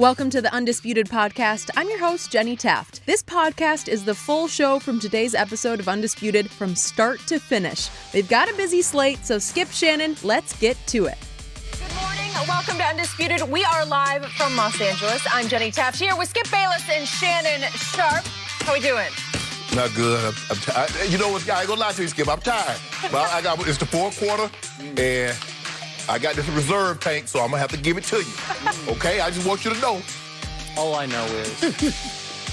Welcome to the Undisputed podcast. I'm your host, Jenny Taft. This podcast is the full show from today's episode of Undisputed from start to finish. They've got a busy slate, so Skip, Shannon, let's get to it. Good morning. Welcome to Undisputed. We are live from Los Angeles. I'm Jenny Taft here with Skip Bayless and Shannon Sharpe. How we doing? Not good. You know what? I ain't gonna lie to you, Skip. I'm tired. Well, it's the fourth quarter, and I got this reserve tank, so I'm gonna have to give it to you. Okay? I just want you to know. All I know is,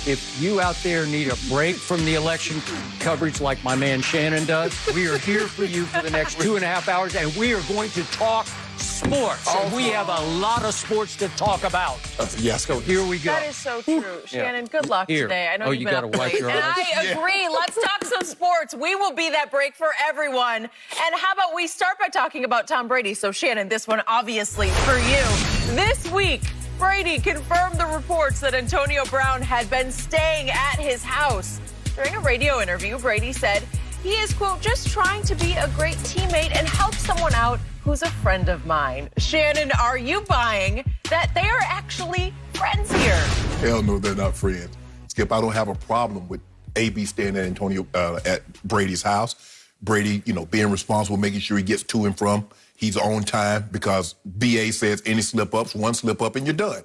if you out there need a break from the election coverage like my man Shannon does, we are here for you for the next 2.5 hours, and we are going to talk sports. And we have a lot of sports to talk about. Yes. So here we go. That is so true. Shannon, good luck today. I know you've been gotta up wipe late. your And eyes. I agree. Let's talk some sports. We will be that break for everyone. And how about we start by talking about Tom Brady? So, Shannon, this one obviously for you. This week, Brady confirmed the reports that Antonio Brown had been staying at his house. During a radio interview, Brady said he is, quote, just trying to be a great teammate and help someone out who's a friend of mine. Shannon, are you buying that they are actually friends here? Hell no, they're not friends. Skip, I don't have a problem with AB staying at Brady's house. Brady, being responsible, making sure he gets to and from. He's on time because BA says any slip-ups, one slip-up, and you're done.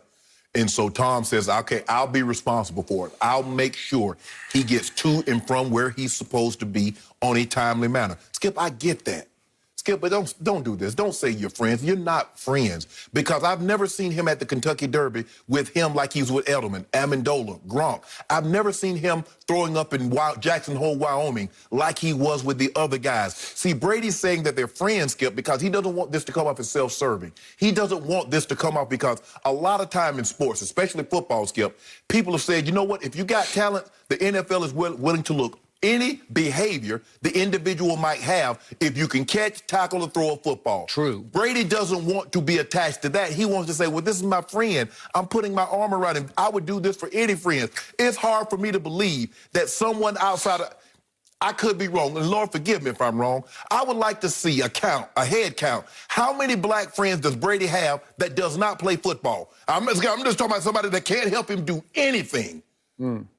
And so Tom says, okay, I'll be responsible for it. I'll make sure he gets to and from where he's supposed to be on a timely manner. Skip, I get that. Skip, but don't do this. Don't say you're friends. You're not friends. Because I've never seen him at the Kentucky Derby with him like he's with Edelman, Amendola, Gronk. I've never seen him throwing up in Jackson Hole, Wyoming, like he was with the other guys. See, Brady's saying that they're friends, Skip, because he doesn't want this to come off as self-serving. He doesn't want this to come off because a lot of time in sports, especially football, Skip, people have said, you know what, if you got talent, the NFL is willing to look any behavior the individual might have if you can catch, tackle, or throw a football. True. Brady doesn't want to be attached to that. He wants to say, well, this is my friend. I'm putting my arm around him. I would do this for any friend. It's hard for me to believe that someone outside of... I could be wrong, and Lord forgive me if I'm wrong. I would like to see a head count. How many black friends does Brady have that does not play football? I'm just talking about somebody that can't help him do anything.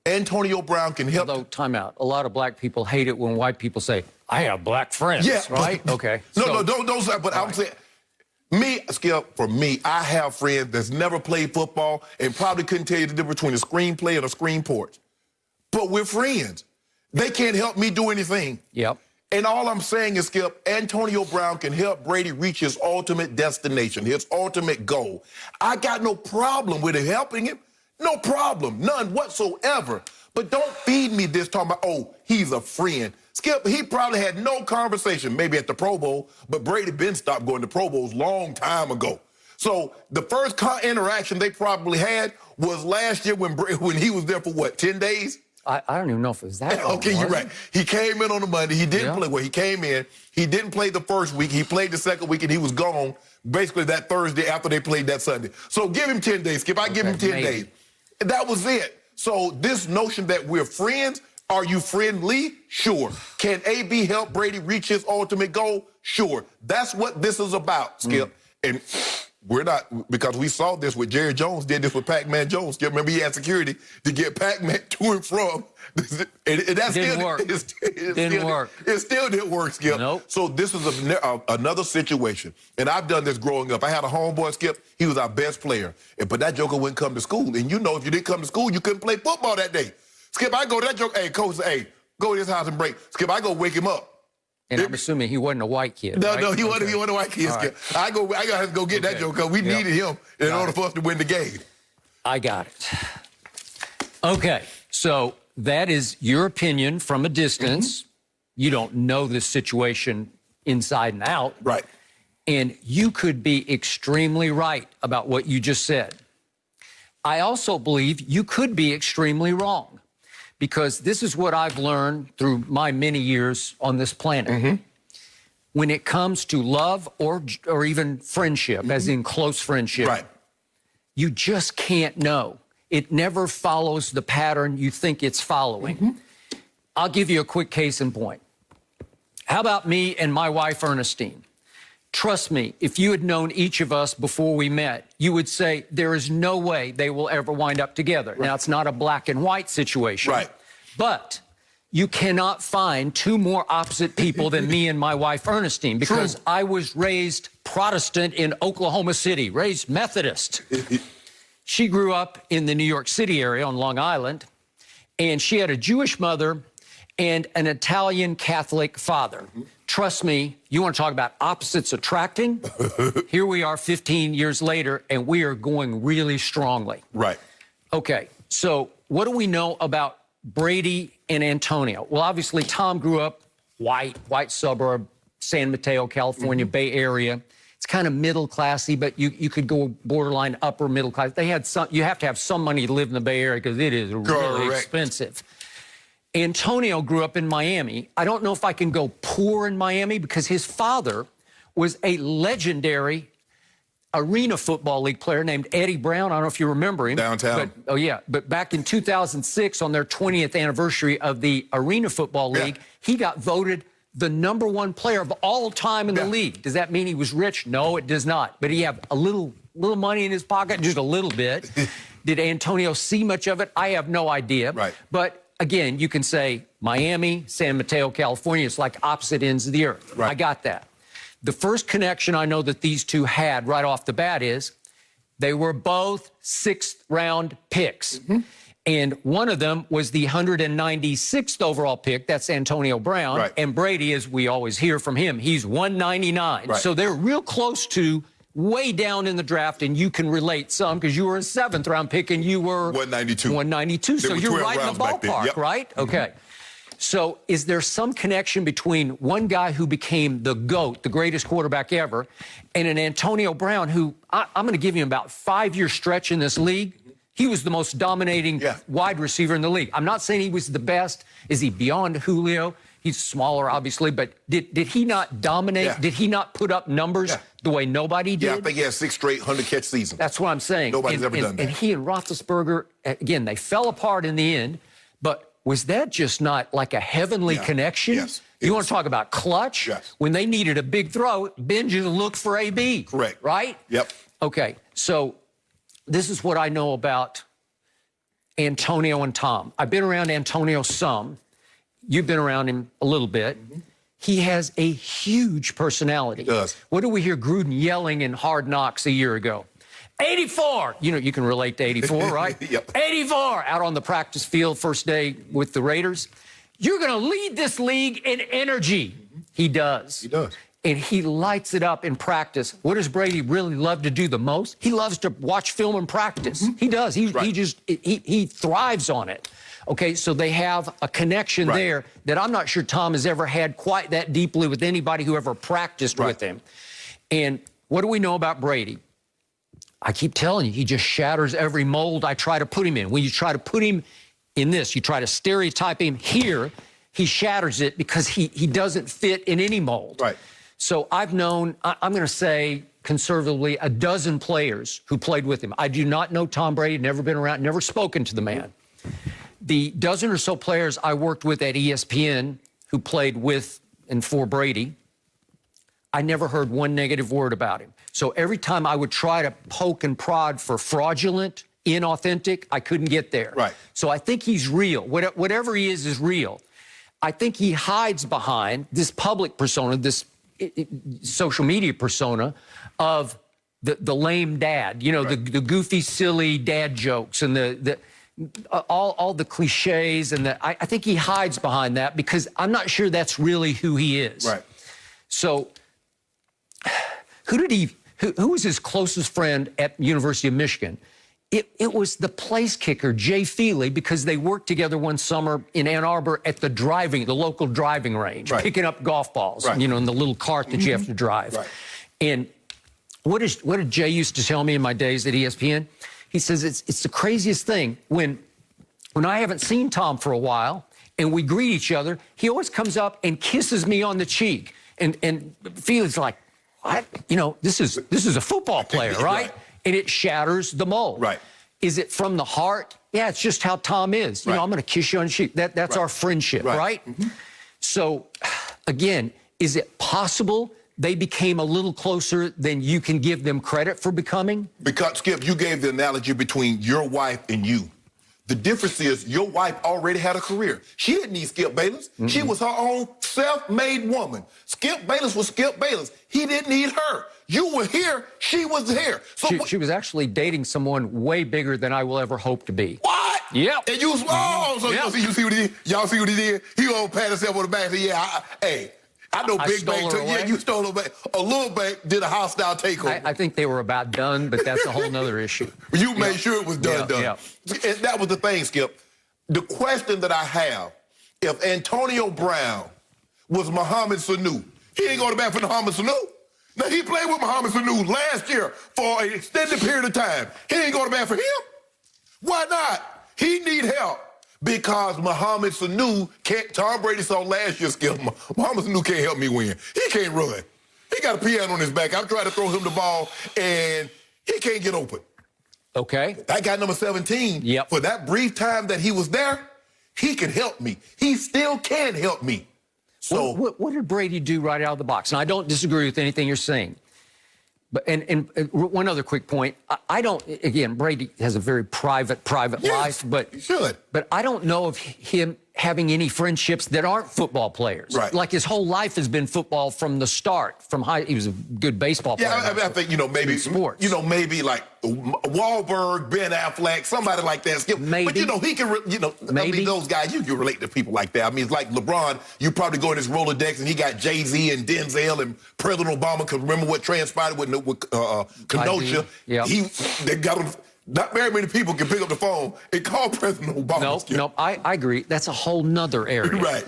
Antonio Brown can help. Although, time out. A lot of black people hate it when white people say, I have black friends, right? Okay. No, don't say, but I'm saying, Skip, for me, I have friends that's never played football and probably couldn't tell you the difference between a screenplay and a screen porch. But we're friends. They can't help me do anything. Yep. And all I'm saying is, Skip, Antonio Brown can help Brady reach his ultimate destination, his ultimate goal. I got no problem with it helping him. No problem, none whatsoever. But don't feed me this talking about, oh, he's a friend. Skip, he probably had no conversation, maybe at the Pro Bowl, but Brady been stopped going to Pro Bowls long time ago. So the first interaction they probably had was last year when he was there for, what, 10 days? I don't even know if it was that long. Okay, you're right. He came in on the Monday. He didn't play. Well, he came in. He didn't play the first week. He played the second week, and he was gone basically that Thursday after they played that Sunday. So give him 10 days, Skip. I give him 10 days. That was it. So this notion that we're friends, are you friendly? Sure. Can AB help Brady reach his ultimate goal? Sure. That's what this is about, Skip. And we're not, because we saw this with Jerry Jones, did this with Pac-Man Jones. Skip, remember he had security to get Pac-Man to and from. And that didn't work. It still didn't work, Skip. Nope. So this is another situation. And I've done this growing up. I had a homeboy, Skip. He was our best player. But that joker wouldn't come to school. And you know, if you didn't come to school, you couldn't play football that day. Skip, I go to that joker, hey, coach, hey, go to his house and break. Skip, I go wake him up. And I'm assuming he wasn't a white kid, No, right? no, he wasn't a white kid, Skip. Right. I got to go get that joker because we needed him in order for us to win the game. I got it. Okay, so that is your opinion from a distance. You don't know this situation inside and out. Right. And you could be extremely right about what you just said. I also believe you could be extremely wrong, because this is what I've learned through my many years on this planet. When it comes to love or even friendship, as in close friendship, you just can't know. It never follows the pattern you think it's following. I'll give you a quick case in point. How about me and my wife, Ernestine? Trust me, if you had known each of us before we met, you would say there is no way they will ever wind up together. Right. Now, it's not a black and white situation. Right. But you cannot find two more opposite people than me and my wife, Ernestine, because I was raised Protestant in Oklahoma City, raised Methodist. She grew up in the New York City area on Long Island, and she had a Jewish mother and an Italian Catholic father. Trust me, you want to talk about opposites attracting? Here we are 15 years later, and we are going really strongly. Right. Okay, so what do we know about Brady and Antonio? Well, obviously, Tom grew up white suburb, San Mateo, California, Bay Area. It's kind of middle classy, but you could go borderline upper middle class. They had some. You have to have some money to live in the Bay Area because it is really expensive. Antonio grew up in Miami. I don't know if I can go poor in Miami because his father was a legendary Arena Football League player named Eddie Brown. I don't know if you remember him. Downtown. But back in 2006, on their 20th anniversary of the Arena Football League, he got voted the #1 player of all time in the league. Does that mean he was rich? No, it does not. But he had a little money in his pocket, just a little bit. Did Antonio see much of it? I have no idea. Right. But again, you can say Miami, San Mateo, California, it's like opposite ends of the earth. Right. I got that. The first connection I know that these two had right off the bat is they were both 6th-round picks. And one of them was the 196th overall pick. That's Antonio Brown. Right. And Brady, as we always hear from him, he's 199. Right. So they're real close to way down in the draft, and you can relate some because you were a 7th-round pick and you were 192. 192. So you're right in the ballpark, right? Okay. So is there some connection between one guy who became the GOAT, the greatest quarterback ever, and an Antonio Brown who, I'm going to give him about 5-year stretch in this league. He was the most dominating wide receiver in the league. I'm not saying he was the best. Is he beyond Julio? He's smaller, obviously, but did he not dominate? Yeah. Did he not put up numbers the way nobody did? Yeah, I think he had 6 straight 100-catch seasons. That's what I'm saying. Nobody's ever done that. And he and Roethlisberger, again, they fell apart in the end, but was that just not like a heavenly connection? Yes. You want to talk about clutch? Yes. When they needed a big throw, Ben just looked for AB. Correct. Right? Yep. Okay, so this is what I know about Antonio and Tom. I've been around Antonio some. You've been around him a little bit. He has a huge personality. He does. What did we hear Gruden yelling in Hard Knocks a year ago? 84! You know, you can relate to 84, right? Yep. 84! Out on the practice field, first day with the Raiders. You're going to lead this league in energy. He does. He does. And he lights it up in practice. What does Brady really love to do the most? He loves to watch film and practice. He does. He thrives on it. Okay, so they have a connection there that I'm not sure Tom has ever had quite that deeply with anybody who ever practiced with him. And what do we know about Brady? I keep telling you, he just shatters every mold I try to put him in. When you try to put him in this, you try to stereotype him here, he shatters it because he doesn't fit in any mold. Right. So I've known, I'm going to say conservatively, a dozen players who played with him. I do not know Tom Brady, never been around, never spoken to the man. The dozen or so players I worked with at ESPN who played with and for Brady, I never heard one negative word about him. So every time I would try to poke and prod for fraudulent, inauthentic, I couldn't get there. Right. So I think he's real. Whatever he is real. I think he hides behind this public persona, this social media persona of the lame dad, you know, the goofy, silly dad jokes and all the cliches, and I think he hides behind that because I'm not sure that's really who he is. Right. So who was his closest friend at University of Michigan? It was the place kicker, Jay Feely, because they worked together one summer in Ann Arbor at the local driving range, picking up golf balls, you know, in the little cart that you have to drive. Right. And what did Jay used to tell me in my days at ESPN? He says it's the craziest thing. When I haven't seen Tom for a while and we greet each other, he always comes up and kisses me on the cheek. And Feely's like, what? You know, this is a football player, right? And it shatters the mold. Right. Is it from the heart? Yeah, it's just how Tom is. You know, I'm going to kiss you on the cheek. That's our friendship, right? So, again, is it possible they became a little closer than you can give them credit for becoming? Because, Skip, you gave the analogy between your wife and you. The difference is your wife already had a career. She didn't need Skip Bayless. Mm-hmm. She was her own self-made woman. Skip Bayless was Skip Bayless. He didn't need her. You were here. She was here. So she was actually dating someone way bigger than I will ever hope to be. What? Yep. And you was, so yep. you see what he did? Y'all see what he did? He gonna pat himself on the back and say, yeah, I know Big Bang took, yeah, you stole her back. A little bit did a hostile takeover. I think they were about done, but that's a whole nother issue. You made sure it was done. Yeah. And that was the thing, Skip. The question that I have, if Antonio Brown was Mohamed Sanu, he ain't going to bat for Mohamed Sanu. Now, he played with Mohamed Sanu last year for an extended period of time. He ain't going to bat for him. Why not? He need help. Because Mohamed Sanu can't, Tom Brady saw last year, Skip, Mohamed Sanu can't help me win. He can't run. He got a piano on his back. I'm trying to throw him the ball, and he can't get open. Okay. That guy number 17, yep. For that brief time that he was there, he can help me. He still can help me. So what did Brady do right out of the box? And I don't disagree with anything you're saying. But and one other quick point, I don't. Again, Brady has a very private life, but he should. But I don't know of him having any friendships that aren't football players. Right. Like his whole life has been football from the start. He was a good baseball player. Yeah, I think maybe sports. Maybe like Wahlberg, Ben Affleck, somebody like that. Maybe. But he can. Maybe. I mean, those guys, you can relate to people like that. I mean, it's like LeBron. You probably go in his Rolodex and he got Jay-Z and Denzel and President Obama. Because remember what transpired with Kenosha. Yeah. They got him. Not very many people can pick up the phone and call President Obama. No, I agree. That's a whole nother area. Right.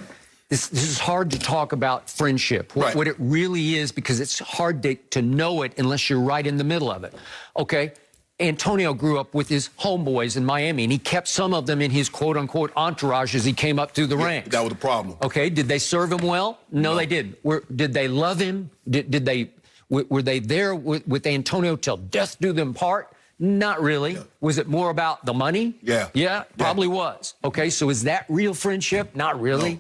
This is hard to talk about friendship, what it really is, because it's hard to know it unless you're right in the middle of it. Okay, Antonio grew up with his homeboys in Miami, and he kept some of them in his quote-unquote entourage as he came up through the ranks. That was the problem. Okay, did they serve him well? No, they didn't. Did they love him? Were they there with Antonio till death do them part? Not really. Yeah. Was it more about the money? Yeah. Yeah, probably was. Okay, so is that real friendship? Not really. No.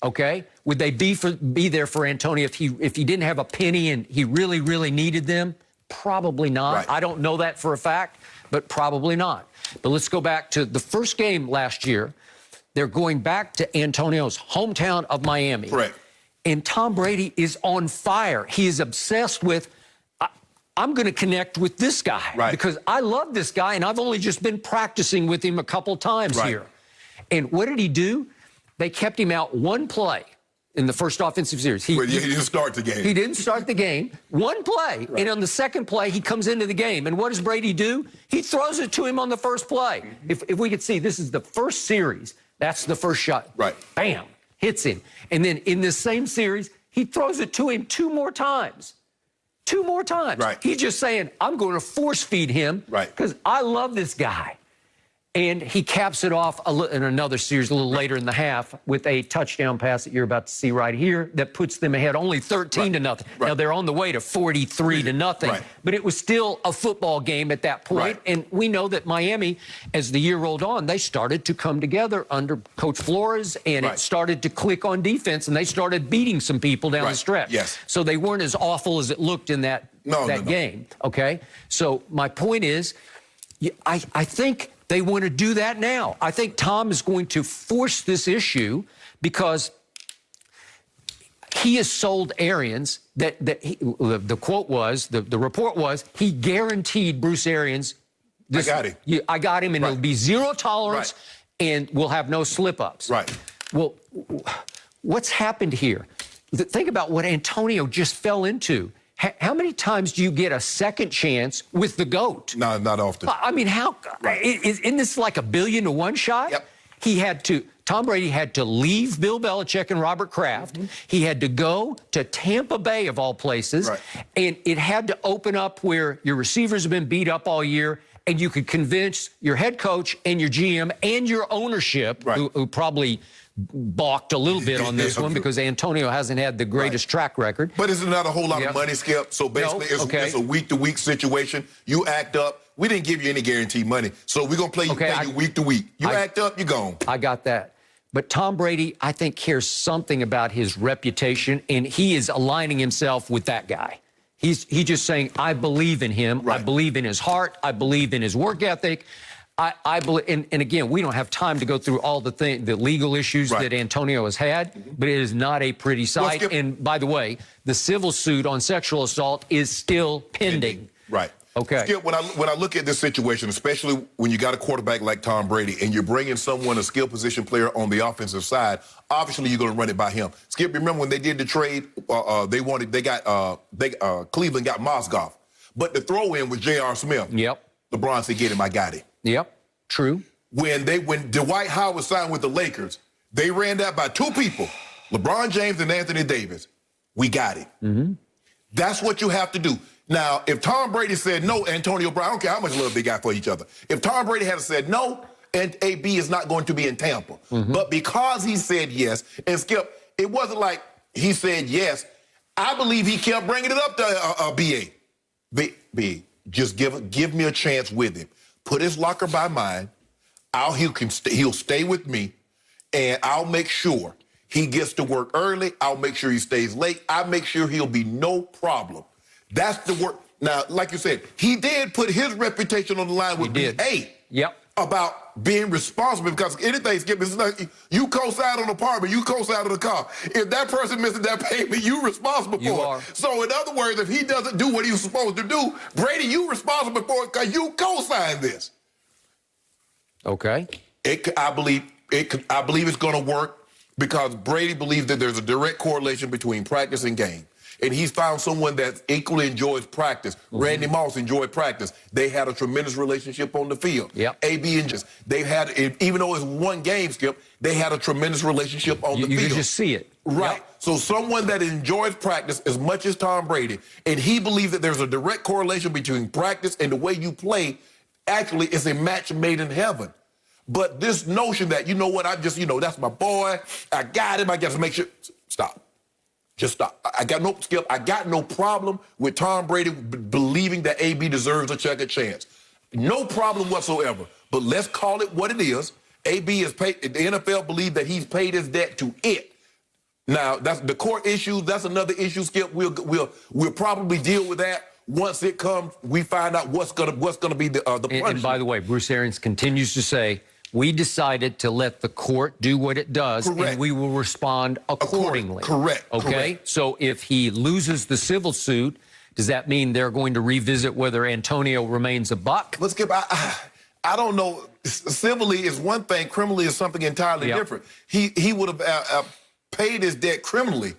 Okay, would they be there for Antonio if he didn't have a penny and he really, really needed them? Probably not. Right. I don't know that for a fact, but probably not. But let's go back to the first game last year. They're going back to Antonio's hometown of Miami. Correct. And Tom Brady is on fire. He is obsessed with, I'm going to connect with this guy because I love this guy, and I've only just been practicing with him a couple times here. And what did he do? They kept him out one play in the first offensive series. He didn't start the game. He didn't start the game. One play. And on the second play, he comes into the game. And what does Brady do? He throws it to him on the first play. If we could see, this is the first series. That's the first shot. Right. Bam. Hits him. And then in this same series, he throws it to him two more times. Two more times. Right. He's just saying, I'm going to force feed him because I love this guy. And he caps it off in another series a little later in the half with a touchdown pass that you're about to see right here that puts them ahead only 13-0. Now, they're on the way to 43-0. But it was still a football game at that point. And we know that Miami, as the year rolled on, they started to come together under Coach Flores, and it started to click on defense, and they started beating some people down the stretch. Yes. So they weren't as awful as it looked in that game. Okay? So my point is, I think they want to do that now. I think Tom is going to force this issue because he has sold Arians the quote was, the report was, he guaranteed Bruce Arians. I got him. I got him, and it'll be zero tolerance, and we'll have no slip-ups. Well, what's happened here? Think about what Antonio just fell into. How many times do you get a second chance with the GOAT? No, not often. I mean, isn't this like 1 billion to 1 shot? Yep. Tom Brady had to leave Bill Belichick and Robert Kraft. He had to go to Tampa Bay, of all places. And it had to open up where your receivers have been beat up all year, and you could convince your head coach and your GM and your ownership, who probably balked a little bit on this one because Antonio hasn't had the greatest track record. But it's not a whole lot of money, Skip. So basically, it's a week-to-week situation. You act up. We didn't give you any guaranteed money. So we're going to play you week to week. You act up, you're gone. I got that. But Tom Brady, I think, cares something about his reputation, and he is aligning himself with that guy. He's just saying, I believe in him. Right. I believe in his heart. I believe in his work ethic. I believe, and again, we don't have time to go through all the legal issues that Antonio has had, but it is not a pretty sight. And by the way, the civil suit on sexual assault is still pending. Right. Okay. Skip, when I look at this situation, especially when you got a quarterback like Tom Brady and you're bringing someone, a skill position player on the offensive side, obviously you're going to run it by him. Skip, remember when they did the trade, Cleveland got Mozgov, but the throw-in was J.R. Smith. Yep. LeBron said, "Get him, I got it." Yep. True. When Dwight Howard signed with the Lakers, they ran that by two people, LeBron James and Anthony Davis. We got it. Mm-hmm. That's what you have to do. Now, if Tom Brady said no, Antonio Brown, I don't care how much love they got for each other. If Tom Brady had said no, and AB is not going to be in Tampa. Mm-hmm. But because he said yes, and Skip, it wasn't like he said yes. I believe he kept bringing it up to BA. B, just give me a chance with him. Put his locker by mine. He'll stay with me, and I'll make sure he gets to work early. I'll make sure he stays late. I'll make sure he'll be no problem. That's the work. Now, like you said, he did put his reputation on the line with BA. Yep. About being responsible, because anything, Skip, it's like you co-sign on an apartment, you co-sign on a car. If that person misses that payment, you're responsible for it. So in other words, if he doesn't do what he was supposed to do, Brady, you responsible for it because you co-signed this. Okay. I believe it's going to work because Brady believes that there's a direct correlation between practice and game. And he's found someone that equally enjoys practice. Mm-hmm. Randy Moss enjoyed practice. They had a tremendous relationship on the field. Yep. AB and they've had, even though it's one game, Skip, they had a tremendous relationship on the field. You just see it. Right. Yep. So someone that enjoys practice as much as Tom Brady, and he believes that there's a direct correlation between practice and the way you play, actually it's a match made in heaven. But this notion that, you know what, that's my boy, I got him, I got to make sure, stop. Just stop. I got no problem with Tom Brady believing that AB deserves a second chance. No problem whatsoever. But let's call it what it is. AB is paid. The NFL believe that he's paid his debt to it. Now, that's the court issue. That's another issue, Skip. We'll probably deal with that once it comes. We find out what's gonna be the punishment. And by the way, Bruce Arians continues to say, we decided to let the court do what it does, and we will respond accordingly. Correct. Okay? Correct. So if he loses the civil suit, does that mean they're going to revisit whether Antonio remains a Buck? Let's get. I don't know. Civilly is one thing. Criminally is something entirely different. He would have paid his debt criminally.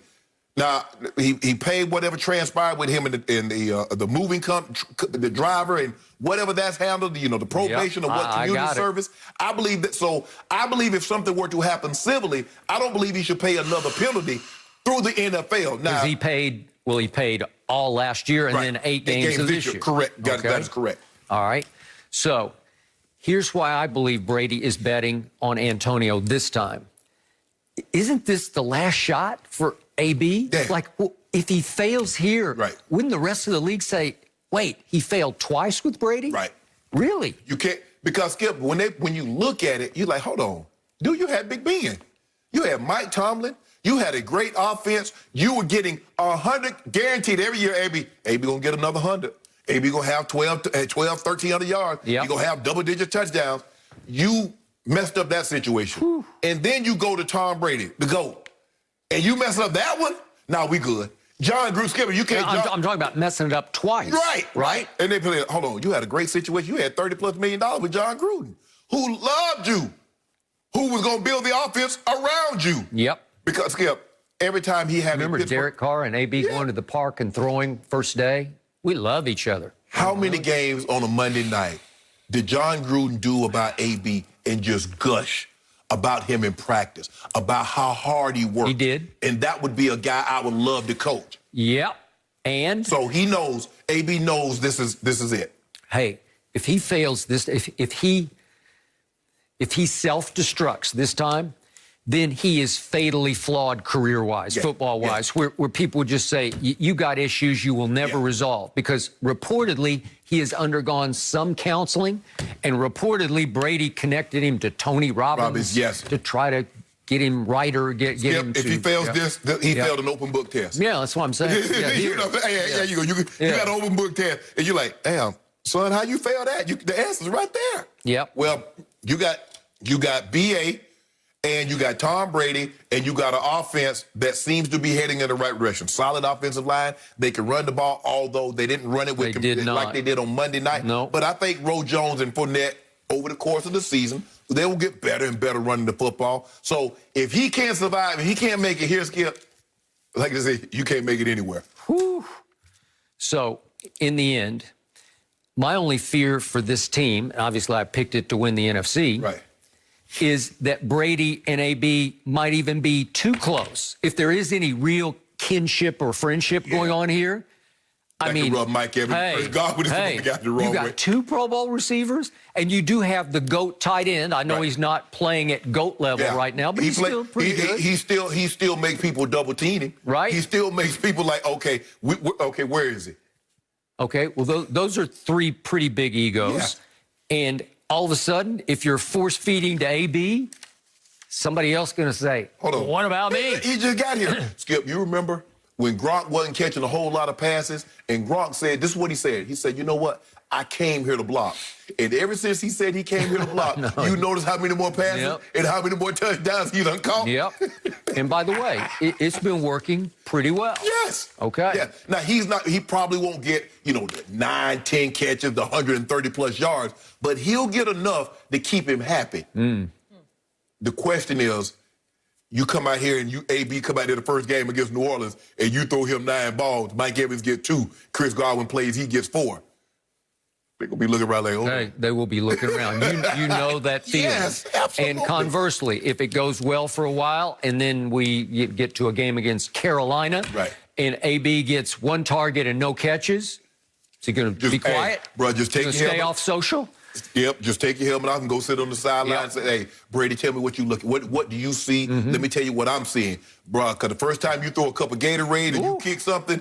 Now he paid whatever transpired with him in the moving company, the driver, and whatever that's handled. The probation or what community service. I believe that. So I believe if something were to happen civilly, I don't believe he should pay another penalty through the NFL. Now he paid. Well, he paid all last year and then 8 games this year. Correct. Okay. That is correct. All right. So here's why I believe Brady is betting on Antonio this time. Isn't this the last shot for AB? Yeah. Like, well, if he fails here, wouldn't the rest of the league say, wait, he failed twice with Brady? Right. Really? You can't, because Skip, when you look at it, you're like, hold on. Dude, you had Big Ben. You had Mike Tomlin. You had a great offense. You were getting 100 guaranteed every year. AB gonna get another 100. AB gonna have 1,300 yards. Yep. You're gonna have double-digit touchdowns. You messed up that situation. Whew. And then you go to Tom Brady, the GOAT, and you mess up that one? Now we good. John Gruden, Skipper, you can't. I'm talking about messing it up twice. Right. And they play, hold on, you had a great situation. You had $30+ million with John Gruden, who loved you, who was going to build the offense around you. Yep. Because, Skip, every time he had... Remember Derek Carr and AB going to the park and throwing first day? We love each other. How many games on a Monday night did John Gruden do about AB and just gush about him in practice, about how hard he worked? He did. And that would be a guy I would love to coach. Yep. And? So he knows, AB knows this is it. Hey, if he fails this, if he self-destructs this time, then he is fatally flawed career-wise, football-wise, where people would just say, you got issues you will never resolve. Because reportedly, he has undergone some counseling, and reportedly Brady connected him to Tony Robbins to try to get him right or get him if to... he fails this, he failed an open book test. Yeah, that's what I'm saying. Yeah, you know, there you go. You got an open book test, and you're like, damn, son, how you fail that? The answer's right there. Yep. Well, you got BA, and you got Tom Brady, and you got an offense that seems to be heading in the right direction. Solid offensive line. They can run the ball, although they didn't run it like they did on Monday night. No. But I think Ro Jones and Fournette, over the course of the season, they will get better and better running the football. So if he can't survive, if he can't make it here, Skip, like I say, you can't make it anywhere. Whew. So, in the end, my only fear for this team, and obviously I picked it to win the NFC, Right. is that Brady and AB might even be too close. If there is any real kinship or friendship going on here, I mean, rub Mike Evans. God, you got two Pro Bowl receivers, and you do have the GOAT tight end. I know he's not playing at GOAT level right now, but he's still pretty good. He still makes people double team him. Right. He still makes people like, okay, where is he? Okay, well, those are three pretty big egos. Yeah. And all of a sudden, if you're force-feeding to AB, somebody else going to say, hold on, what about me? He just got here. Skip, you remember when Gronk wasn't catching a whole lot of passes, and Gronk said, this is what he said. He said, you know what? I came here to block. And ever since he said he came here to block, you notice how many more passes and how many more touchdowns he done caught? Yep. And by the way, it's been working pretty well. Yes. Okay. Yeah. Now, he probably won't get, the 9, 10 catches, the 130-plus yards, but he'll get enough to keep him happy. The question is, you come out here and AB come out there the first game against New Orleans and you throw him 9 balls, Mike Evans get 2, Chris Godwin plays, he gets 4. They're going to be looking around like, Hey, they will be looking around. You know that feeling. Yes, absolutely. And conversely, if it goes well for a while and then we get to a game against Carolina and AB gets 1 target and no catches, is he going to be quiet? Bro, just take your helmet. Stay off social? Yep, just take your helmet off and go sit on the sideline and say, hey, Brady, tell me what you look at. What do you see? Let me tell you what I'm seeing. Bro, because the first time you throw a cup of Gatorade and you kick something,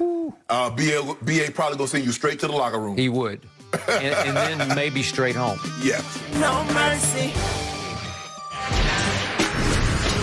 BA probably going to send you straight to the locker room. He would. and then maybe straight home. Yes. No mercy.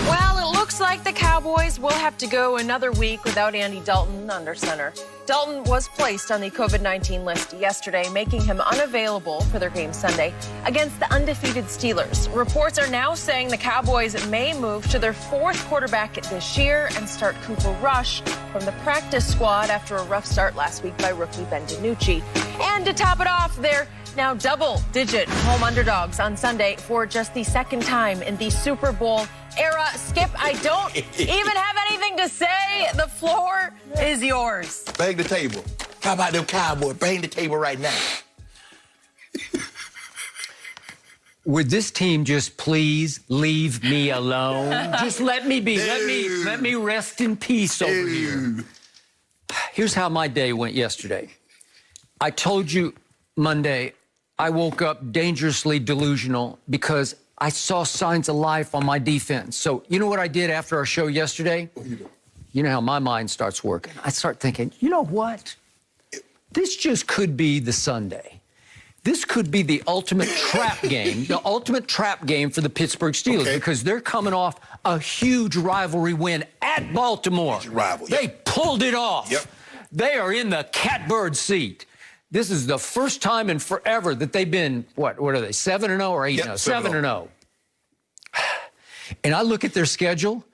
Well, it looks like the Cowboys will have to go another week without Andy Dalton under center. Dalton was placed on the COVID-19 list yesterday, making him unavailable for their game Sunday against the undefeated Steelers. Reports are now saying the Cowboys may move to their 4th quarterback this year and start Cooper Rush from the practice squad after a rough start last week by rookie Ben DiNucci. And to top it off, they're now double-digit home underdogs on Sunday for just the 2nd time in the Super Bowl era. Skip, I don't even have anything to say. The floor is yours. Bang the table. How about them Cowboys? Bang the table right now. Would this team just please leave me alone? Just let me be. Let me rest in peace over here. Here's how my day went yesterday. I told you Monday I woke up dangerously delusional because I saw signs of life on my defense. So you know what I did after our show yesterday? You know how my mind starts working. I start thinking, you know what? This just could be the Sunday. This could be the ultimate trap game, the ultimate trap game for the Pittsburgh Steelers because they're coming off a huge rivalry win at Baltimore. They pulled it off. They are in the catbird seat. This is the first time in forever that they've been, what are they, 7-0 or 8-0? 7-0. And I look at their schedule.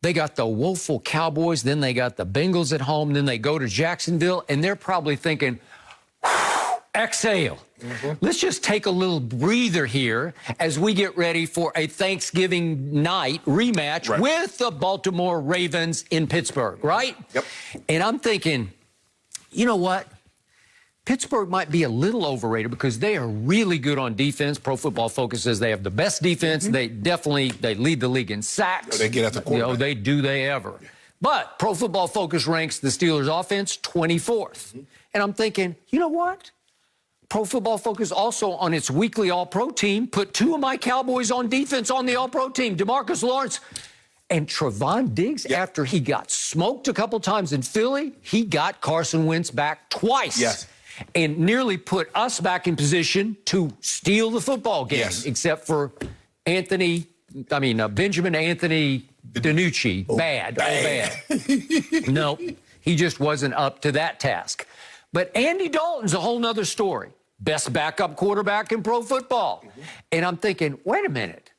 They got the woeful Cowboys, then they got the Bengals at home, then they go to Jacksonville, and they're probably thinking, exhale. Let's just take a little breather here as we get ready for a Thanksgiving night rematch with the Baltimore Ravens in Pittsburgh, right? And I'm thinking, you know what? Pittsburgh might be a little overrated because they are really good on defense. Pro Football Focus says they have the best defense. They lead the league in sacks. They get at the quarterback. They ever. But Pro Football Focus ranks the Steelers' offense 24th. And I'm thinking, you know what? Pro Football Focus also on its weekly All-Pro team put 2 of my Cowboys on defense on the All-Pro team, DeMarcus Lawrence and Trevon Diggs. After he got smoked a couple times in Philly, he got Carson Wentz back twice. And nearly put us back in position to steal the football game, except for Benjamin Anthony DiNucci, bad. No, he just wasn't up to that task. But Andy Dalton's a whole nother story. Best backup quarterback in pro football. And I'm thinking, wait a minute.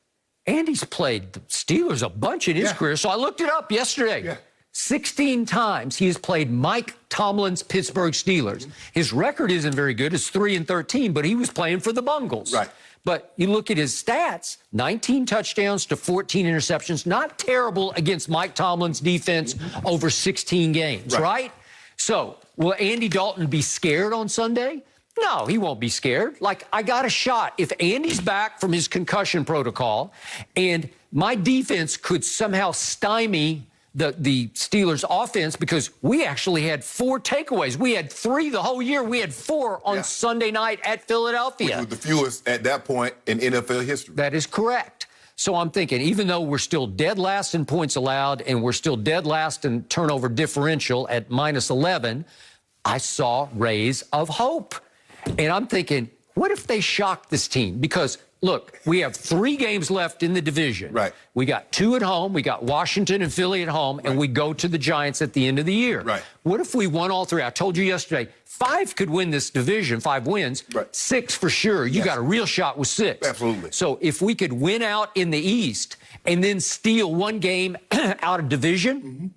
Andy's played the Steelers a bunch in his career. So I looked it up yesterday. 16 times he has played Mike Tomlin's Pittsburgh Steelers. His record isn't very good. It's 3-13, but he was playing for the Bungles. Right. But you look at his stats, 19 touchdowns to 14 interceptions. Not terrible against Mike Tomlin's defense over 16 games, right? So will Andy Dalton be scared on Sunday? No, he won't be scared. Like, I got a shot. If Andy's back from his concussion protocol and my defense could somehow stymie the Steelers' offense, because we actually had 4 takeaways. We had 3 the whole year. We had 4 on Sunday night at Philadelphia. Which was the fewest at that point in NFL history. That is correct. So I'm thinking, even though we're still dead last in points allowed and we're still dead last in turnover differential at -11, I saw rays of hope. And I'm thinking, what if they shock this team? Because, look, we have 3 games left in the division. Right. We got 2 at home. We got Washington and Philly at home, and we go to the Giants at the end of the year. Right. What if we won all 3? I told you yesterday, 5 could win this division, 5 wins. Right. 6 for sure. You got a real shot with 6. Absolutely. So if we could win out in the East and then steal 1 game out of division,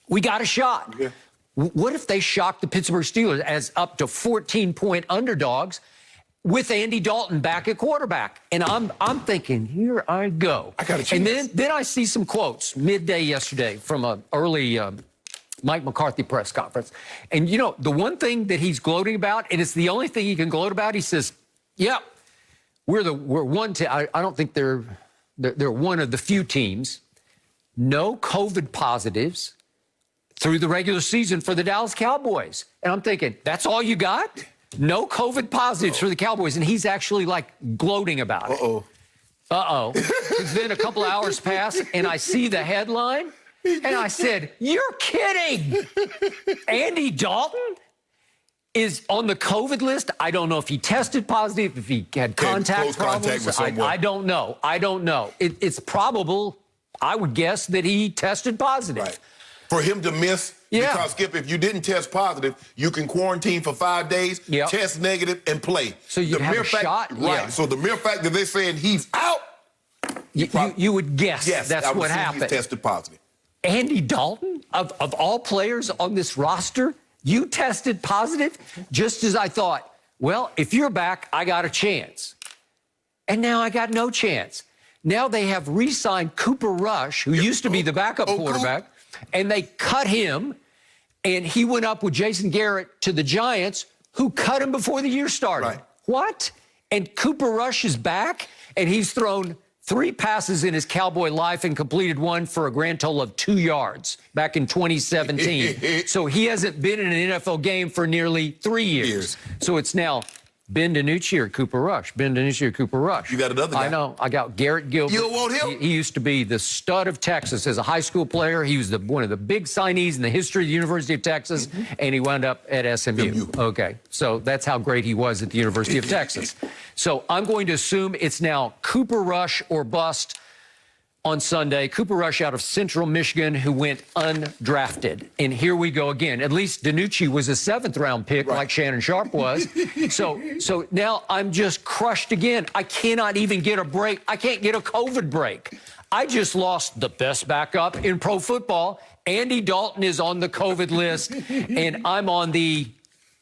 we got a shot. Yeah. What if they shock the Pittsburgh Steelers as up to 14-point underdogs with Andy Dalton back at quarterback? And I'm thinking, here I go. I got a chance. And then I see some quotes midday yesterday from an early Mike McCarthy press conference. And, you know, the one thing that he's gloating about, and it's the only thing he can gloat about, he says, yeah, we're one team. I don't think they're one of the few teams. No COVID positives through the regular season for the Dallas Cowboys. And I'm thinking, that's all you got? No COVID positives for the Cowboys. And he's actually, like, gloating about it. Because then a couple hours pass, and I see the headline, and I said, you're kidding. Andy Dalton is on the COVID list. I don't know if he tested positive, if he had contact problems. I don't know. It's probable, I would guess, that he tested positive. Right. For him to miss, because, Skip, if you didn't test positive, you can quarantine for 5 days, test negative, and play. So you have a shot? Right. So the mere fact that they're saying he's out, you would guess that's what happened. He's tested positive. Andy Dalton, of all players on this roster, you tested positive? Just as I thought, well, if you're back, I got a chance. And now I got no chance. Now they have re-signed Cooper Rush, who used to be the backup quarterback, and they cut him, and he went up with Jason Garrett to the Giants, who cut him before the year started. Right. What? And Cooper Rush is back, and he's thrown 3 passes in his Cowboy life and completed 1 for a grand total of 2 yards back in 2017. So he hasn't been in an NFL game for nearly 3 years. So it's now Ben DiNucci or Cooper Rush. Ben DiNucci or Cooper Rush. You got another guy. I know. I got Garrett Gilbert. You don't want him? He used to be the stud of Texas as a high school player. He was one of the big signees in the history of the University of Texas, and he wound up at SMU. Okay, so that's how great he was at the University of Texas. So I'm going to assume it's now Cooper Rush or bust on Sunday. Cooper Rush out of Central Michigan, who went undrafted. And here we go again. At least DiNucci was a 7th-round pick, like Shannon Sharpe was. So now I'm just crushed again. I cannot even get a break. I can't get a COVID break. I just lost the best backup in pro football. Andy Dalton is on the COVID list, and I'm on the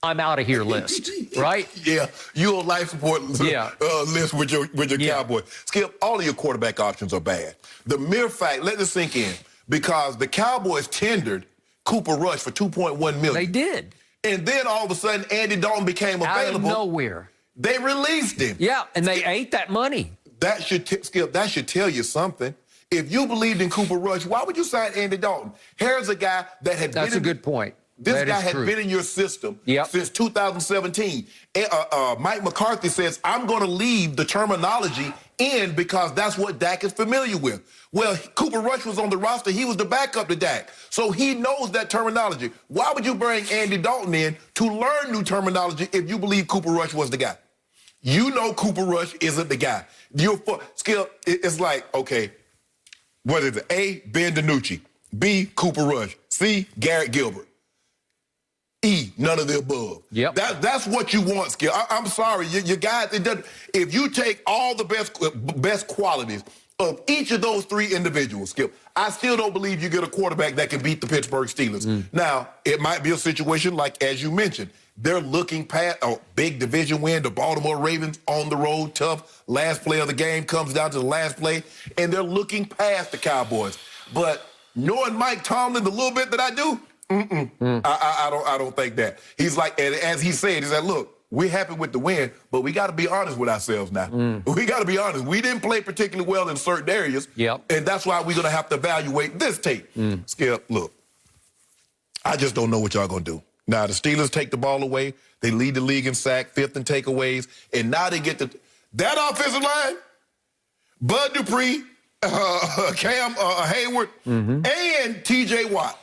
I'm out of here list, right? Yeah, you're on life support list with your Cowboy. Skip, all of your quarterback options are bad. The mere fact, let this sink in, because the Cowboys tendered Cooper Rush for $2.1 million. They did. And then all of a sudden, Andy Dalton became available. Out of nowhere. They released him. Yeah, and they ate that money. That should, Skip, that should tell you something. If you believed in Cooper Rush, why would you sign Andy Dalton? Here's a guy that had That's a good point. This guy had been in your system since 2017. Mike McCarthy says, I'm going to leave the terminology in because that's what Dak is familiar with. Well, Cooper Rush was on the roster. He was the backup to Dak. So he knows that terminology. Why would you bring Andy Dalton in to learn new terminology if you believe Cooper Rush was the guy? You know Cooper Rush isn't the guy. Skip, it's like, okay, What is it? A, Ben DiNucci. B, Cooper Rush. C, Garrett Gilbert. E, none of the above. Yep. That's what you want, Skip. I'm sorry, you guys. If you take all the best qualities of each of those three individuals, Skip, I still don't believe you get a quarterback that can beat the Pittsburgh Steelers. Now, it might be a situation like, as you mentioned, they're looking past a big division win, the Baltimore Ravens on the road, tough. Last play of the game comes down to the last play, and they're looking past the Cowboys. But knowing Mike Tomlin the little bit that I do, I don't think that. He's like, and as he said, he said, look, we're happy with the win, but we got to be honest with ourselves now. We got to be honest. We didn't play particularly well in certain areas, and that's why we're going to have to evaluate this tape. Skip, look, I just don't know what y'all going to do. Now, the Steelers take the ball away. They lead the league in sack, fifth in takeaways, and now they get that offensive line, Bud Dupree, Cam Hayward, and T.J. Watt.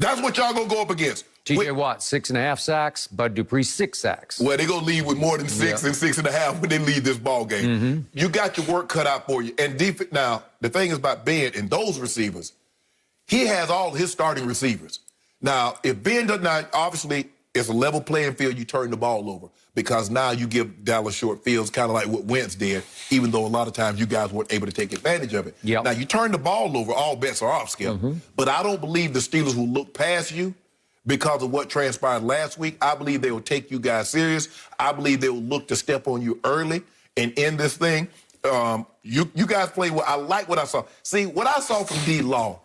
That's what y'all going to go up against. T.J. Watt, 6.5 sacks. Bud Dupree, 6 sacks. Well, they're going to leave with more than 6 and 6.5 when they leave this ball game. You got your work cut out for you. And now, the thing is about Ben and those receivers, he has all his starting receivers. Now, if Ben does not, obviously, it's a level playing field, you turn the ball over because now you give Dallas short fields, kind of like what Wentz did, even though a lot of times you guys weren't able to take advantage of it. Now, you turn the ball over, all bets are off, Skip. But I don't believe the Steelers will look past you because of what transpired last week. I believe they will take you guys serious. I believe they will look to step on you early and end this thing. You guys play well. I like what I saw. See, what I saw from D-Law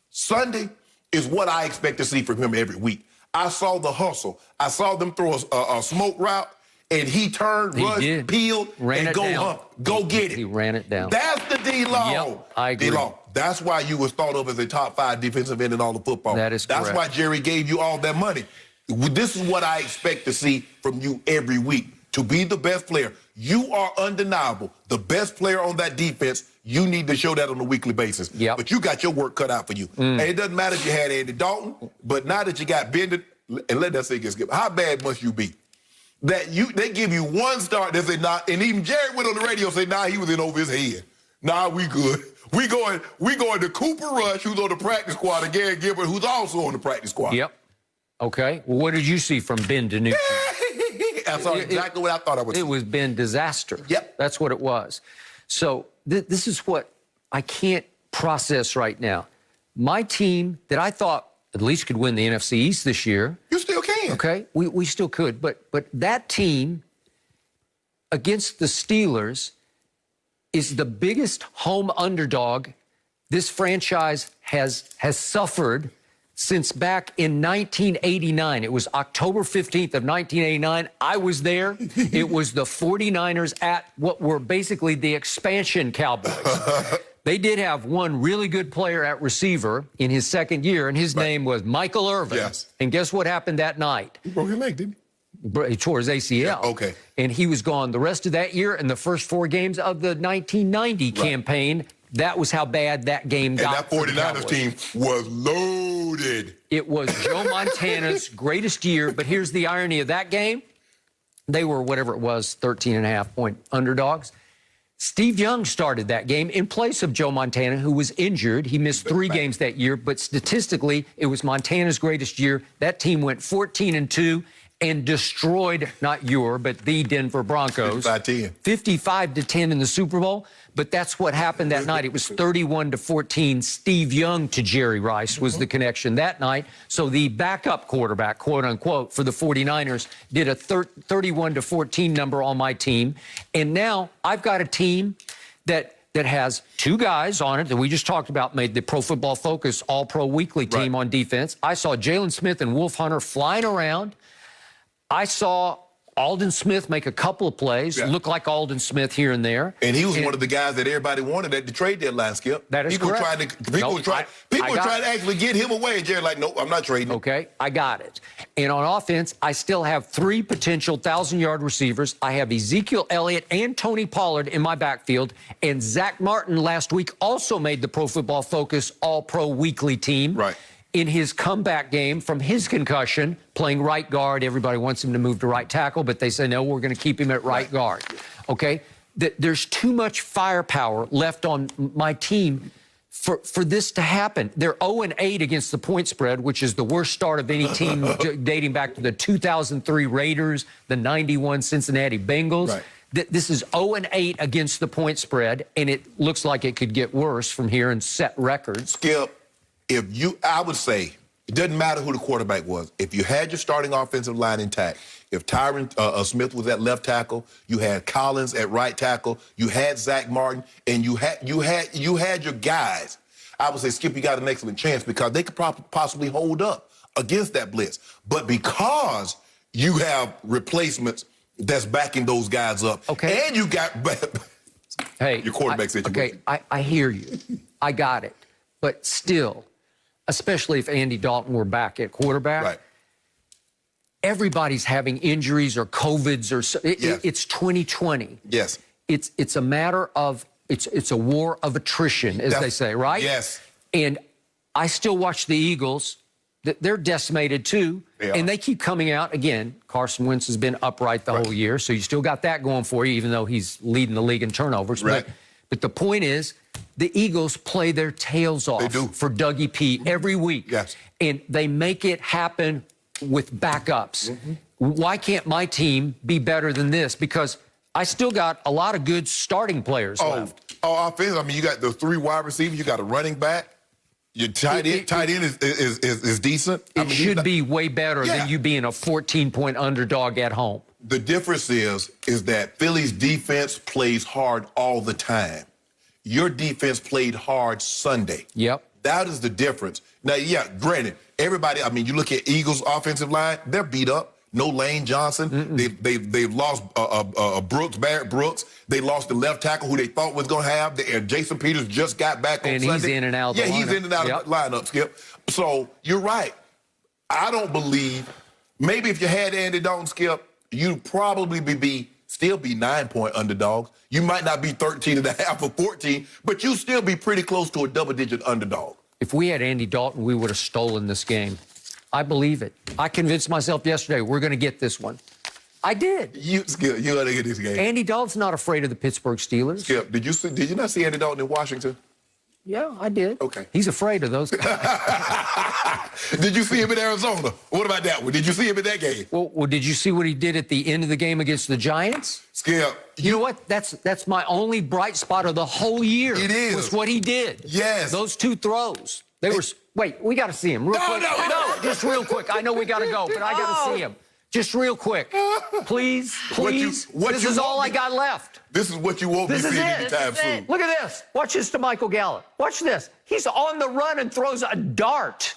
Sunday is what I expect to see from him every week. I saw the hustle. I saw them throw a smoke route, and he turned, rushed, peeled, and go get it. He ran it down. That's the D-Law. Yep, I agree. D-Law. That's why you was thought of as a top 5 defensive end in all of football. That is correct. That's why Jerry gave you all that money. This is what I expect to see from you every week. To be the best player. You are undeniable. The best player on that defense, you need to show that on a weekly basis. But you got your work cut out for you. And it doesn't matter if you had Andy Dalton, but now that you got Ben, and let that thing skip. How bad must you be? That they give you one start, they say, nah, and even Jerry went on the radio and said, nah, he was in over his head. Nah, we good. We going to Cooper Rush, who's on the practice squad, and Garrett Gilbert, who's also on the practice squad. Okay. Well, what did you see from Ben DiNucci? I saw exactly what I thought I would see. It was Ben disaster. That's what it was. So this is what I can't process right now. My team that I thought at least could win the NFC East this year. You still can. Okay. We still could. But that team against the Steelers is the biggest home underdog this franchise has suffered since back in 1989. It was October 15th of 1989. I was there. It was the 49ers at what were basically the expansion Cowboys. They did have one really good player at receiver in his second year, and his name was Michael Irvin. And guess what happened that night? He broke his leg, didn't he? He tore his ACL. And he was gone the rest of that year and the first 4 games of the 1990 campaign. That was how bad that game got. And that 49ers team was loaded. It was Joe Montana's greatest year, but here's the irony of that game. They were, whatever it was, 13.5-point underdogs. Steve Young started that game in place of Joe Montana, who was injured. He missed 3 games that year, but statistically, it was Montana's greatest year. That team went 14-2 and destroyed, not your, but the Denver Broncos. 55-10 in the Super Bowl. But that's what happened that night. It was 31-14. Steve Young to Jerry Rice was the connection that night. So the backup quarterback, quote unquote, for the 49ers did a 31-14 number on my team. And now I've got a team that has 2 guys on it that we just talked about, made the Pro Football Focus All-Pro Weekly team on defense. I saw Jalen Smith and Wolf Hunter flying around. I saw Aldon Smith make a couple of plays, look like Aldon Smith here and there. And he was one of the guys that everybody wanted at the trade deadline, Skip. That is correct. People were trying to actually get him away. And Jerry's like, nope, I'm not trading him. Okay, I got it. And on offense, I still have 3 potential 1,000-yard receivers. I have Ezekiel Elliott and Tony Pollard in my backfield. And Zach Martin last week also made the Pro Football Focus All-Pro Weekly team. In his comeback game from his concussion, playing right guard. Everybody wants him to move to right tackle, but they say, no, we're going to keep him at right guard. Okay? There's too much firepower left on my team for this to happen. They're 0-8 against the point spread, which is the worst start of any team dating back to the 2003 Raiders, the 91 Cincinnati Bengals. Right. This is 0-8 against the point spread, and it looks like it could get worse from here and set records. Skip, I would say, it doesn't matter who the quarterback was. If you had your starting offensive line intact, if Tyron Smith was at left tackle, you had Collins at right tackle, you had Zach Martin, and you had your guys, I would say, Skip, you got an excellent chance because they could possibly hold up against that blitz. But because you have replacements that's backing those guys up, okay, and you got your quarterback situation. Okay, I hear you. I got it. But still, especially if Andy Dalton were back at quarterback, right, everybody's having injuries or COVIDs or yes, it's 2020. Yes. It's a matter of it's a war of attrition, as they say, right? Yes. And I still watch the Eagles. They're decimated too, and they keep coming out. Again, Carson Wentz has been upright the whole year, so you still got that going for you, even though he's leading the league in turnovers. Right. But the point is, the Eagles play their tails off for Dougie P every week. Yes. And they make it happen with backups. Why can't my team be better than this? Because I still got a lot of good starting players left. Offense, I mean, you got the 3 wide receivers, you got a running back. Your tight end is decent. It should be way better than you being a 14-point underdog at home. The difference is that Philly's defense plays hard all the time. Your defense played hard Sunday. Yep. That is the difference. Now, yeah, granted, everybody, I mean, you look at Eagles' offensive line, they're beat up. No Lane Johnson. They've lost Barrett Brooks. They lost the left tackle who they thought was going to have. And Jason Peters just got back on Sunday. And he's in and out of the lineup. Yeah, he's in and out of the lineup, Skip. So you're right. I don't believe, maybe if you had Andy Dalton, Skip, you'd probably still be 9-point underdogs. You might not be 13.5 or 14, but you'd still be pretty close to a double-digit underdog. If we had Andy Dalton, we would have stolen this game. I believe it. I convinced myself yesterday we're going to get this one. I did. Skip, you got to get this game. Andy Dalton's not afraid of the Pittsburgh Steelers. Skip, did you not see Andy Dalton in Washington? Yeah, I did. Okay. He's afraid of those guys. Did you see him in Arizona? What about that one? Did you see him in that game? Well, did you see what he did at the end of the game against the Giants? Skip. You know what? That's my only bright spot of the whole year. It is. Was what he did. Yes. Those 2 throws. They were... Wait, we got to see him real quick. No, just real quick. I know we got to go, but I got to see him. Just real quick. Please. This is all I got left. This is what you won't be seeing anytime soon. Look at this. Watch this to Michael Gallup. Watch this. He's on the run and throws a dart,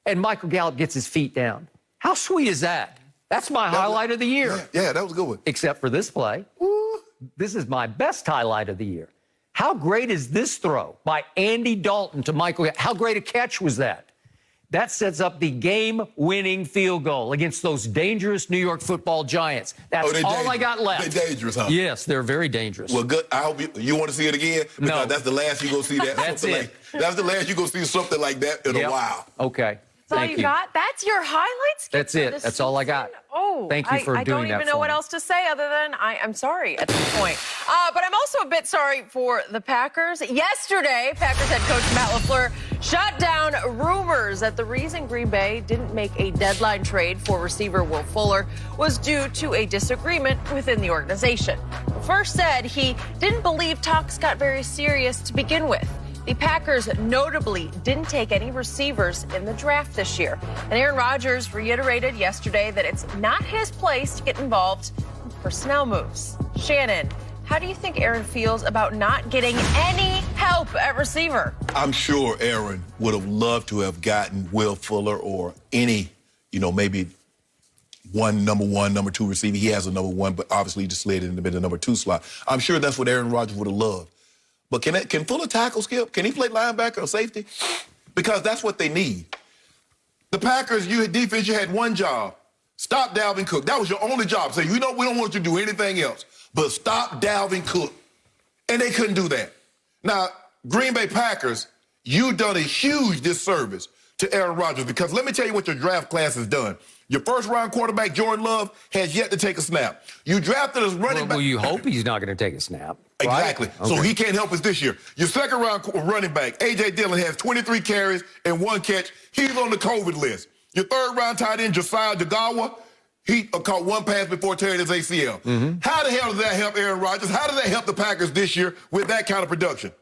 and Michael Gallup gets his feet down. How sweet is that? That's my highlight of the year. Yeah, that was a good one. Except for this play. Ooh. This is my best highlight of the year. How great is this throw by Andy Dalton to Michael Gallup? How great a catch was that? That sets up the game-winning field goal against those dangerous New York Football Giants. That's all I got left. They're dangerous, huh? Yes, they're very dangerous. Well, good. I hope you want to see it again? Because no. That's the last you're going to see that. That's it. That's the last you're going to see something like that in a while. Okay. That's all you got? That's your highlights? That's it. That's all I got. Oh, thank you for doing that. I don't even know what else to say other than I'm sorry at this point. But I'm also a bit sorry for the Packers. Yesterday, Packers head coach Matt LaFleur shut down rumors that the reason Green Bay didn't make a deadline trade for receiver Will Fuller was due to a disagreement within the organization. LaFleur said he didn't believe talks got very serious to begin with. The Packers notably didn't take any receivers in the draft this year. And Aaron Rodgers reiterated yesterday that it's not his place to get involved in personnel moves. Shannon, how do you think Aaron feels about not getting any help at receiver? I'm sure Aaron would have loved to have gotten Will Fuller or any, maybe number 1, number 2 receiver. He has a number 1, but obviously he just slid into the number 2 slot. I'm sure that's what Aaron Rodgers would have loved. But can Fuller tackle, Skip? Can he play linebacker or safety? Because that's what they need. The Packers, defense, you had one job. Stop Dalvin Cook. That was your only job. Say, we don't want you to do anything else, but stop Dalvin Cook. And they couldn't do that. Now, Green Bay Packers, you've done a huge disservice to Aaron Rodgers, because let me tell you what your draft class has done. Your first-round quarterback, Jordan Love, has yet to take a snap. You drafted as running back. Well, you hope he's not going to take a snap. Exactly. Right? So Okay. he can't help us this year. Your second-round running back, A.J. Dillon, has 23 carries and 1 catch. He's on the COVID list. Your third-round tight end, Josiah Jagawa, he caught 1 pass before tearing his ACL. How the hell does that help Aaron Rodgers? How does that help the Packers this year with that kind of production?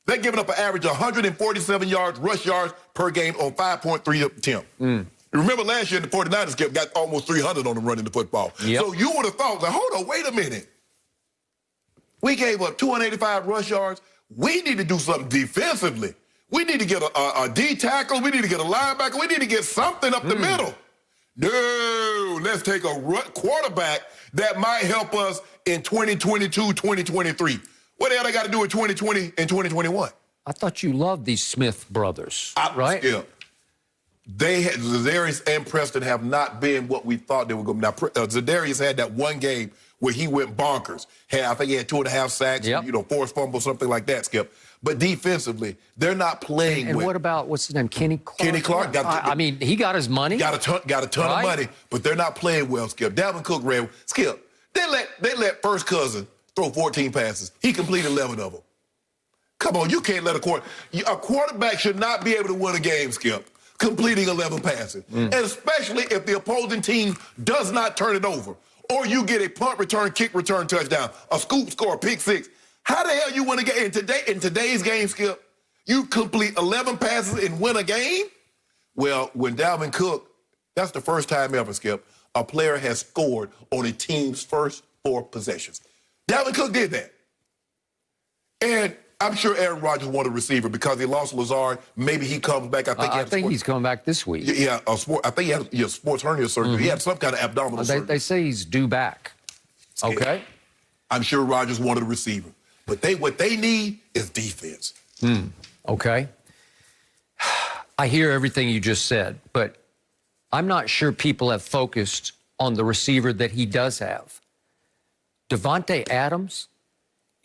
They're giving up an average of 147 rush yards per game on 5.3 attempts. Remember last year, the 49ers got almost 300 on them running the football. Yep. So you would have thought, like, hold on, wait a minute. We gave up 285 rush yards. We need to do something defensively. We need to get a D tackle. We need to get a linebacker. We need to get something up the middle. No, let's take a quarterback that might help us in 2022, 2023. What the hell they got to do in 2020 and 2021? I thought you loved these Smith brothers, right? Yeah. Zadarius and Preston have not been what we thought they were going to be. Now, Zadarius had that one game where he went bonkers. I think he had 2.5 sacks, forced fumble, something like that, Skip. But defensively, they're not playing And with. what about, what's his name, Kenny Clark? Kenny Clark I mean, he got his money. Got a ton of money, but they're not playing well, Skip. Dalvin Cook ran. Skip, they let first cousin throw 14 passes. He completed 11 of them. Come on, you can't let a quarterback should not be able to win a game, Skip, completing 11 passes. And especially if the opposing team does not turn it over. Or you get a punt return, kick return touchdown, a scoop score, a pick six. How the hell you win a game? In today's game, Skip, you complete 11 passes and win a game? Well, when Dalvin Cook, that's the first time ever, Skip, a player has scored on a team's first 4 possessions. Dalvin Cook did that. And I'm sure Aaron Rodgers wanted a receiver because he lost Lazard. Maybe he comes back. I think he's coming back this week. Yeah, I think he had a sports hernia surgery. He had some kind of abdominal surgery. They say he's due back. Okay. I'm sure Rodgers wanted a receiver. But what they need is defense. Okay. I hear everything you just said, but I'm not sure people have focused on the receiver that he does have. Devontae Adams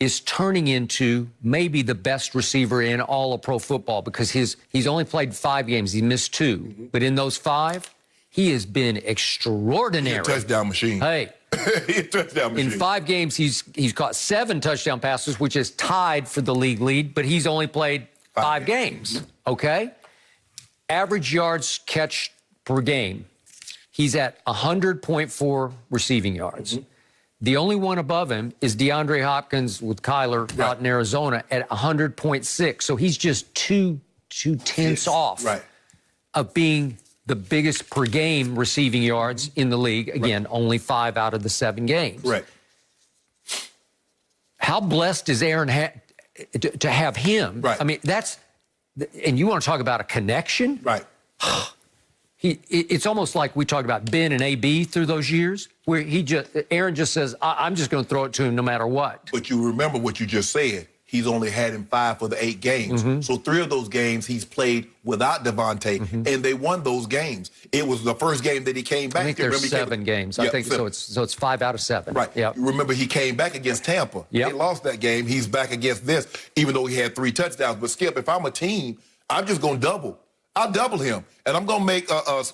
is turning into maybe the best receiver in all of pro football because he's only played 5 games. He missed 2. But in those 5, he has been extraordinary. He's a touchdown machine. Hey. He's a touchdown machine. In 5 games, he's caught 7 touchdown passes, which is tied for the league lead, but he's only played 5 games. Okay? Average yards catch per game, he's at 100.4 receiving yards. The only one above him is DeAndre Hopkins with Kyler out in Arizona at 100.6. So he's just two tenths off of being the biggest per game receiving yards in the league. Again, only 5 out of the 7 games. Right. How blessed is Aaron to have him? Right. I mean, and you want to talk about a connection? Right. It's almost like we talked about Ben and AB through those years, where Aaron just says, I'm just going to throw it to him no matter what. But you remember what you just said. He's only had him 5 for the 8 games. So 3 of those games he's played without Devontae, and they won those games. It was the first game that he came back. I think there's 7 games. I think so. It's 5 out of 7. Right. Yep. Remember, he came back against Tampa. Yep. They lost that game. He's back against this, even though he had 3 touchdowns. But Skip, if I'm a team, I'm just going to double. I'll double him, and I'm going to make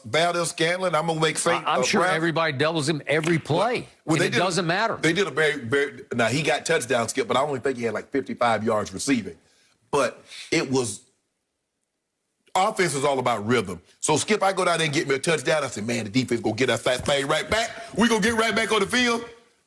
Valdez Scanlon. I'm going to make St. I'm sure Brown. Everybody doubles him every play. Well, it doesn't matter. They did a very now he got touchdown, Skip, but I only think he had like 55 yards receiving. But it was offense is all about rhythm. So Skip, I go down there and get me a touchdown. I said, man, the defense gonna get us that thing right back. We gonna get right back on the field.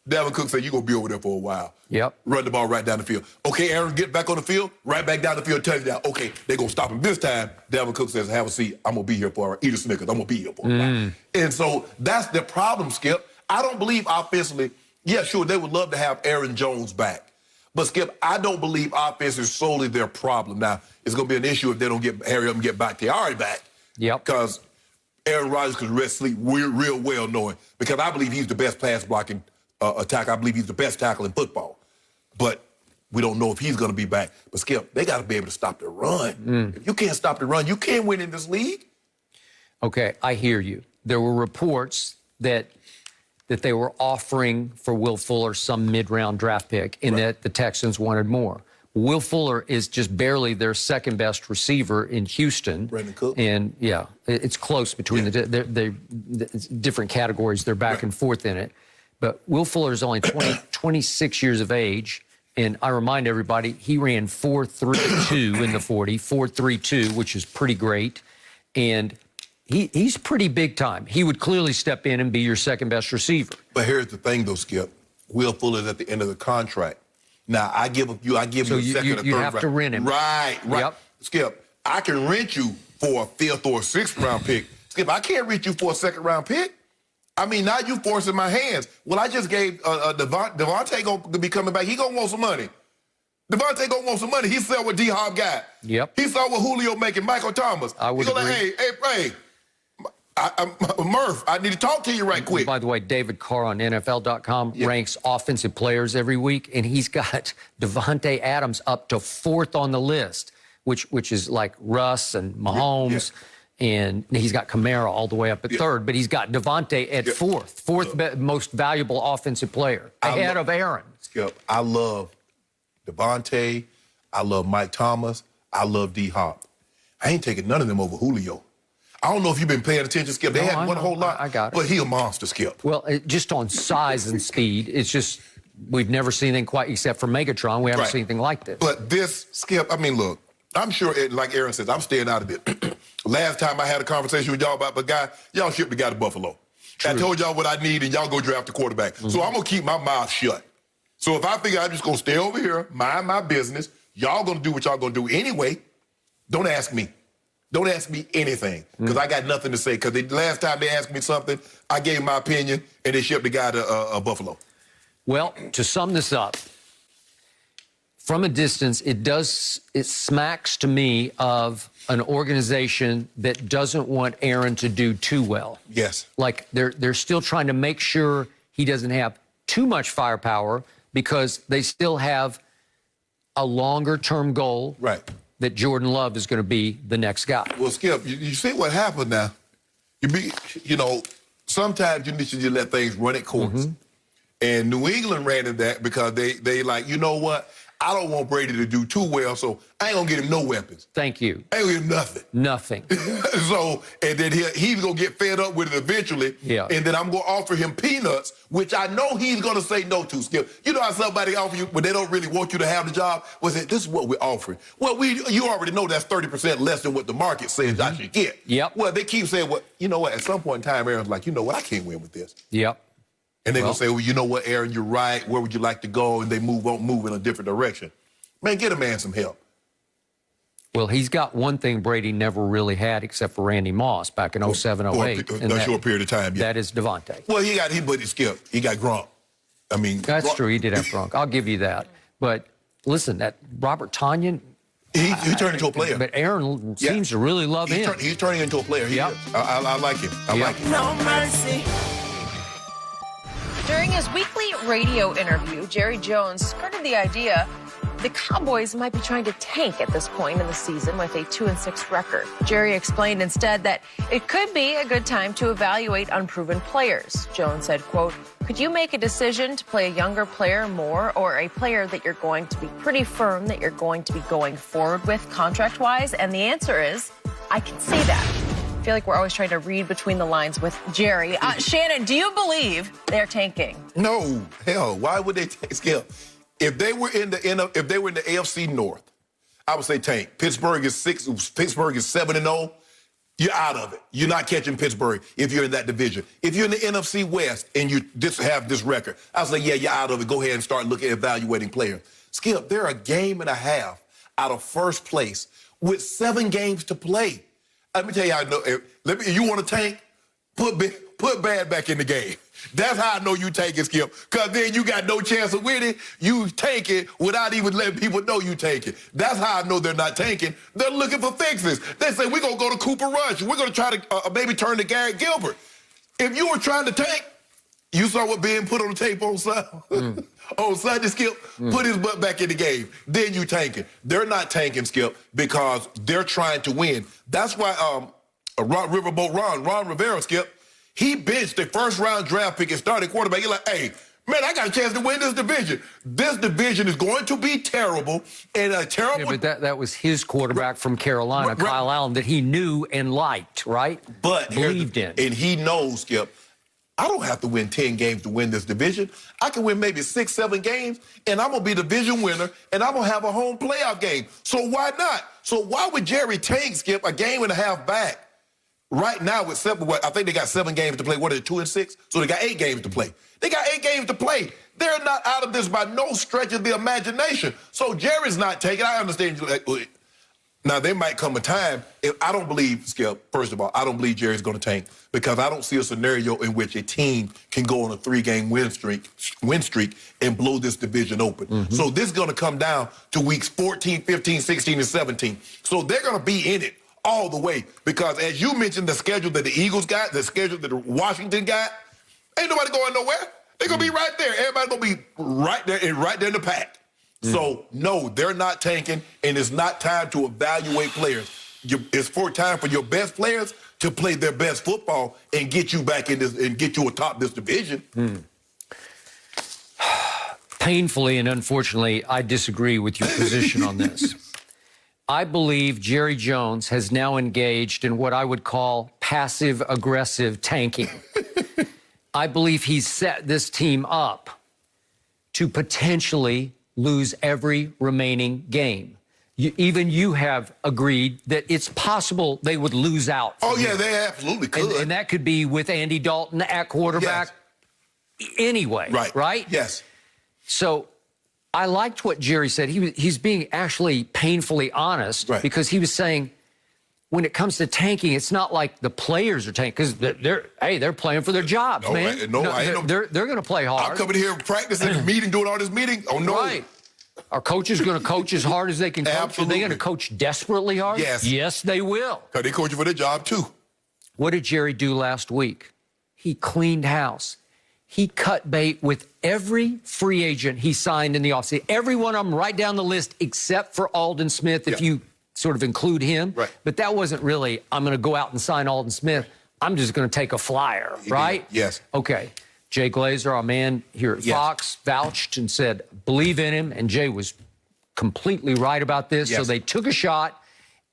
Dalvin Cook said, you're going to be over there for a while. Yep. Run the ball right down the field. Okay, Aaron, get back on the field, right back down the field, touchdown. Okay, they're going to stop him this time. Dalvin Cook says, have a seat. I'm going to be here for eat a Snickers. I'm going to be here for a while. And so that's the problem, Skip. I don't believe offensively, yeah, sure, they would love to have Aaron Jones back. But, Skip, I don't believe offense is solely their problem. Now, it's going to be an issue if they don't hurry up and get Bakhtiari back. Yep. Because Aaron Rodgers could rest sleep real well knowing, because I believe he's the best pass blocking attack. I believe he's the best tackle in football. But we don't know if he's going to be back. But, Skip, they got to be able to stop the run. If you can't stop the run, you can't win in this league. Okay, I hear you. There were reports that they were offering for Will Fuller some mid-round draft pick and that the Texans wanted more. Will Fuller is just barely their second best receiver in Houston. Brandon Cook. And yeah, it's close between the different categories. They're back and forth in it. But Will Fuller is only 26 years of age. And I remind everybody, he ran 4.32 in the 40, 4.32, which is pretty great. And he's pretty big time. He would clearly step in and be your second best receiver. But here's the thing, though, Skip. Will Fuller's at the end of the contract. Now, I give you a second or third. You have to rent him. Right. Yep. Skip, I can rent you for a 5th or 6th round pick. Skip, I can't rent you for a 2nd round pick. I mean, now you forcing my hands. Well, I just gave Devontae going to be coming back. He going to want some money. Devontae going to want some money. He saw what D-Hop got. Yep. He saw what Julio making, Michael Thomas. I would agree. Like, hey, Murph, I need to talk to you right quick. By the way, David Carr on NFL.com ranks offensive players every week, and he's got Devontae Adams up to 4th on the list, which is like Russ and Mahomes. And he's got Kamara all the way up at 3rd, but he's got Devontae at 4th most valuable offensive player, ahead of Aaron. Skip, I love Devontae. I love Mike Thomas. I love D-Hop. I ain't taking none of them over Julio. I don't know if you've been paying attention, Skip. They had one whole lot. I got it. But he a monster, Skip. Well, just on size and speed, it's just we've never seen anything quite, except for Megatron, we haven't seen anything like this. But this, Skip, I mean, look, I'm sure, like Aaron says, I'm staying out of it. Last time I had a conversation with y'all about the guy, y'all shipped the guy to Buffalo. True. I told y'all what I need, and y'all go draft the quarterback. So I'm going to keep my mouth shut. So if I figure I'm just going to stay over here, mind my business, y'all going to do what y'all going to do anyway, don't ask me. Don't ask me anything, because I got nothing to say. Because the last time they asked me something, I gave my opinion, and they shipped the guy to Buffalo. Well, to sum this up, from a distance, it smacks to me of an organization that doesn't want Aaron to do too well. Yes. Like they're still trying to make sure he doesn't have too much firepower, because they still have a longer-term goal. Right. That Jordan Love is going to be the next guy. Well, Skip, you see what happened now. Sometimes you need to just let things run its course. And New England ran into that because they like, you know what? I don't want Brady to do too well, so I ain't going to get him no weapons. Thank you. I ain't going to get him nothing. Nothing. And then he's going to get fed up with it eventually. Yeah. And then I'm going to offer him peanuts, which I know he's going to say no to, Skip. You know how somebody offer you when they don't really want you to have the job? Well, say, this is what we're offering. Well, you already know that's 30% less than what the market says I should get. Yep. Well, they keep saying, well, you know what? At some point in time, Aaron's like, you know what? I can't win with this. Yep. And they're going to say, well, you know what, Aaron, you're right. Where would you like to go? And they move in a different direction. Man, get a man some help. Well, he's got one thing Brady never really had, except for Randy Moss back in 07, 08. A short period of time, That is Devontae. Well, but he skipped. He got Gronk. I mean, that's true. He did have Gronk. I'll give you that. But listen, that Robert Tonyan, he turned into a player. But Aaron seems to really love him. He's turning into a player. He is. I like him. I like him. No mercy. During his weekly radio interview, Jerry Jones skirted the idea the Cowboys might be trying to tank at this point in the season with a 2-6 record. Jerry explained instead that it could be a good time to evaluate unproven players. Jones said, quote, could you make a decision to play a younger player more, or a player that you're going to be pretty firm that you're going to be going forward with contract-wise? And the answer is, I can see that. I feel like we're always trying to read between the lines with Jerry. Shannon, do you believe they're tanking? No, hell, why would they tank? If they were in the AFC North, I would say tank. Pittsburgh is 7-0. You're out of it. You're not catching Pittsburgh if you're in that division. If you're in the NFC West and you have this record, I would say, yeah, you're out of it. Go ahead and start looking at evaluating players. Skip, they're a game and a half out of first place with 7 games to play. Let me tell you how I know. You want to tank? Put Bad back in the game. That's how I know you tanking, Skip. Because then you got no chance of winning. You tank it without even letting people know you tank it. That's how I know they're not tanking. They're looking for fixes. They say, we're going to go to Cooper Rush. We're going to try to maybe turn to Garrett Gilbert. If you were trying to tank, you saw what being put on the tape on Sunday. On Sunday, Skip, put his butt back in the game. Then you tanking. They're not tanking, Skip, because they're trying to win. That's why Ron Rivera, Skip, he benched the first-round draft pick and started quarterback. He's like, hey, Man, I got a chance to win this division. This division is going to be terrible, and a terrible... Yeah, but that was his quarterback from Carolina, Kyle Allen, that he knew and liked, right? But believed in. And he knows, Skip, I don't have to win 10 games to win this division. I can win maybe 6, 7 games, and I'm going to be division winner, and I'm going to have a home playoff game. So why not? So why would Jerry tank, Skip, a game and a half back? Right now, with I think they got 7 games to play. What are they, 2 and 6? So they got 8 games to play. They got 8 games to play. They're not out of this by no stretch of the imagination. So Jerry's not taking. I understand. Now, there might come a time, I don't believe, Skip, first of all, I don't believe Jerry's going to tank because I don't see a scenario in which a team can go on a 3-game win streak and blow this division open. Mm-hmm. So this is going to come down to weeks 14, 15, 16, and 17. So they're going to be in it all the way because, as you mentioned, the schedule that the Eagles got, the schedule that the Washington got, ain't nobody going nowhere. They're going to be right there. Everybody's going to be right there in the pack. So, no, they're not tanking, and it's not time to evaluate players. It's time for your best players to play their best football and get you back in this and get you atop this division. Painfully and unfortunately, I disagree with your position on this. I believe Jerry Jones has now engaged in what I would call passive-aggressive tanking. I believe he's set this team up to potentially lose every remaining game. Even you have agreed that it's possible they would lose out. Oh, yeah, they absolutely could. And that could be with Andy Dalton at quarterback anyway, right? Yes. So I liked what Jerry said. He's being actually painfully honest because he was saying when it comes to tanking, it's not like the players are tanking because they're playing for their jobs, man. They're going to play hard. I'm coming here practicing, meeting, doing all this meeting. Oh, no. Right. Are coaches going to coach as hard as they can coach? Absolutely. Are they going to coach desperately hard? Yes. Yes, they will. Because they're coaching for their job, too. What did Jerry do last week? He cleaned house. He cut bait with every free agent he signed in the offseason. Every one of them right down the list except for Aldon Smith, if you sort of include him. Right. But that wasn't really, I'm going to go out and sign Aldon Smith. I'm just going to take a flyer, right? Yes. Okay. Jay Glazer, our man here at Fox, vouched and said, believe in him. And Jay was completely right about this. So they took a shot,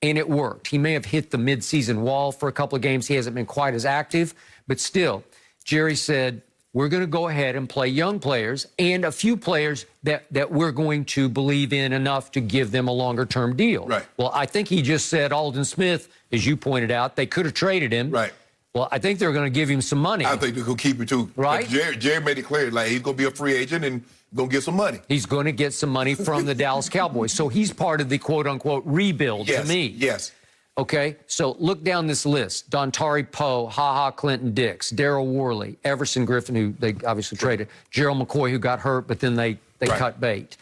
and it worked. He may have hit the midseason wall for a couple of games. He hasn't been quite as active. But still, Jerry said, we're going to go ahead and play young players and a few players that we're going to believe in enough to give them a longer-term deal. Right. Well, I think he just said Aldon Smith, as you pointed out, they could have traded him. Right. Well, I think they're going to give him some money. I think they're going to keep him, too. Right? Jerry made it clear, like, he's going to be a free agent and going to get some money. He's going to get some money from the Dallas Cowboys. So he's part of the quote-unquote rebuild to me. Yes. Okay, so look down this list. Dontari Poe, HaHa Clinton Dix, Darryl Worley, Everson Griffin, who they obviously traded, Gerald McCoy, who got hurt, but then they cut bait.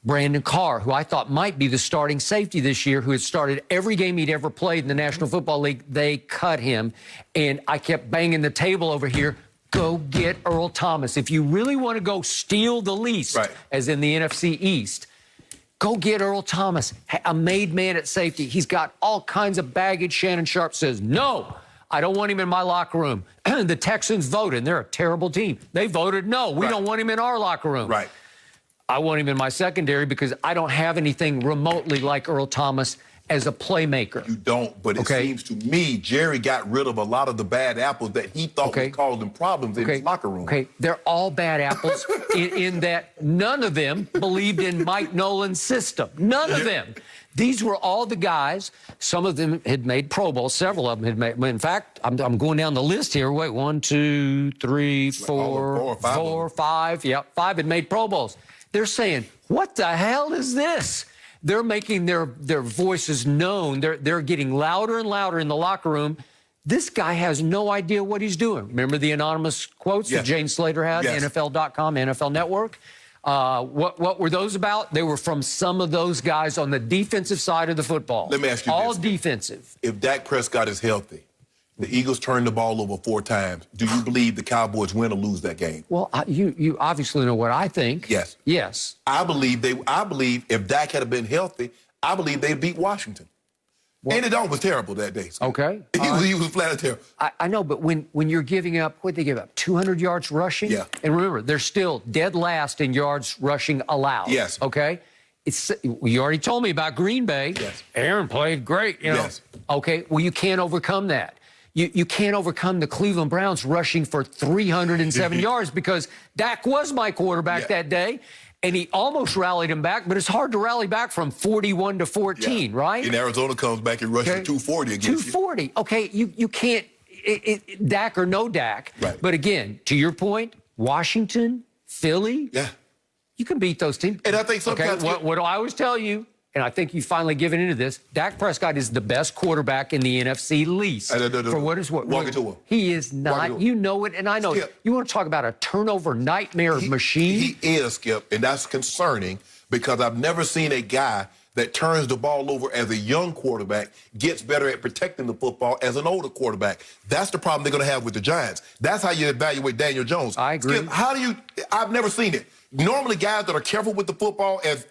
Brandon Carr, who I thought might be the starting safety this year, who had started every game he'd ever played in the National Football League. They cut him, and I kept banging the table over here. Go get Earl Thomas. If you really want to go steal the least, as in the NFC East, go get Earl Thomas, a made man at safety. He's got all kinds of baggage. Shannon Sharpe says, no, I don't want him in my locker room. The Texans voted, and they're a terrible team. They voted no, we don't want him in our locker room. Right. I want him in my secondary because I don't have anything remotely like Earl Thomas as a playmaker. You don't, but it seems to me Jerry got rid of a lot of the bad apples that he thought was causing problems in his locker room. Okay, they're all bad apples in that none of them believed in Mike Nolan's system. None of them. These were all the guys. Some of them had made Pro Bowl. Several of them had made. In fact, I'm going down the list here. Wait, 1, 2, 3, 4, 5. Yep, 5 had made Pro Bowls. They're saying, what the hell is this? They're making their voices known. They're getting louder and louder in the locker room. This guy has no idea what he's doing. Remember the anonymous quotes that Jane Slater had, NFL.com, NFL Network? What were those about? They were from some of those guys on the defensive side of the football. Let me ask you all this. Defensive. If Dak Prescott is healthy, the Eagles turned the ball over 4 times. Do you believe the Cowboys win or lose that game? Well, you obviously know what I think. Yes. Yes. I believe if Dak had been healthy, I believe they'd beat Washington. Andy Dalton was terrible that day. So. Okay. He was flat out terrible. I know, but when you're giving up, what'd they give up? 200 yards rushing? Yeah. And remember, they're still dead last in yards rushing allowed. Yes. Okay? You already told me about Green Bay. Yes. Aaron played great, you know. Yes. Okay, well, you can't overcome that. You can't overcome the Cleveland Browns rushing for 307 yards because Dak was my quarterback that day. And he almost rallied him back, but it's hard to rally back from 41 to 14, right? And Arizona comes back and rushes 240 against 240. You. Okay, you can't, Dak or no Dak. Right. But again, to your point, Washington, Philly, you can beat those teams. And I think sometimes... Okay, what do I always tell you, and I think you've finally given into this, Dak Prescott is the best quarterback in the NFC least. For what is what? Walk into him. He is not. You know it, and I know it. You want to talk about a turnover nightmare machine? He is, Skip, and that's concerning because I've never seen a guy that turns the ball over as a young quarterback, gets better at protecting the football as an older quarterback. That's the problem they're going to have with the Giants. That's how you evaluate Daniel Jones. I agree. Skip, I've never seen it. Normally, guys that are careful with the football as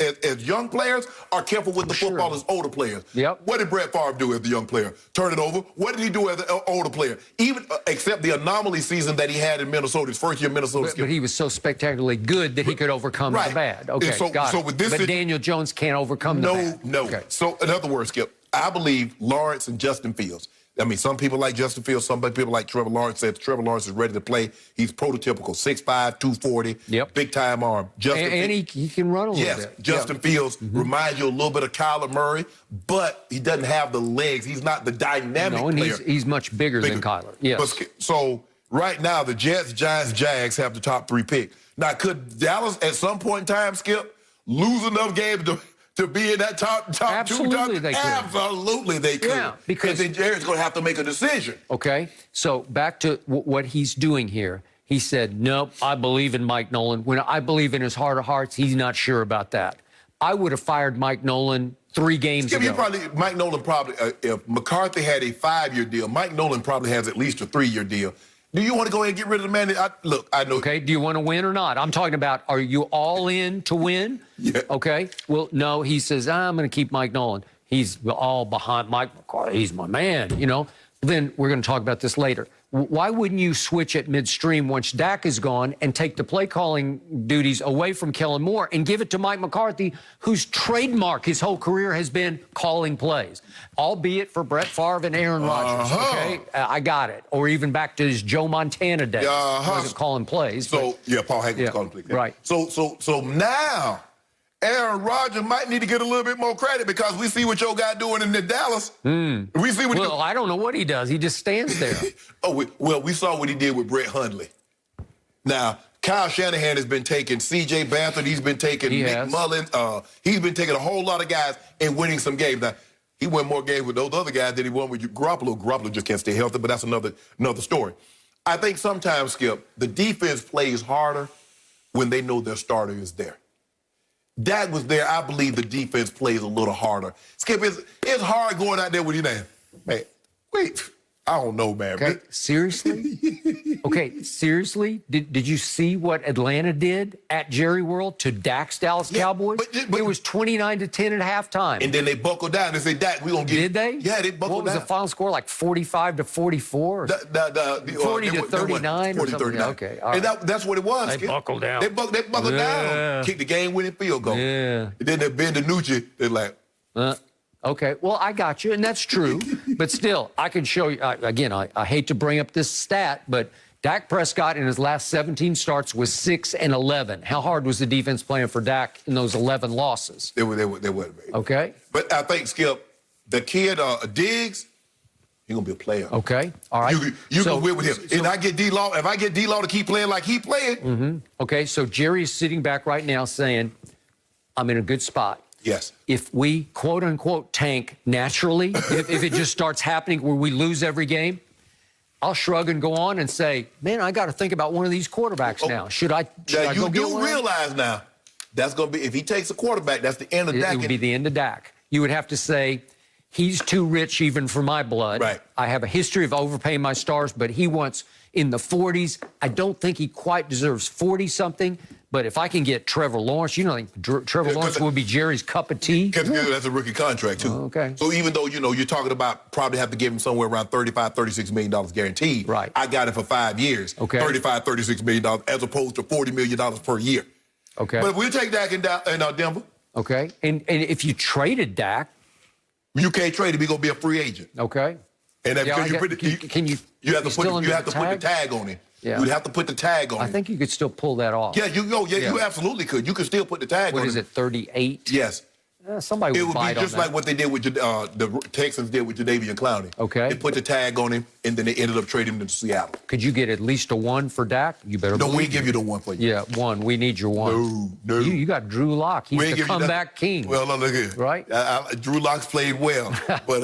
young players are careful with the football as older players. Yep. What did Brett Favre do as a young player? Turn it over. What did he do as an older player? Even except the anomaly season that he had in Minnesota, his first year in Minnesota. But he was so spectacularly good that he could overcome the bad. Okay, got it. With this, but Daniel Jones can't overcome the bad. No. Okay. So, in other words, Skip, I believe Lawrence and Justin Fields. I mean, some people like Justin Fields, some people like Trevor Lawrence. Said Trevor Lawrence is ready to play. He's prototypical, 6'5", 240, big-time arm. And he can run a little bit. Justin Fields reminds you a little bit of Kyler Murray, but he doesn't have the legs. He's not the dynamic player. He's much bigger than Kyler. Yes. So right now, the Jets, Giants, Jags have the top 3 pick. Now, could Dallas at some point in time, Skip, lose enough games to be in that top Absolutely 2? They could. Absolutely they could. Yeah, because and then Jared's going to have to make a decision. Okay, so back to what he's doing here. He said, nope, I believe in Mike Nolan. When I believe in his heart of hearts, he's not sure about that. I would have fired Mike Nolan 3 games ago. Mike Nolan probably, if McCarthy had a 5-year deal, Mike Nolan probably has at least a 3-year deal. Do you want to go ahead and get rid of the man? Look, I know. Okay, do you want to win or not? I'm talking about, are you all in to win? Yeah. Okay, well, no, he says, I'm going to keep Mike Nolan. He's all behind Mike McCarthy. He's my man, you know. Then we're going to talk about this later. Why wouldn't you switch at midstream once Dak is gone and take the play-calling duties away from Kellen Moore and give it to Mike McCarthy, whose trademark his whole career has been calling plays, albeit for Brett Favre and Aaron Rodgers, okay? I got it. Or even back to his Joe Montana days. He wasn't calling plays. So, Paul Hagen was calling plays. Right. So now Aaron Rodgers might need to get a little bit more credit because we see what your guy doing in Dallas. We see what I don't know what he does. He just stands there. We saw what he did with Brett Hundley. Now, Kyle Shanahan has been taking C.J. Beathard. He's been taking Nick Mullins. He's been taking a whole lot of guys and winning some games. Now, he won more games with those other guys than he won with Garoppolo. Garoppolo just can't stay healthy, but that's another story. I think sometimes, Skip, the defense plays harder when they know their starter is there. Dak was there. I believe the defense plays a little harder. Skip, it's hard going out there with your name. Man, wait. I don't know, man. Okay, seriously? Okay, seriously? Did you see what Atlanta did at Jerry World to Dak's Dallas Cowboys? But it was 29-10 at halftime. And then they buckled down and said, Dak, we gonna get Did they? Yeah, they buckled down. What was the final score, like 45-44? 40-39 or something? Okay, all right. And that's what it was, They Skip. buckled down. They buckled down. Kicked the game-winning field goal. Yeah. And then they bend DiNucci. They're like... Okay, well, I got you, and that's true. But still, I can show you, again, I hate to bring up this stat, but Dak Prescott in his last 17 starts was 6-11. How hard was the defense playing for Dak in those 11 losses? They were. Okay. But I think, Skip, the kid, Diggs, he's going to be a player. Okay, all right. You can win with him. If I get D-Law to keep playing like he playing. Okay, so Jerry is sitting back right now saying, I'm in a good spot. Yes. If we, quote unquote, tank naturally, if it just starts happening where we lose every game, I'll shrug and go on and say, man, I got to think about one of these quarterbacks now. Should I go get one? You do realize now, that's going to be, if he takes a quarterback, that's the end of Dak. It would be the end of Dak. You would have to say, he's too rich even for my blood. Right. I have a history of overpaying my stars, but he wants, in the 40s. I don't think he quite deserves 40-something. But if I can get Trevor Lawrence, you know, Trevor Lawrence would be Jerry's cup of tea. That's a rookie contract, too. Okay. So even though, you know, you're talking about probably have to give him somewhere around $35, $36 million guaranteed. Right. I got it for 5 years. Okay. $35, $36 million as opposed to $40 million per year. Okay. But we'll take Dak in Denver. Okay. And if you traded Dak. You can't trade him. He's going to be a free agent. Okay. And you have to put the tag on him. Yeah. You'd have to put the tag on him. I think you could still pull that off. Yeah, you absolutely could. You could still put the tag on him. What is it, 38? Yes. Somebody would bite on that. It would be just like what they did with the Texans did with Jadeveon Clowney. Okay. They put the tag on him, and then they ended up trading him to Seattle. Could you get at least a 1 for Dak? You better believe we give you the 1 for you. Yeah, 1. We need your 1. No. You got Drew Lock. He's the comeback king. Well, look here. Right? Drew Lock's played well, but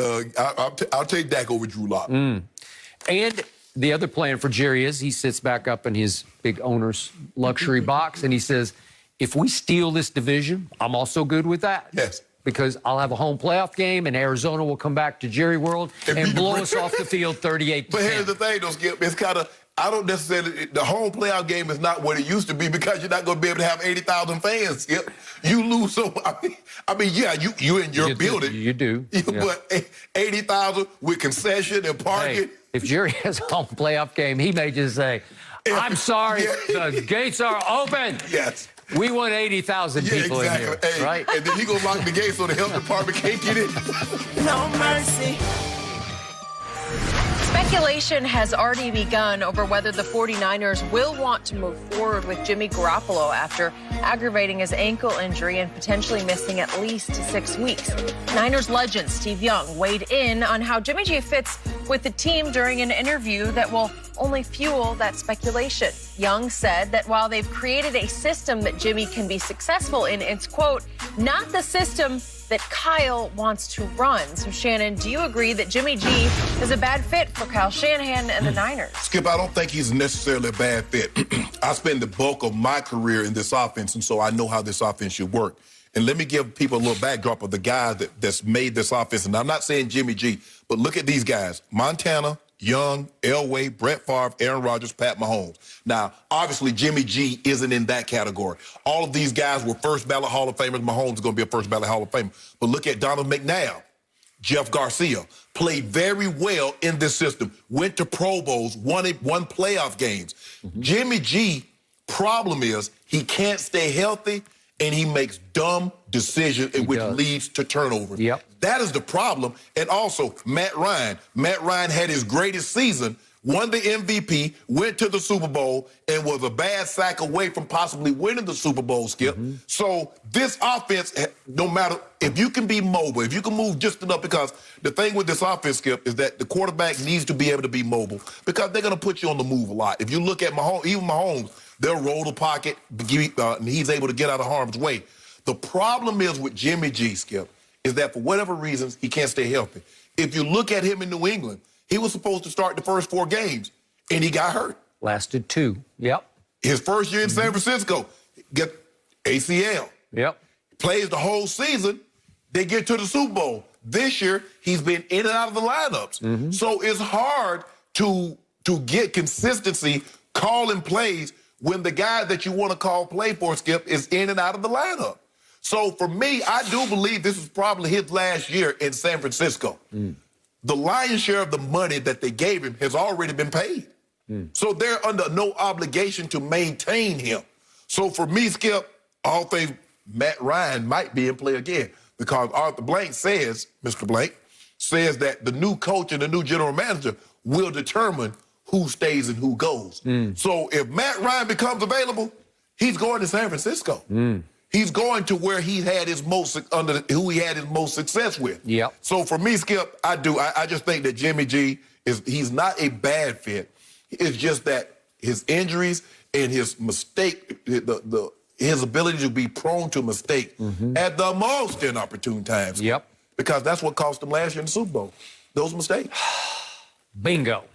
I'll take Dak over Drew Lock. And the other plan for Jerry is he sits back up in his big owner's luxury box, and he says, if we steal this division, I'm also good with that. Yes. Because I'll have a home playoff game, and Arizona will come back to Jerry World and blow us off the field 38-10. But here's the thing, though, Skip. It's kind of, I don't necessarily, the home playoff game is not what it used to be because you're not going to be able to have 80,000 fans, Skip. You lose so, I mean, yeah, you in your building. You do. But 80,000 with concession and parking. Hey, if Jerry has a home playoff game, he may just say, I'm sorry, the gates are open. Yes. We want 80,000 people in here, right? And then he gonna lock the gate so the health department can't get in. No mercy. Speculation has already begun over whether the 49ers will want to move forward with Jimmy Garoppolo after aggravating his ankle injury and potentially missing at least 6 weeks. Niners legend Steve Young weighed in on how Jimmy G fits with the team during an interview that will only fuel that speculation. Young said that while they've created a system that Jimmy can be successful in, it's, quote, not the system that Kyle wants to run. So, Shannon, do you agree that Jimmy G is a bad fit for Kyle Shanahan and the Niners? Skip, I don't think he's necessarily a bad fit. I spent the bulk of my career in this offense, and so I know how this offense should work. And let me give people a little backdrop of the guys that's made this offense. And I'm not saying Jimmy G, but look at these guys. Montana, Young, Elway, Brett Favre, Aaron Rodgers, Pat Mahomes. Now, obviously, Jimmy G isn't in that category. All of these guys were first ballot Hall of Famers. Mahomes is going to be a first ballot Hall of Famer. But look at Donald McNabb, Jeff Garcia, played very well in this system, went to Pro Bowls, won playoff games. Jimmy G, problem is he can't stay healthy, and he makes dumb decisions, which leads to turnover. Yep. That is the problem. And also, Matt Ryan. Matt Ryan had his greatest season, won the MVP, went to the Super Bowl, and was a bad sack away from possibly winning the Super Bowl, Skip. So this offense, no matter if you can be mobile, if you can move just enough, because the thing with this offense, Skip, is that the quarterback needs to be able to be mobile because they're going to put you on the move a lot. If you look at Mahomes, even Mahomes, they'll roll the pocket, and he's able to get out of harm's way. The problem is with Jimmy G, Skip, is that for whatever reasons, he can't stay healthy. If you look at him in New England, he was supposed to start the first 4 games, and he got hurt. Lasted 2. Yep. His first year in San Francisco, get ACL. Yep. Plays the whole season. They get to the Super Bowl. This year, he's been in and out of the lineups. So it's hard to get consistency calling plays when the guy that you want to call play for, Skip, is in and out of the lineup. So for me, I do believe this is probably his last year in San Francisco. The lion's share of the money that they gave him has already been paid. So they're under no obligation to maintain him. So for me, Skip, all things Matt Ryan might be in play again because Arthur Blank says, Mr. Blank, says that the new coach and the new general manager will determine who stays and who goes. So if Matt Ryan becomes available, he's going to San Francisco. He's going to where he had his most who he had his most success with. Yep. So for me, Skip, I just think that Jimmy G he's not a bad fit. It's just that his injuries and his mistake, his ability to be prone to mistake at the most inopportune times. Yep. Because that's what cost him last year in the Super Bowl. Those mistakes. Bingo.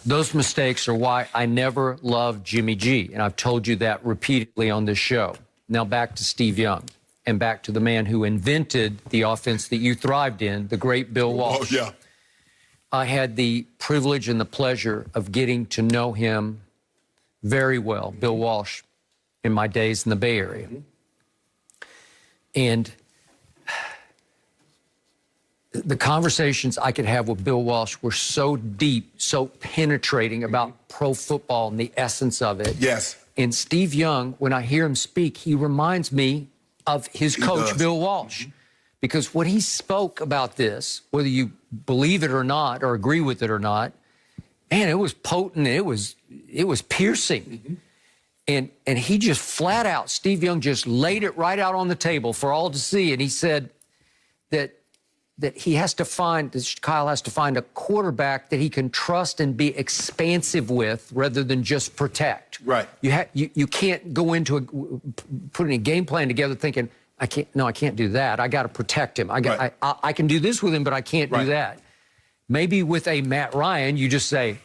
Those mistakes are why I never loved Jimmy G, and I've told you that repeatedly on this show. Now back to Steve Young, and back to the man who invented the offense that you thrived in, the great Bill Walsh. Oh, yeah. I had the privilege and the pleasure of getting to know him very well, Bill Walsh, in my days in the Bay Area. And the conversations I could have with Bill Walsh were so deep, so penetrating about pro football and the essence of it. Yes. And Steve Young, when I hear him speak, he reminds me of his coach, Bill Walsh. Because when he spoke about this, whether you believe it or not, or agree with it or not, man, it was potent, it was piercing. And he just flat out, Steve Young just laid it right out on the table for all to see. And he said that he has to find, Kyle has to find a quarterback that he can trust and be expansive with rather than just protect. Right. You can't go into putting a game plan together thinking, I can't do that. I got to protect him. I can do this with him, but I can't do that. Maybe with a Matt Ryan, you just say,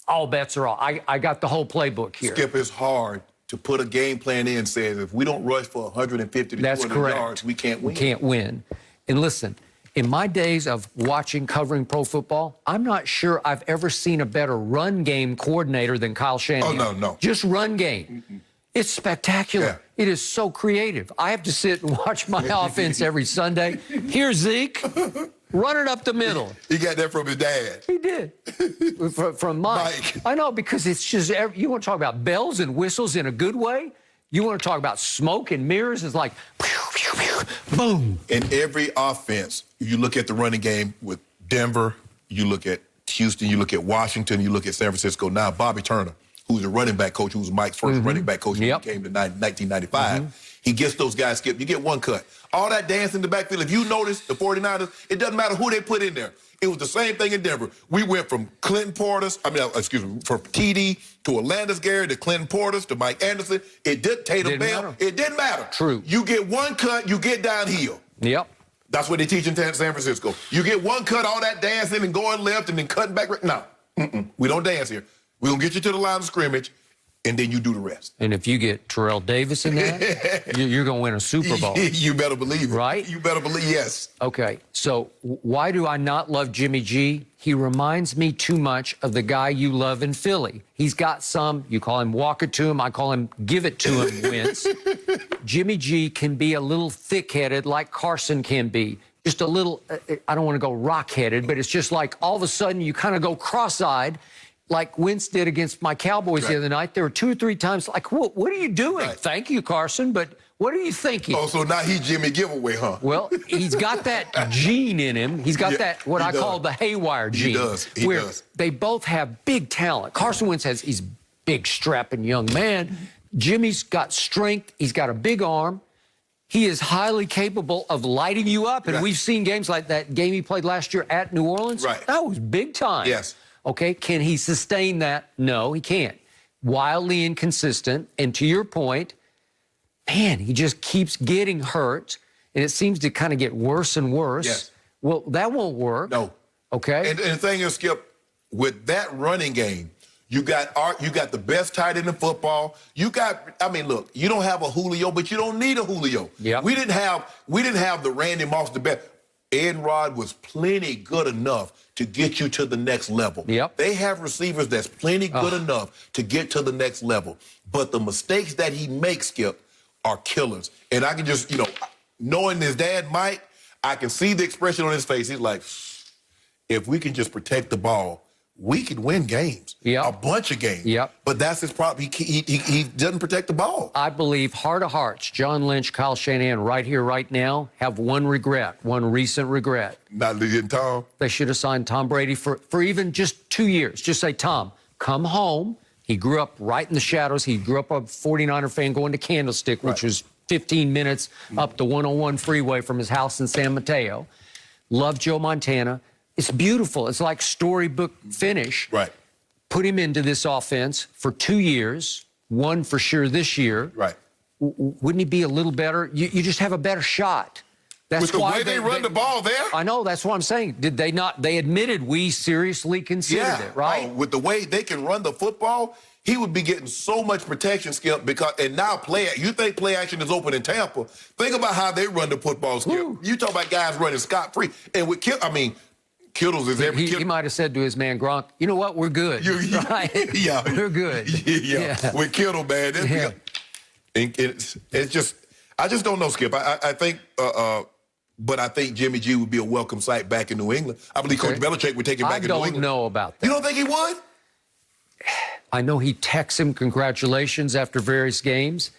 all bets are off. I got the whole playbook here. Skip, it's hard to put a game plan in saying if we don't rush for 150 to 200 yards, we can't win. We can't win. And listen, in my days of covering pro football, I'm not sure I've ever seen a better run game coordinator than Kyle Shannon. Oh, no. Just run game. It's spectacular. Yeah. It is so creative. I have to sit and watch my offense every Sunday. Here's Zeke, running up the middle. He got that from his dad. He did. From Mike. I know, because it's just, you want to talk about bells and whistles in a good way? You want to talk about smoke and mirrors? It's like, boom. In every offense, you look at the running game with Denver, you look at Houston, you look at Washington, you look at San Francisco. Now, Bobby Turner, who's a running back coach, who was Mike's first running back coach when he came to 1995. He gets those guys, Skip. You get one cut. All that dance in the backfield, if you notice the 49ers, it doesn't matter who they put in there. It was the same thing in Denver. We went from from TD to Orlandis Gary to Clinton Portis to Mike Anderson. It didn't Tatum Bell. It didn't matter. True. You get one cut, you get downhill. Yep. That's what they teach in San Francisco. You get one cut, all that dancing and going left and then cutting back. No, we don't dance here. We're going to get you to the line of scrimmage, and then you do the rest. And if you get Terrell Davis in there, you're going to win a Super Bowl. You better believe it. Right? You better believe, yes. Okay, so why do I not love Jimmy G? He reminds me too much of the guy you love in Philly. He's got some, you call him walk it to him, I call him give it to him wins. Jimmy G can be a little thick-headed like Carson can be. Just a little, I don't want to go rock-headed, but it's just like all of a sudden you kind of go cross-eyed, like Wentz did against my Cowboys the other night. There were 2 or 3 times like, what are you doing? Thank you, Carson, but what are you thinking? Oh, so now he's Jimmy Giveaway, huh? Well, he's got that gene in him. He's got that, what I call the haywire gene. He does. He does. They both have big talent. Carson Wentz he's big, strapping young man. Jimmy's got strength. He's got a big arm. He is highly capable of lighting you up. And we've seen games like that game he played last year at New Orleans. That was big time. Yes. Okay, can he sustain that? No, he can't. Wildly inconsistent. And to your point, man, he just keeps getting hurt, and it seems to kind of get worse and worse. Yes. Well, that won't work. No. Okay. And the thing is, Skip, with that running game, you got the best tight end in football. Look, you don't have a Julio, but you don't need a Julio. Yep. We didn't have the Randy Moss, the best. Aaron Rodgers was plenty good enough to get you to the next level. Yep. They have receivers that's plenty good enough to get to the next level. But the mistakes that he makes, Skip, are killers. And I can just, knowing his dad, Mike, I can see the expression on his face. He's like, if we can just protect the ball, we can win games. Yep. A bunch of games. Yep. But that's his problem. He doesn't protect the ball. I believe, heart of hearts, John Lynch, Kyle Shanahan, right here, right now, have one recent regret. Not getting Tom. They should have signed Tom Brady for even just 2 years. Just say, Tom, come home. He grew up right in the shadows. He grew up a 49er fan going to Candlestick, which was 15 minutes up the 101 freeway from his house in San Mateo. Loved Joe Montana. It's beautiful. It's like storybook finish. Right. Put him into this offense for 2 years, one for sure this year. Right. Wouldn't he be a little better? You just have a better shot. That's with the way they run the ball there? I know. That's what I'm saying. Did they not? They admitted we seriously considered it, right? With the way they can run the football, he would be getting so much protection, Skip, and now you think play action is open in Tampa. Think about how they run the football, Skip. You talk about guys running scot-free. And with Kittle's is every. He might have said to his man Gronk, "You know what? We're good. Right? Yeah, we're good." Yeah. With Kittle, man. It's just, I just don't know, Skip. I think, but I think Jimmy G would be a welcome sight back in New England. I believe Coach Belichick would take him back in New England. I don't know about that. You don't think he would? I know he texts him congratulations after various games.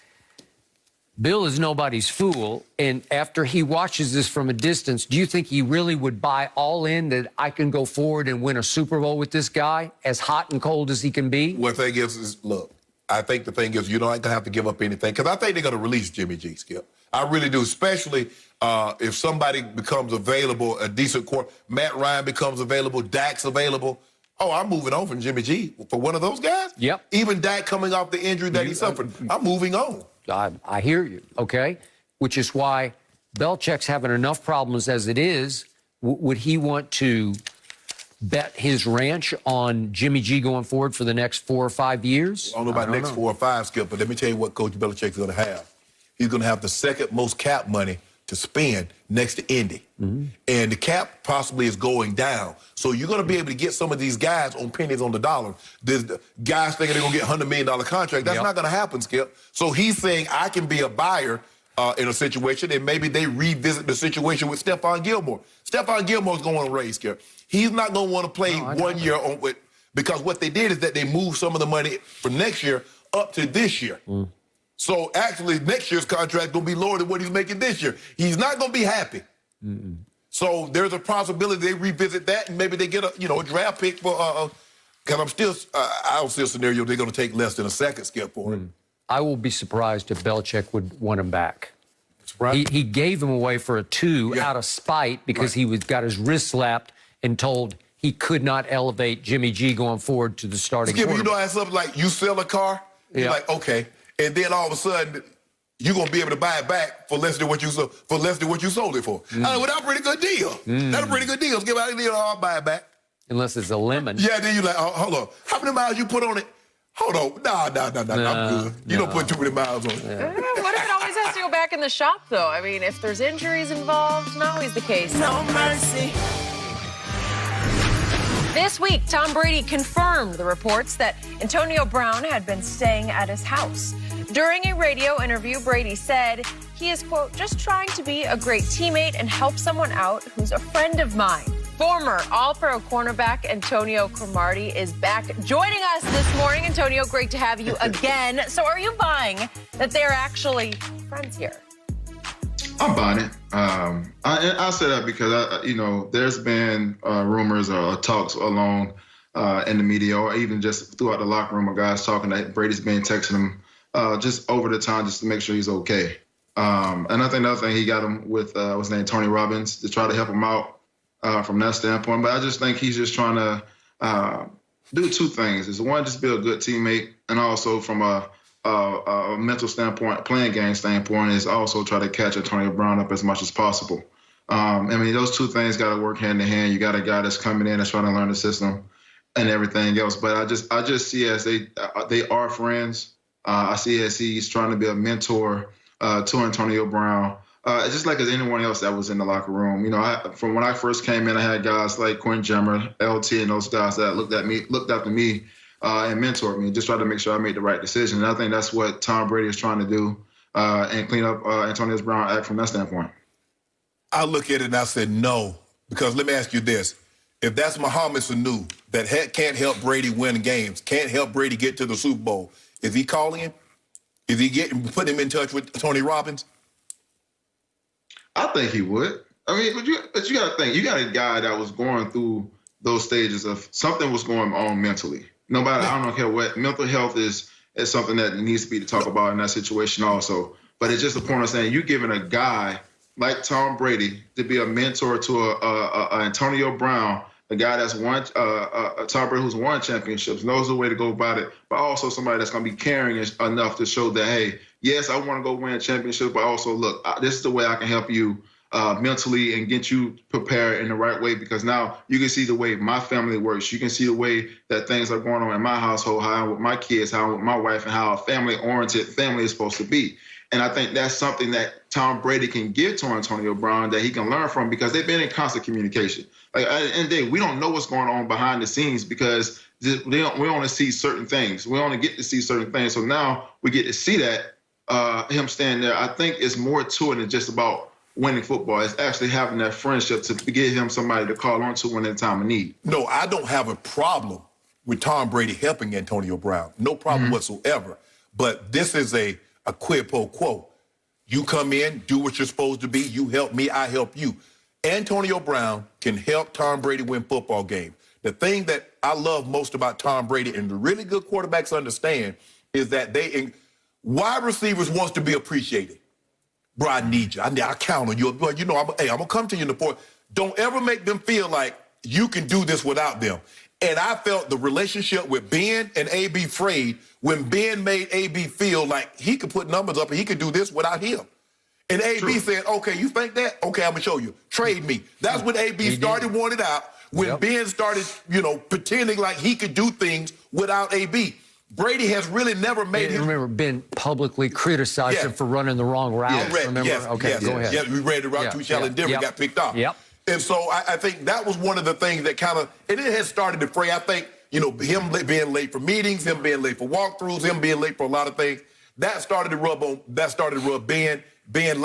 Bill is nobody's fool, and after he watches this from a distance, do you think he really would buy all in that I can go forward and win a Super Bowl with this guy, as hot and cold as he can be? One thing is, look, I think the thing is you're not going to have to give up anything, because I think they're going to release Jimmy G, Skip. I really do, especially if somebody becomes available, a decent core. Matt Ryan becomes available, Dak's available. Oh, I'm moving on from Jimmy G for one of those guys? Yep. Even Dak coming off the injury that he suffered, I'm moving on. I hear you, okay? Which is why Belichick's having enough problems as it is. Would he want to bet his ranch on Jimmy G going forward for the next 4 or 5 years? I don't know about next 4 or 5, Skip, but let me tell you what Coach Belichick's going to have. He's going to have the second most cap money to spend next to Indy. Mm-hmm. And the cap possibly is going down. So you're going to be able to get some of these guys on pennies on the dollar. The guys thinking they're going to get $100 million contract. That's not going to happen, Skip. So he's saying I can be a buyer in a situation, and maybe they revisit the situation with Stephon Gilmore. Stephon Gilmore's going to raise, Skip. He's not going to want to play 1 year on with, because what they did is that they moved some of the money from next year up to this year. Mm. So actually, next year's contract going to be lower than what he's making this year. He's not going to be happy. Mm-mm. So there's a possibility they revisit that, and maybe they get a draft pick for. Because I don't see a scenario they're going to take less than a second, Skip, for him. I will be surprised if Belichick would want him back. Right. He gave him away for a 2 out of spite because he got his wrist slapped and told he could not elevate Jimmy G going forward to the starting Skip, quarterback. you know, I have something like you sell a car, you're like, okay. And then all of a sudden, you're gonna be able to buy it back for less than what you sold it for. Well, that's a pretty good deal. That's a pretty good deal. Give out a deal, I'll buy it back. Unless it's a lemon. Yeah, then you're like, oh, hold on. How many miles you put on it? Hold on. Nah, I'm good. You don't put too many miles on it. What if it always has to go back in the shop, though? I mean, if there's injuries involved, not always the case. No mercy. This week, Tom Brady confirmed the reports that Antonio Brown had been staying at his house. During a radio interview, Brady said he is, quote, just trying to be a great teammate and help someone out who's a friend of mine. Former All-Pro cornerback Antonio Cromartie is back joining us this morning. Antonio, great to have you again. So are you buying that they're actually friends here? I'm buying it. I say that because, there's been rumors or talks along in the media or even just throughout the locker room of guys talking that Brady's been texting him just over the time just to make sure he's okay. And I think another thing, he got him with, what's his name, Tony Robbins, to try to help him out from that standpoint. But I just think he's just trying to do 2 things. Is one, just be a good teammate, and also from a mental standpoint, playing game standpoint, is also try to catch Antonio Brown up as much as possible. Those 2 things got to work hand in hand. You got a guy that's coming in and trying to learn the system and everything else. But I just see as they are friends. I see as he's trying to be a mentor to Antonio Brown, just like as anyone else that was in the locker room. From when I first came in, I had guys like Quinn Jammer, LT, and those guys that looked after me and mentored me, just tried to make sure I made the right decision. And I think that's what Tom Brady is trying to do and clean up Antonio Brown act from that standpoint. I look at it and I said no, because let me ask you this. If that's Mohamed Sanu that can't help Brady win games, can't help Brady get to the Super Bowl, is he calling him? Is he putting him in touch with Tony Robbins? I think he would. But you got to think, you got a guy that was going through those stages of something was going on mentally. I don't care what, mental health is something that needs to be talked about in that situation also. But it's just a point of saying you're giving a guy like Tom Brady to be a mentor to a Antonio Brown, a guy that's won, Tom Brady who's won championships, knows the way to go about it, but also somebody that's going to be caring enough to show that, hey, yes, I want to go win a championship, but also, look, this is the way I can help you mentally and get you prepared in the right way, because now you can see the way my family works. You can see the way that things are going on in my household, how I'm with my kids, how I'm with my wife, and how a family-oriented family is supposed to be. And I think that's something that Tom Brady can give to Antonio Brown that he can learn from, because they've been in constant communication. Like, at the end of the day, we don't know what's going on behind the scenes because we only see certain things. We only get to see certain things. So now we get to see that, him standing there. I think it's more to it than just about winning football. It's actually having that friendship to give him somebody to call on to when in time of need. No, I don't have a problem with Tom Brady helping Antonio Brown. No problem whatsoever. But this is a quid pro quo. You come in, do what you're supposed to be. You help me, I help you. Antonio Brown can help Tom Brady win football games. The thing that I love most about Tom Brady, and the really good quarterbacks understand, is that wide receivers wants to be appreciated. Bro, I need you. I count on you. You know, I'm going to come to you in the fourth. Don't ever make them feel like you can do this without them. And I felt the relationship with Ben and A.B. frayed when Ben made A.B. feel like he could put numbers up and he could do this without him. And A.B. said, okay, you think that? Okay, I'm going to show you. Trade me. That's when A.B. started wanting out, when Ben started, pretending like he could do things without A.B. Brady has really never made him. Remember, Ben publicly criticized him for running the wrong route. Remember? Go ahead. Yeah, we ran the route too shallow and Denver got picked off. And so I think that was one of the things that kind of, and it has started to fray. I think, him being late for meetings, him being late for walkthroughs, him being late for a lot of things, that started to rub Ben. Ben,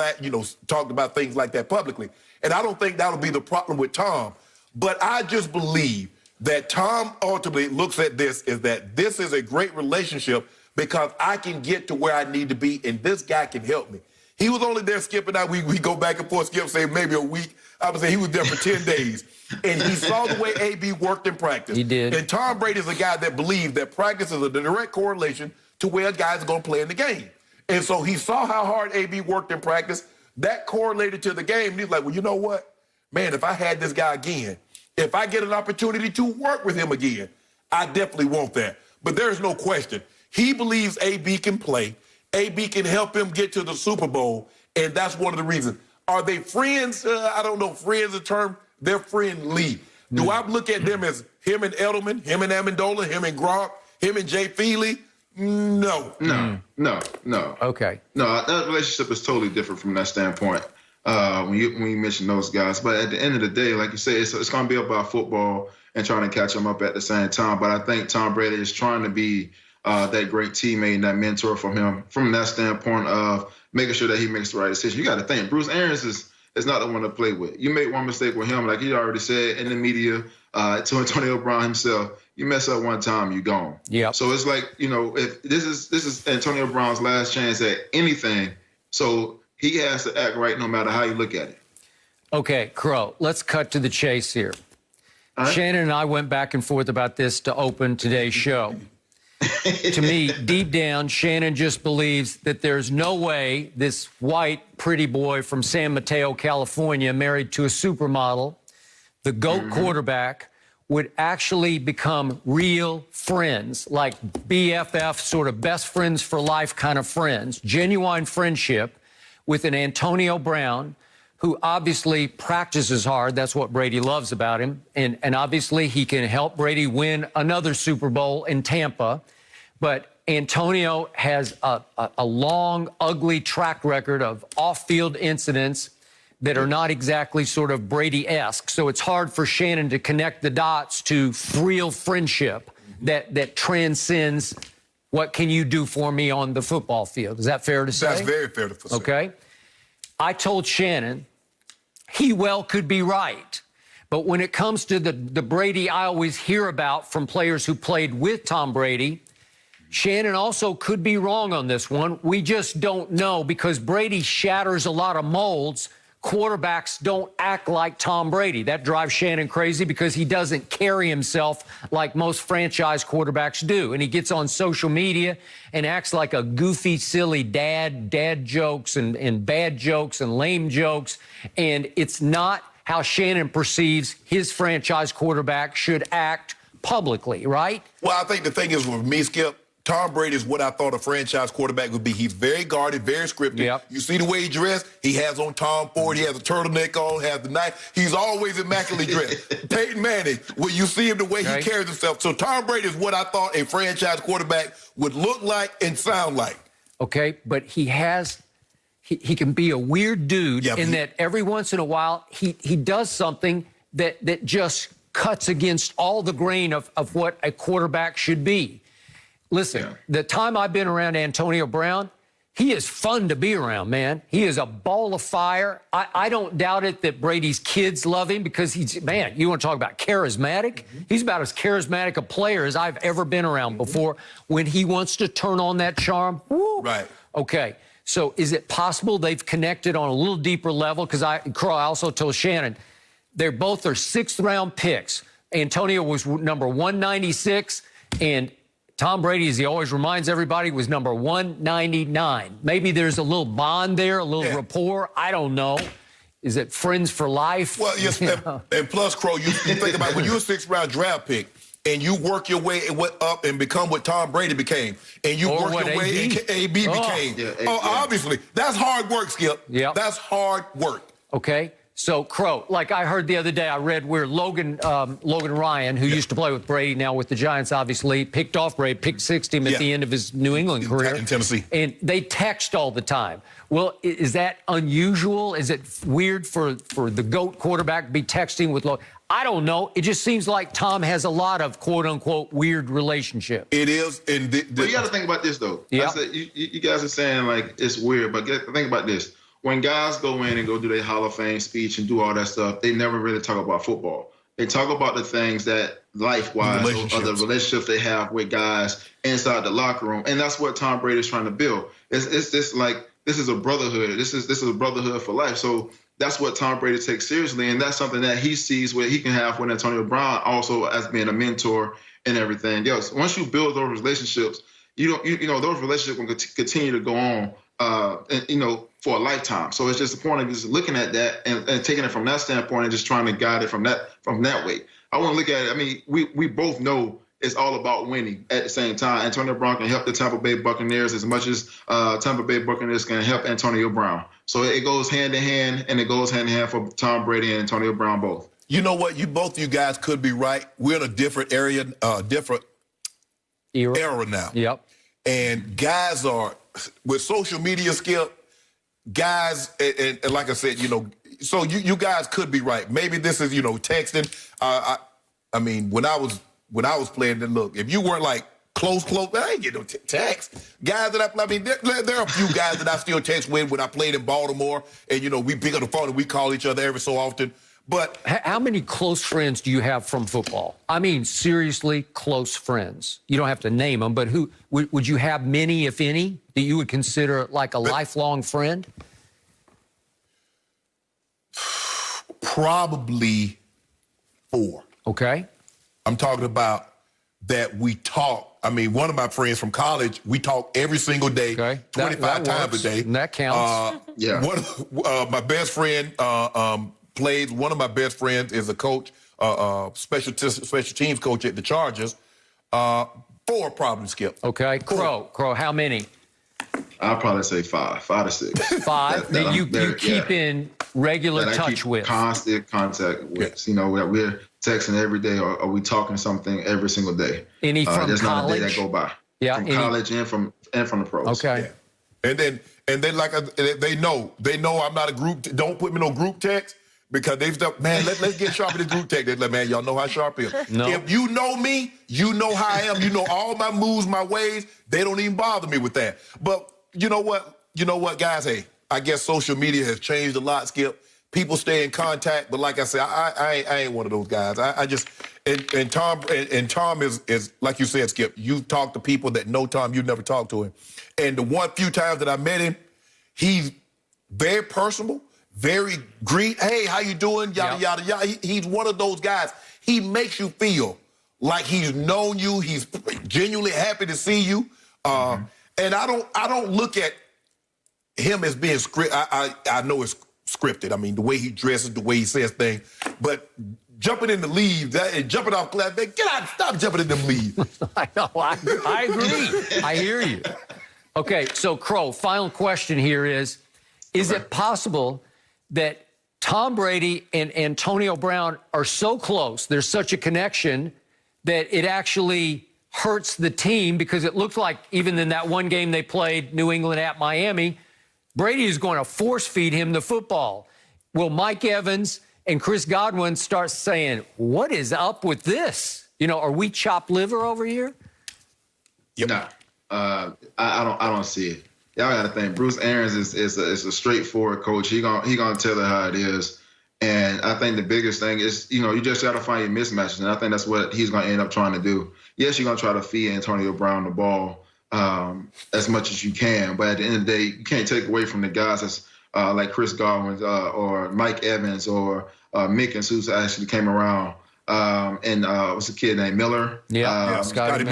talked about things like that publicly. And I don't think that'll be the problem with Tom. But I just believe that Tom ultimately looks at this is that this is a great relationship because I can get to where I need to be and this guy can help me. He was only there, Skip and I, we go back and forth, Skip say maybe a week. I would say he was there for 10 days. And he saw the way A.B. worked in practice. He did. And Tom Brady is a guy that believes that practice is a direct correlation to where guys are going to play in the game. And so he saw how hard A.B. worked in practice. That correlated to the game. And he's like, well, you know what? Man, if I had this guy again, if I get an opportunity to work with him again, I definitely want that. But there's no question. He believes A.B. can play. A.B. can help him get to the Super Bowl, and that's one of the reasons. Are they friends? I don't know. Friends a term. They're friendly. Do I look at them as him and Edelman, him and Amendola, him and Gronk, him and Jay Feely? No. Okay. No, that relationship is totally different from that standpoint when you mention those guys. But at the end of the day, like you say, it's going to be about football and trying to catch them up at the same time. But I think Tom Brady is trying to be that great teammate and that mentor from him from that standpoint of making sure that he makes the right decision. You got to think, Bruce Arians is not the one to play with. You make one mistake with him, like he already said in the media to Antonio Brown himself, you mess up one time, you're gone. Yeah. So it's like, if this is Antonio Brown's last chance at anything, so he has to act right no matter how you look at it. Okay, Crow, let's cut to the chase here. Right. Shannon and I went back and forth about this to open today's show. To me, deep down, Shannon just believes that there's no way this white, pretty boy from San Mateo, California, married to a supermodel, the GOAT quarterback, would actually become real friends, like BFF, sort of best friends for life kind of friends, genuine friendship with an Antonio Brown, who obviously practices hard. That's what Brady loves about him. And obviously he can help Brady win another Super Bowl in Tampa. But Antonio has a long, ugly track record of off-field incidents that are not exactly sort of Brady-esque. So it's hard for Shannon to connect the dots to real friendship that transcends what can you do for me on the football field. Is that fair to say? That's very fair to say. Okay. I told Shannon he well could be right. But when it comes to the Brady I always hear about from players who played with Tom Brady, Shannon also could be wrong on this one. We just don't know because Brady shatters a lot of molds. Quarterbacks don't act like Tom Brady. That drives Shannon crazy because he doesn't carry himself like most franchise quarterbacks do. And he gets on social media and acts like a goofy, silly dad jokes and bad jokes and lame jokes. And it's not how Shannon perceives his franchise quarterback should act publicly, right? Well, I think the thing is with me, Skip, Tom Brady is what I thought a franchise quarterback would be. He's very guarded, very scripted. Yep. You see the way he dressed? He has on Tom Ford. He has a turtleneck on, has the knife. He's always immaculately dressed. Peyton Manning, when you see him the way he carries himself. So Tom Brady is what I thought a franchise quarterback would look like and sound like. Okay, but he has he can be a weird dude in that every once in a while he does something that just cuts against all the grain of what a quarterback should be. Listen, the time I've been around Antonio Brown, he is fun to be around, man. He is a ball of fire. I don't doubt it that Brady's kids love him because he's, man, you want to talk about charismatic? He's about as charismatic a player as I've ever been around before. When he wants to turn on that charm, woo. Right. Okay, so is it possible they've connected on a little deeper level? Because I also told Shannon, they're both their 6th-round picks. Antonio was number 196, and Tom Brady, as he always reminds everybody, was number 199. Maybe there's a little bond there, a little rapport. I don't know. Is it friends for life? Well, yes, and plus, Crow, you think about when you're a 6th-round draft pick and you work your way up and become what Tom Brady became, and you work your way and AB became. Obviously, that's hard work, Skip. Yeah, that's hard work. Okay. So, Crow, like I heard the other day, I read where Logan Ryan, who used to play with Brady, now with the Giants, obviously, picked off Brady, picked him at the end of his New England career. In Tennessee. And they text all the time. Well, is that unusual? Is it weird for the GOAT quarterback to be texting with Logan? I don't know. It just seems like Tom has a lot of quote-unquote weird relationships. It is. But you got to think about this, though. Yeah. You guys are saying, like, it's weird, but think about this. When guys go in and go do their Hall of Fame speech and do all that stuff, they never really talk about football. They talk about the things that life-wise or the relationships they have with guys inside the locker room. And that's what Tom Brady is trying to build. It's just like, this is a brotherhood. This is a brotherhood for life. So that's what Tom Brady takes seriously. And that's something that he sees where he can have with Antonio Brown also as being a mentor and everything else. Once you build those relationships, those relationships will continue to go on. For a lifetime. So it's just the point of just looking at that and taking it from that standpoint and just trying to guide it from that way. I want to look at it. I mean, we both know it's all about winning at the same time. Antonio Brown can help the Tampa Bay Buccaneers as much as Tampa Bay Buccaneers can help Antonio Brown. So it goes hand in hand, and it goes hand in hand for Tom Brady and Antonio Brown both. You know what? Both you guys could be right. We're in a different area, different era now. Yep. And guys are, with social media, Skip, guys, and like I said, so you guys could be right. Maybe this is, texting. I mean, when I was playing, then look, if you weren't like close, I ain't get no text. Guys that there are a few guys that I still text with when I played in Baltimore, and we pick up the phone and we call each other every so often. But how many close friends do you have from football? I mean, seriously, close friends. You don't have to name them, but who would you have many, if any, that you would consider like a lifelong friend? Probably 4. Okay. I'm talking about that we talk. I mean, one of my friends from college, we talk every single day, 25 times a day. And that counts. My best friend plays. One of my best friends is a coach, special teams coach at the Chargers. 4 probably, Skip. Okay. Crow, how many? I'll probably say 5 to 6. 5 that you keep in regular touch with. Constant contact with. We're texting every day, or we talking something every single day. Any from there's college? Not a day that go by. Yeah. From college and from the pros. Okay. Yeah. And then like they know I'm not a group. Don't put me no group text. Because they've done, man, let's get Sharpe in the group text. They're like, man, y'all know how Sharpe is. No. If you know me, you know how I am. You know all my moves, my ways. They don't even bother me with that. But you know what, guys? Hey, I guess social media has changed a lot, Skip. People stay in contact, but like I said, I ain't one of those guys. I just and Tom is like you said, Skip. You talk to people that know Tom. You never talked to him, and the few times that I met him, he's very personable. Very greet, hey, how you doing? Yada, yada, yada. He's one of those guys. He makes you feel like he's known you. He's genuinely happy to see you. And I don't look at him as being scripted. I know it's scripted. I mean, the way he dresses, the way he says things. But jumping in the leaves, jumping off glass, man, get out, stop jumping in them leaves. I know, I agree. I hear you. Okay, so Crow, final question here is it possible that Tom Brady and Antonio Brown are so close, there's such a connection, that it actually hurts the team? Because it looked like even in that one game they played, New England at Miami, Brady is going to force feed him the football. Will Mike Evans and Chris Godwin start saying, what is up with this? You know, are we chopped liver over here? Yep. No, I don't see it. Y'all got to think. Bruce Arians is a straightforward coach. He gonna tell it how it is. And I think the biggest thing is, you know, you just got to find your mismatches. And I think that's what he's going to end up trying to do. Yes, you're going to try to feed Antonio Brown the ball as much as you can. But at the end of the day, you can't take away from the guys that's like Chris Godwin or Mike Evans or Mickens, who's actually came around. And what's the kid named Miller? Yeah, Scotty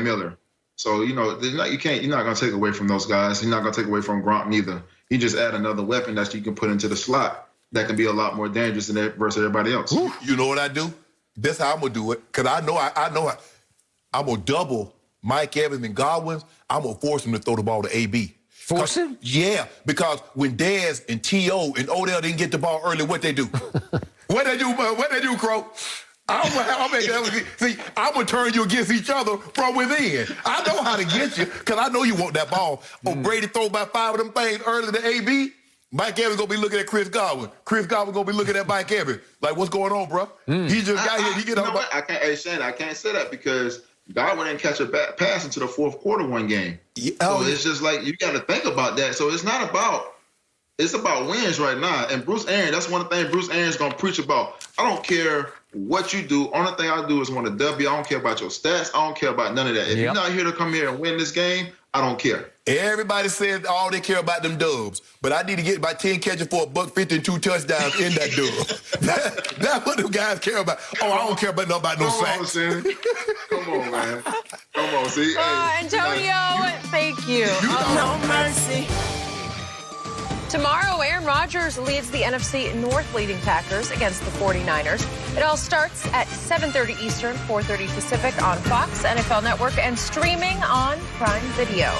Miller. So, you know, you're not going to take away from those guys. You're not going to take away from Gronk neither. You just add another weapon that you can put into the slot that can be a lot more dangerous than versus everybody else. You know what I do? That's how I'm going to do it. Because I know I'm going to double Mike Evans and Godwin. I'm going to force him to throw the ball to AB. Force him? Yeah, because when Dez and T.O. and Odell didn't get the ball early, what they do? What they do, Crow? I'm going to turn you against each other from within. I know how to get you because I know you want that ball. Oh, Brady throw about 5 of them things early to AB. Mike Evans going to be looking at Chris Godwin. Chris Godwin going to be looking at Mike Evans. Like, what's going on, bro? He just got here. He get on. Shannon, I can't say that because Godwin didn't catch a pass into the fourth quarter one game. So it's just like you got to think about that. So it's not about – it's about wins right now. And Bruce Arians, that's one thing Bruce Arians going to preach about. I don't care what you do. Only thing I do is want a W. I don't care about your stats. I don't care about none of that. If you're not here to come here and win this game, I don't care. Everybody says all they care about them dubs, but I need to get about 10 catches for $150 and 2 touchdowns in that dub. That's what them guys care about. Oh, I don't care about no sacks. Come on, man. Come on, see. Antonio, thank you. No mercy. Tomorrow, Aaron Rodgers leads the NFC North leading Packers against the 49ers. It all starts at 7:30 Eastern, 4:30 Pacific on Fox, NFL Network, and streaming on Prime Video.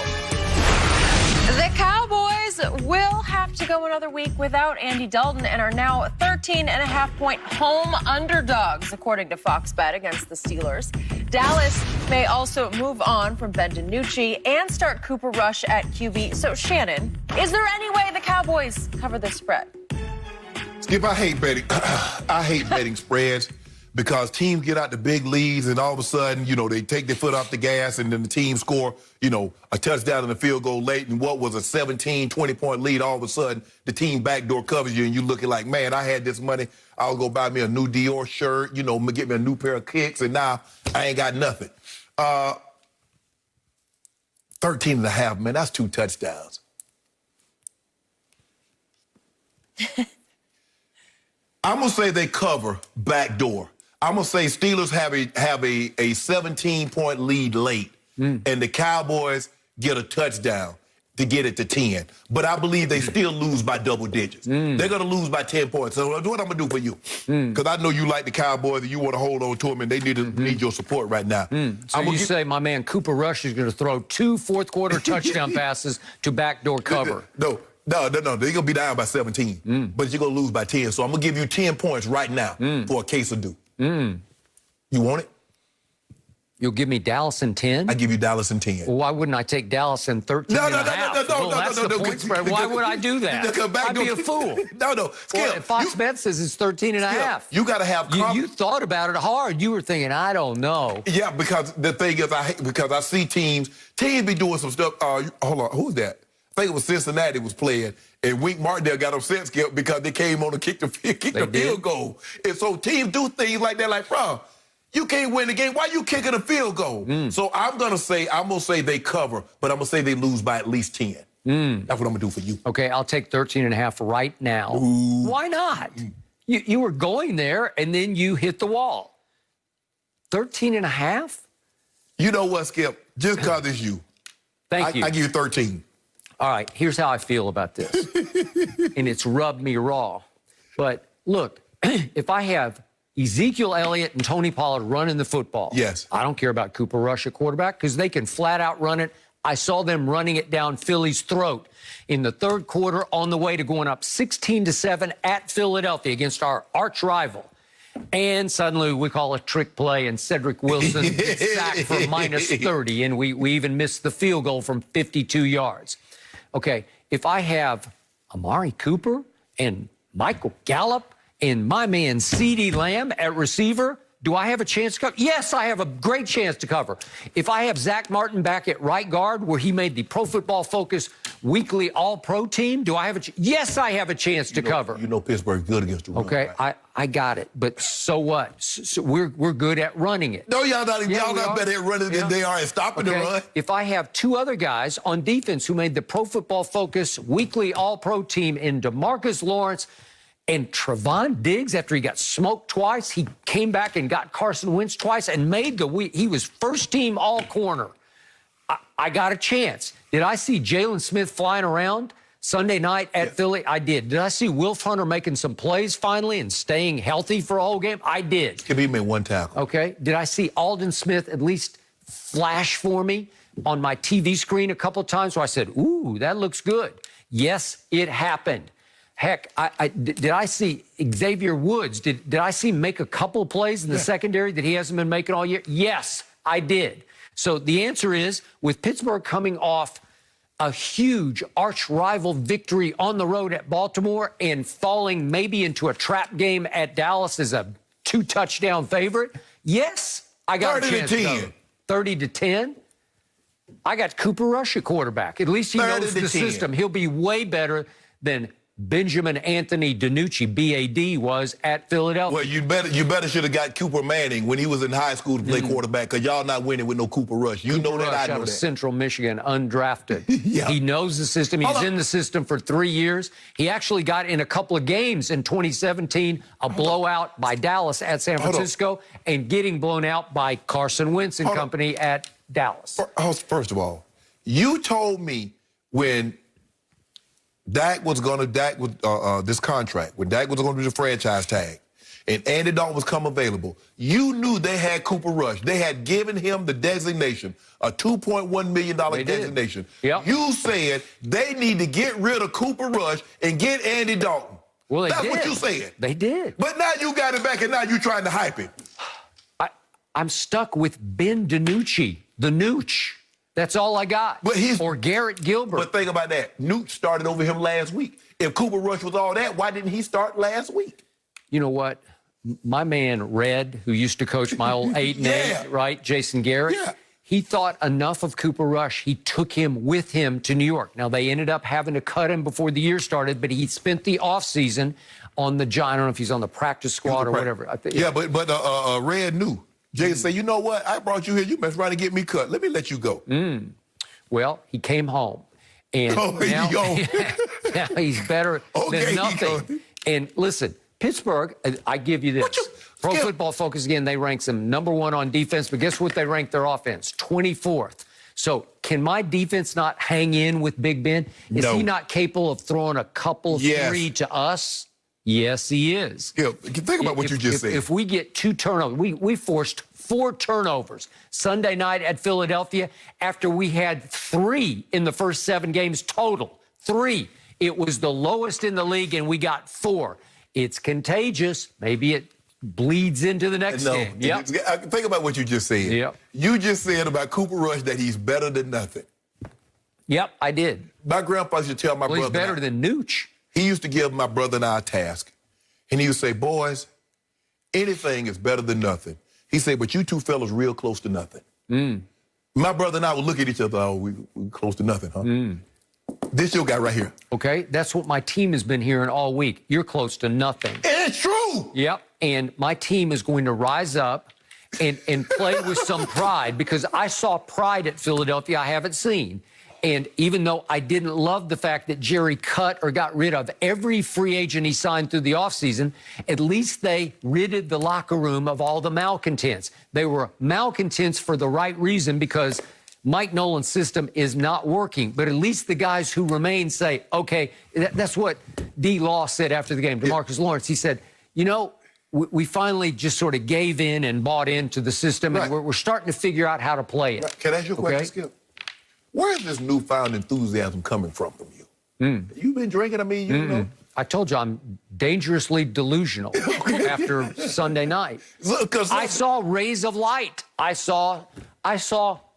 The Cowboys will have to go another week without Andy Dalton and are now 13.5-point home underdogs, according to Fox Bet, against the Steelers. Dallas may also move on from Ben DiNucci and start Cooper Rush at QB. So, Shannon, is there any way the Cowboys cover this spread? Skip, I hate betting. I hate betting spreads because teams get out the big leads and all of a sudden, you know, they take their foot off the gas and then the team score, you know, a touchdown and a field goal late and what was a 17, 20-point lead, all of a sudden the team backdoor covers you and you looking like, man, I had this money. I'll go buy me a new Dior shirt, you know, get me a new pair of kicks, and now I ain't got nothing. 13.5, man, that's 2 touchdowns. I'm going to say they cover backdoor. I'm going to say Steelers have a 17-point lead late, and the Cowboys get a touchdown to get it to 10. But I believe they still lose by double digits. They're going to lose by 10 points. So what I'm going to do for you, because I know you like the Cowboys and you want to hold on to them, and they need your support right now. So you say my man Cooper Rush is going to throw 2 fourth-quarter touchdown passes to backdoor cover. No. They're going to be down by 17, but you're going to lose by 10. So I'm going to give you 10 points right now for a case of due. You want it? You'll give me Dallas in 10? I give you Dallas in 10. Well, why wouldn't I take Dallas in 13 and a half? That's the point spread. Why would I do that? I'd be a fool. No. Skip, Fox Bet says it's 13 and a half. You got to have you thought about it hard. You were thinking, I don't know. Yeah, because the thing is, I see teams be doing some stuff. Hold on, who's that? I think it was Cincinnati was playing, and Wink Martindale got upset, Skip, because they came on to kick the field goal. And so teams do things like that, like, bro, you can't win the game. Why you kicking a field goal? So I'm gonna say they cover, but I'm gonna say they lose by at least 10. That's what I'm gonna do for you. Okay, I'll take 13 and a half right now. Ooh. Why not? You were going there, and then you hit the wall. 13 and a half? You know what, Skip? Just because it's you. Thank you. I give you 13. All right, here's how I feel about this. And it's rubbed me raw. But look, if I have Ezekiel Elliott and Tony Pollard running the football, yes, I don't care about Cooper Rush at quarterback because they can flat out run it. I saw them running it down Philly's throat in the third quarter on the way to going up 16-7 at Philadelphia against our arch rival. And suddenly we call a trick play, and Cedric Wilson gets sacked for -30, and we even missed the field goal from 52 yards. Okay, if I have Amari Cooper and Michael Gallup and my man CeeDee Lamb at receiver, do I have a chance to cover? Yes, I have a great chance to cover. If I have Zach Martin back at right guard, where he made the Pro Football Focus weekly All-Pro team, do I have yes, I have a chance to cover. You know Pittsburgh's good against the run. Okay, right? I got it. But so what? So we're good at running it. No, y'all not better at running than they are at stopping the run. If I have two other guys on defense who made the Pro Football Focus weekly All-Pro team in DeMarcus Lawrence and Trevon Diggs, after he got smoked twice, he came back and got Carson Wentz twice and made he was first team all corner. I got a chance. Did I see Jalen Smith flying around Sunday night at Philly? I did. Did I see Wilf Hunter making some plays finally and staying healthy for a whole game? I did. He made one tackle. Okay. Did I see Aldon Smith at least flash for me on my TV screen a couple times where I said, ooh, that looks good? Yes, it happened. Heck, did I see Xavier Woods? Did I see him make a couple plays in the secondary that he hasn't been making all year? Yes, I did. So the answer is, with Pittsburgh coming off a huge arch-rival victory on the road at Baltimore and falling maybe into a trap game at Dallas as a 2-touchdown favorite, yes, I got a chance to go. 30-10. I got Cooper Rush at quarterback. At least he knows the system. He'll be way better than Benjamin Anthony DiNucci, B.A.D., was at Philadelphia. Well, you better should have got Cooper Manning when he was in high school to play quarterback, because y'all not winning with no Cooper Rush. You know that, I know out of that. Central Michigan, undrafted. Yeah. He knows the system. He's in the system for 3 years. He actually got in a couple of games in 2017, a blowout by Dallas at San Francisco, and getting blown out by Carson Wentz and company at Dallas. First of all, you told me when Dak was this contract, when Dak was going to do the franchise tag, and Andy Dalton was come available, you knew they had Cooper Rush. They had given him the designation, a $2.1 million designation. Yep. You said they need to get rid of Cooper Rush and get Andy Dalton. Well, That's what you said. They did. But now you got it back, and now you're trying to hype it. I'm stuck with Ben DiNucci, the Nooch. That's all I got. Or Garrett Gilbert. But think about that. Newt started over him last week. If Cooper Rush was all that, why didn't he start last week? You know what? My man, Red, who used to coach my old 8 and 8, right, Jason Garrett, he thought enough of Cooper Rush. He took him with him to New York. Now, they ended up having to cut him before the year started, but he spent the offseason on the I don't know if he's on the practice squad or whatever. But Red knew. Jason said, you know what? I brought you here. You must try to get me cut. Let me let you go. Well, he came home. And now he's better than nothing. And listen, Pittsburgh, I give you this. Pro Football Focus, again, they rank them #1 on defense, but guess what they rank their offense? 24th. So can my defense not hang in with Big Ben? Is he not capable of throwing a couple, 3 to us? Yes, he is. Yeah, think about what you just said. If we get 2 turnovers, we forced 4 turnovers Sunday night at Philadelphia after we had 3 in the first 7 games total. 3. It was the lowest in the league, and we got 4. It's contagious. Maybe it bleeds into the next game. Yep. Think about what you just said. Yep. You just said about Cooper Rush that he's better than nothing. Yep, I did. My grandpa used to tell my brother. He's better than Nooch. He used to give my brother and I a task. And he would say, boys, anything is better than nothing. He said, but you two fellas real close to nothing. My brother and I would look at each other, oh, we close to nothing, huh? This your guy right here. Okay, that's what my team has been hearing all week. You're close to nothing. It's true. Yep, and my team is going to rise up and play with some pride, because I saw pride at Philadelphia I haven't seen. And even though I didn't love the fact that Jerry cut or got rid of every free agent he signed through the offseason, at least they ridded the locker room of all the malcontents. They were malcontents for the right reason, because Mike Nolan's system is not working. But at least the guys who remain say, okay, that's what D. Law said after the game, DeMarcus Lawrence. He said, you know, we finally just sort of gave in and bought into the system, and we're starting to figure out how to play it. Can I ask you a question, Skip? Where is this newfound enthusiasm coming from you? You've been drinking, I mean, you know. I told you I'm dangerously delusional after Sunday night. I saw rays of light. I saw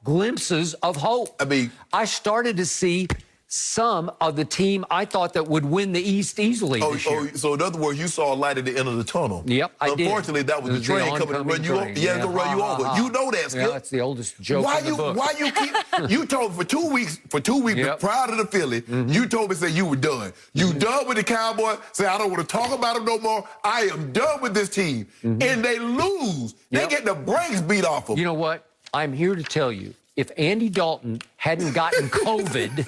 glimpses of hope. I mean, I started to see some of the team I thought that would win the East easily this year. So in other words, you saw a light at the end of the tunnel. Yep, I did. Unfortunately, that was the train coming to run you over. Yeah, to run you over. You know that, Skip. Yeah, that's the oldest joke in the book. Why you keep? You told me for 2 weeks, Yep. prior to the Philly, you told me, say you were done. You done with the Cowboys. Say I don't want to talk about them no more. I am done with this team. And they lose. They get the brakes beat off them. You know what? I'm here to tell you, if Andy Dalton hadn't gotten COVID,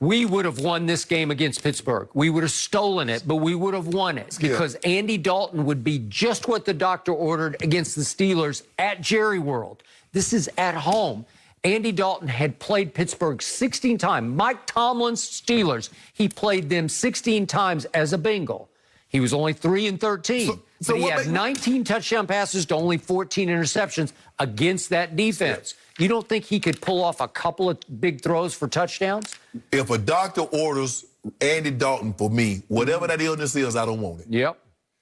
we would have won this game against Pittsburgh. We would have stolen it, but we would have won it because Andy Dalton would be just what the doctor ordered against the Steelers at Jerry World. This is at home. Andy Dalton had played Pittsburgh 16 times. Mike Tomlin's Steelers, he played them 16 times as a Bengal. He was only 3-13. So he had 19 touchdown passes to only 14 interceptions against that defense. You don't think he could pull off a couple of big throws for touchdowns? If a doctor orders Andy Dalton for me, whatever that illness is, I don't want it. Yep.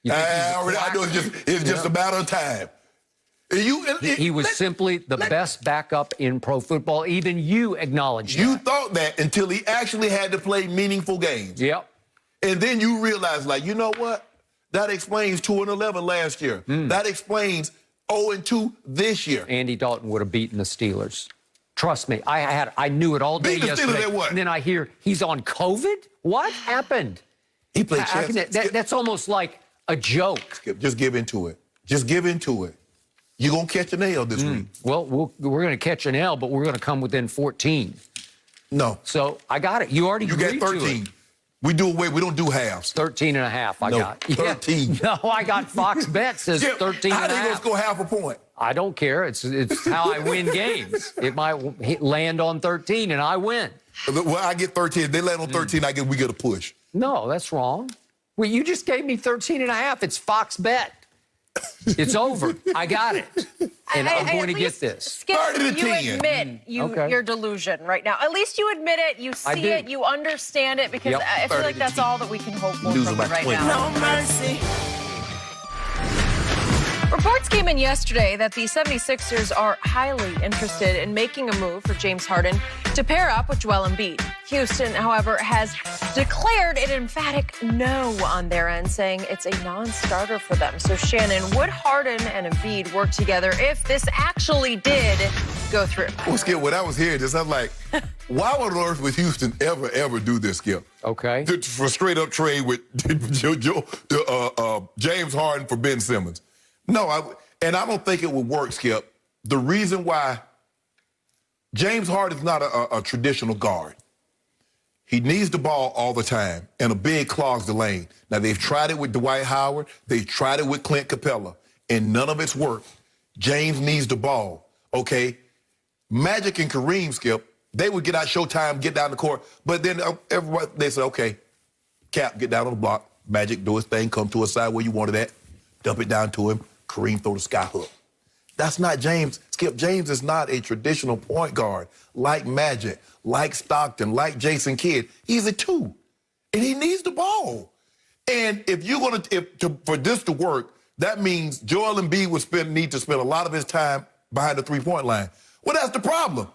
I know it's just a matter of time. He was simply the best backup in pro football. Even you acknowledged You that. thought that until he actually had to play meaningful games. Yep. And then you realize, like, you know what? That explains 2-11 last year. That explains 0-2 this year. Andy Dalton would have beaten the Steelers. Trust me, I knew it all day Beat the yesterday. Steelers at what? And then I hear he's on COVID? What happened? He played chess. That's almost like a joke. Skip, just give into it. Just give into it. You're going to catch a nail this week. Well, we're going to catch an L, but we're going to come within 14. No. So I got it. You already agreed got 13. to it. We don't do halves. 13 and a half I got. 13. Yeah. No, I got Fox Bet says 13 how and a they going to half. score half a point? I don't care. It's how I win games. It might land on 13 and I win. Well, I get 13. If they land on 13, we get a push. No, that's wrong. Well, you just gave me 13 and a half. It's Fox Bet. It's over. I got it. And I'm going to get this. Skip, 30 to 10. you admit your delusion right now. At least you admit it. You see it. You understand it. Because I feel like that's all that we can hope for from you right now. No mercy. Reports came in yesterday that the 76ers are highly interested in making a move for James Harden to pair up with Joel Embiid. Houston, however, has declared an emphatic no on their end, saying it's a non-starter for them. So, Shannon, would Harden and Embiid work together if this actually did go through? Well, Skip, when I was hearing this, I'm like, why on earth would Houston ever do this, Skip? Okay. For straight-up trade with James Harden for Ben Simmons. No, I don't think it would work, Skip. The reason why James Harden is not a traditional guard. He needs the ball all the time, and a big clogs the lane. Now, they've tried it with Dwight Howard. They've tried it with Clint Capella, and none of it's worked. James needs the ball, okay? Magic and Kareem, Skip, they would get out showtime, get down the court, but then everybody, they say, okay, Cap, get down on the block. Magic, do his thing, come to a side where you wanted at, dump it down to him. Kareem throw the sky hook. That's not James. Skip, James is not a traditional point guard like Magic, like Stockton, like Jason Kidd. He's a 2, and he needs the ball. And if you're going for this to work, that means Joel Embiid would need to spend a lot of his time behind the three-point line. Well, that's the problem.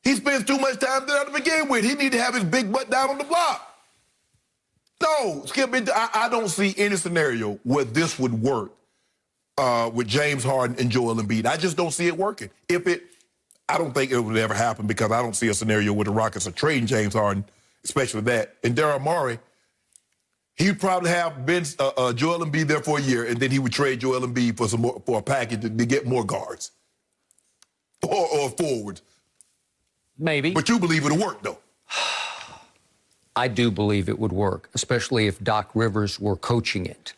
He spends too much time there to begin with. He need to have his big butt down on the block. No, Skip, I don't see any scenario where this would work. With James Harden and Joel Embiid. I just don't see it working. I don't think it would ever happen because I don't see a scenario where the Rockets are trading James Harden, especially that. And Daryl Morey, he'd probably have Joel Embiid there for a year, and then he would trade Joel Embiid for a package to get more guards or forwards. Maybe. But you believe it'll work, though. I do believe it would work, especially if Doc Rivers were coaching it.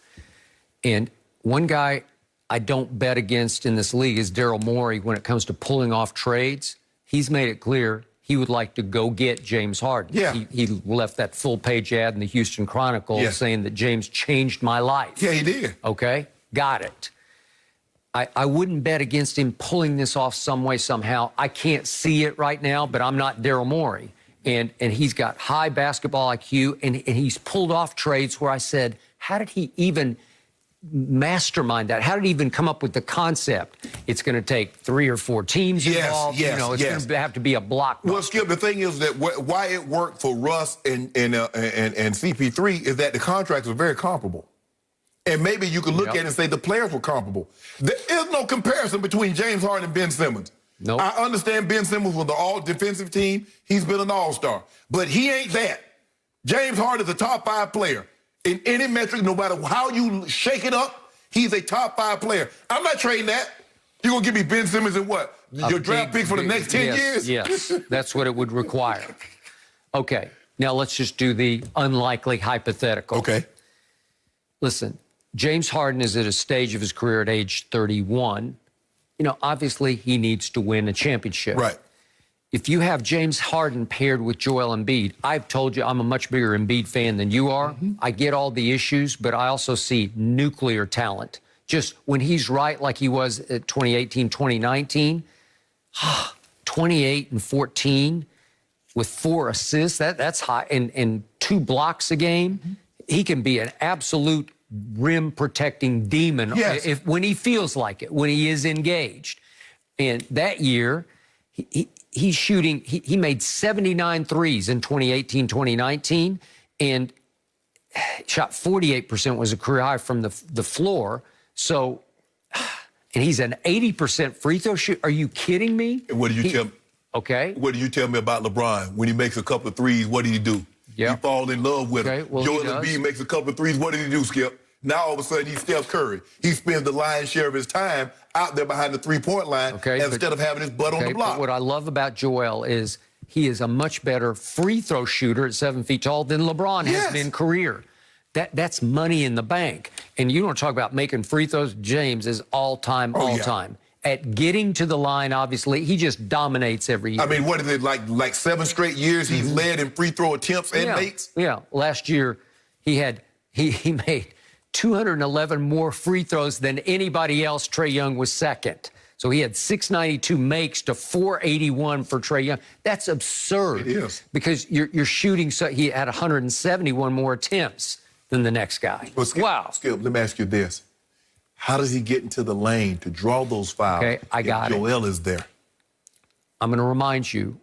And one guy I don't bet against in this league is Daryl Morey when it comes to pulling off trades. He's made it clear he would like to go get James Harden. Yeah. He left that full-page ad in the Houston Chronicle saying that James changed my life. Yeah, he did. Okay, got it. I wouldn't bet against him pulling this off some way, somehow. I can't see it right now, but I'm not Daryl Morey. And he's got high basketball IQ, and he's pulled off trades where I said, how did he even mastermind that? How did he even come up with the concept? It's going to take 3 or 4 teams involved. It's going to have to be a blockbuster. Well, Skip, the thing is that why it worked for Russ and CP3 is that the contracts are very comparable. And maybe you could look at it and say the players were comparable. There is no comparison between James Harden and Ben Simmons. Nope. I understand Ben Simmons was the all-defensive team. He's been an all-star. But he ain't that. James Harden is a top 5 player. In any metric, no matter how you shake it up, he's a top 5 player. I'm not trading that. You're going to give me Ben Simmons and what? Your draft pick for the next 10 years? Yes, that's what it would require. Okay, now let's just do the unlikely hypothetical. Okay. Listen, James Harden is at a stage of his career at age 31. You know, obviously he needs to win a championship. Right. If you have James Harden paired with Joel Embiid, I've told you I'm a much bigger Embiid fan than you are. I get all the issues, but I also see nuclear talent. Just when he's right like he was at 2018, 2019, 28 and 14 with 4 assists, that's high, and 2 blocks a game. He can be an absolute rim-protecting demon when he feels like it, when he is engaged. And that year, he's shooting, he made 79 threes in 2018, 2019, and shot 48% was a career high from the floor. So, and he's an 80% free throw shooter. Are you kidding me? And what do you tell me? Okay. What do you tell me about LeBron? When he makes a couple of threes, what did he do? Yeah. He fall in love with him. Well, Joel Embiid makes a couple of threes. What did he do, Skip? Now all of a sudden he's Steph Curry. He spends the lion's share of his time out there behind the three-point line instead of having his butt on the block. But what I love about Joel is he is a much better free throw shooter at 7 feet tall than LeBron has been career. That's money in the bank. And you don't talk about making free throws. James is all-time. At getting to the line, obviously, he just dominates every year. I mean, what is it, like 7 straight years he's led in free throw attempts and makes? Yeah, last year he made 211 more free throws than anybody else. Trae Young was second. So he had 692 makes to 481 for Trae Young. That's absurd. It is. Because you're shooting, so he had 171 more attempts than the next guy. Well, Skip, let me ask you this. How does he get into the lane to draw those fouls? Okay, I got it. Joel is there. I'm going to remind you,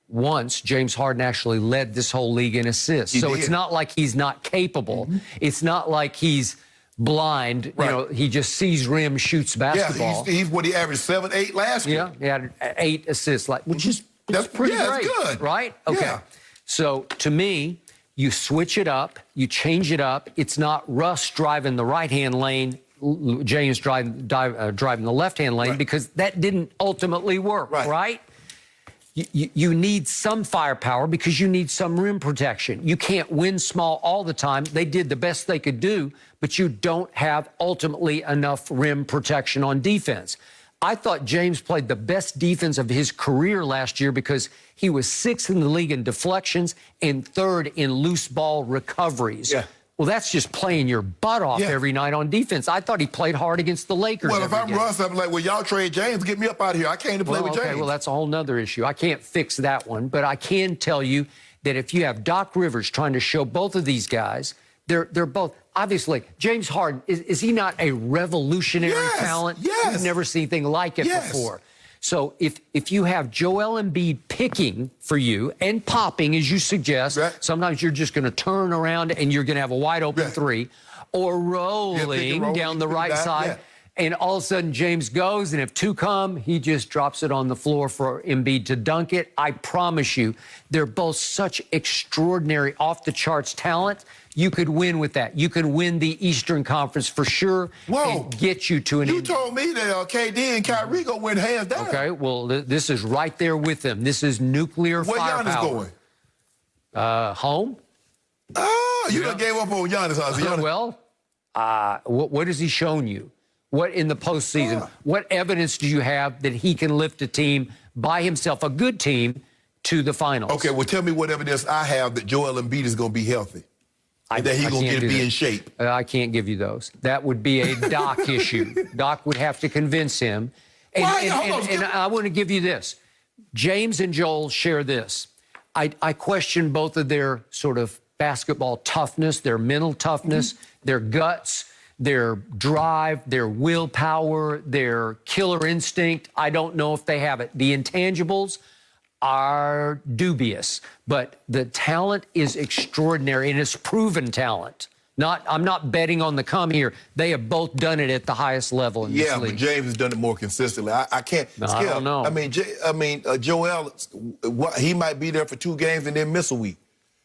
once James Harden actually led this whole league in assists. So it's not like he's not capable. It's not like he's blind. You know, he just sees rim, shoots basketball. Yeah, he's what he averaged 7, 8 last year. Yeah, he had 8 assists, which is that's pretty great. That's good, right? Okay. Yeah. So to me, you switch it up, you change it up. It's not Russ driving the right-hand lane, James driving the left-hand lane, because that didn't ultimately work, right? You need some firepower because you need some rim protection. You can't win small all the time. They did the best they could do, but you don't have ultimately enough rim protection on defense. I thought James played the best defense of his career last year because he was 6th in the league in deflections and 3rd in loose ball recoveries. Yeah. Well, that's just playing your butt off every night on defense. I thought he played hard against the Lakers. Well, if I'm Russ, I'm like, well, y'all trade James. Get me up out of here. I came to play with James. Well, that's a whole nother issue. I can't fix that one. But I can tell you that if you have Doc Rivers trying to show both of these guys, they're both, obviously, James Harden, is he not a revolutionary talent? Yes. You've never seen anything like it before. So if you have Joel Embiid picking for you and popping, as you suggest, sometimes you're just going to turn around and you're going to have a wide open 3, or rolling down the right side, and all of a sudden James goes, and if 2 come, he just drops it on the floor for Embiid to dunk it. I promise you, they're both such extraordinary off-the-charts talent. You could win with that. You could win the Eastern Conference for sure and get you to an... You told me that KD and Kyrie go win hands down. Okay, well, this is right there with them. This is nuclear firepower. Where Giannis going? Home. Oh, you done gave up on Giannis. Well, what has he shown you? What in the postseason? What evidence do you have that he can lift a team by himself, a good team, to the finals? Okay, well, tell me what evidence I have that Joel Embiid is going to be healthy. That he's going to be in shape. I can't give you those. That would be a Doc issue. Doc would have to convince him. And I want to give you this. James and Joel share this. I question both of their sort of basketball toughness, their mental toughness, their guts, their drive, their willpower, their killer instinct. I don't know if they have it. The intangibles are dubious, but the talent is extraordinary, and it's proven talent. I'm not betting on the come here. They have both done it at the highest level in this league. Yeah, but James has done it more consistently. I can't. No, I don't know. Joel, he might be there for 2 games and then miss a week.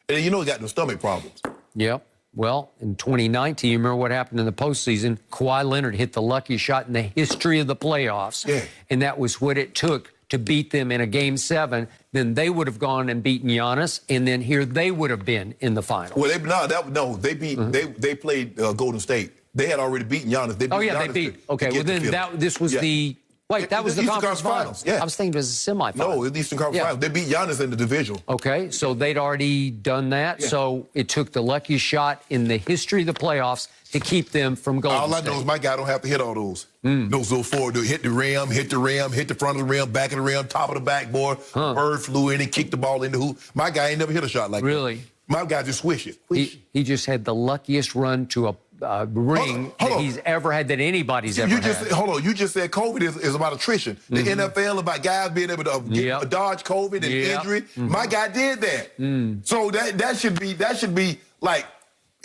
And you know he got no stomach problems. Yep. Well, in 2019, you remember what happened in the postseason? Kawhi Leonard hit the luckiest shot in the history of the playoffs. Yeah. And that was what it took to beat them in a Game 7. Then they would have gone and beaten Giannis, and then here they would have been in the finals. Well, they beat. They played Golden State. They had already beaten Giannis. They beat Giannis they beat. Okay, well then this was the. Wait, that was the conference finals. Yeah. I was thinking it was a semifinal. No, it's the Eastern Conference Finals. They beat Giannis in the divisional. Okay, so they'd already done that. Yeah. So it took the luckiest shot in the history of the playoffs to keep them from Golden State. All I know is my guy don't have to hit all those. Those 4 do hit the rim, hit the front of the rim, back of the rim, top of the backboard. Bird flew in and kicked the ball in the hoop. My guy ain't never hit a shot like that. Really? My guy just swishes. He just had the luckiest run to a ring that he's ever had, that anybody's ever had. Hold on. You just said COVID is about attrition. The NFL about guys being able to dodge COVID and injury. My guy did that. So that should be like,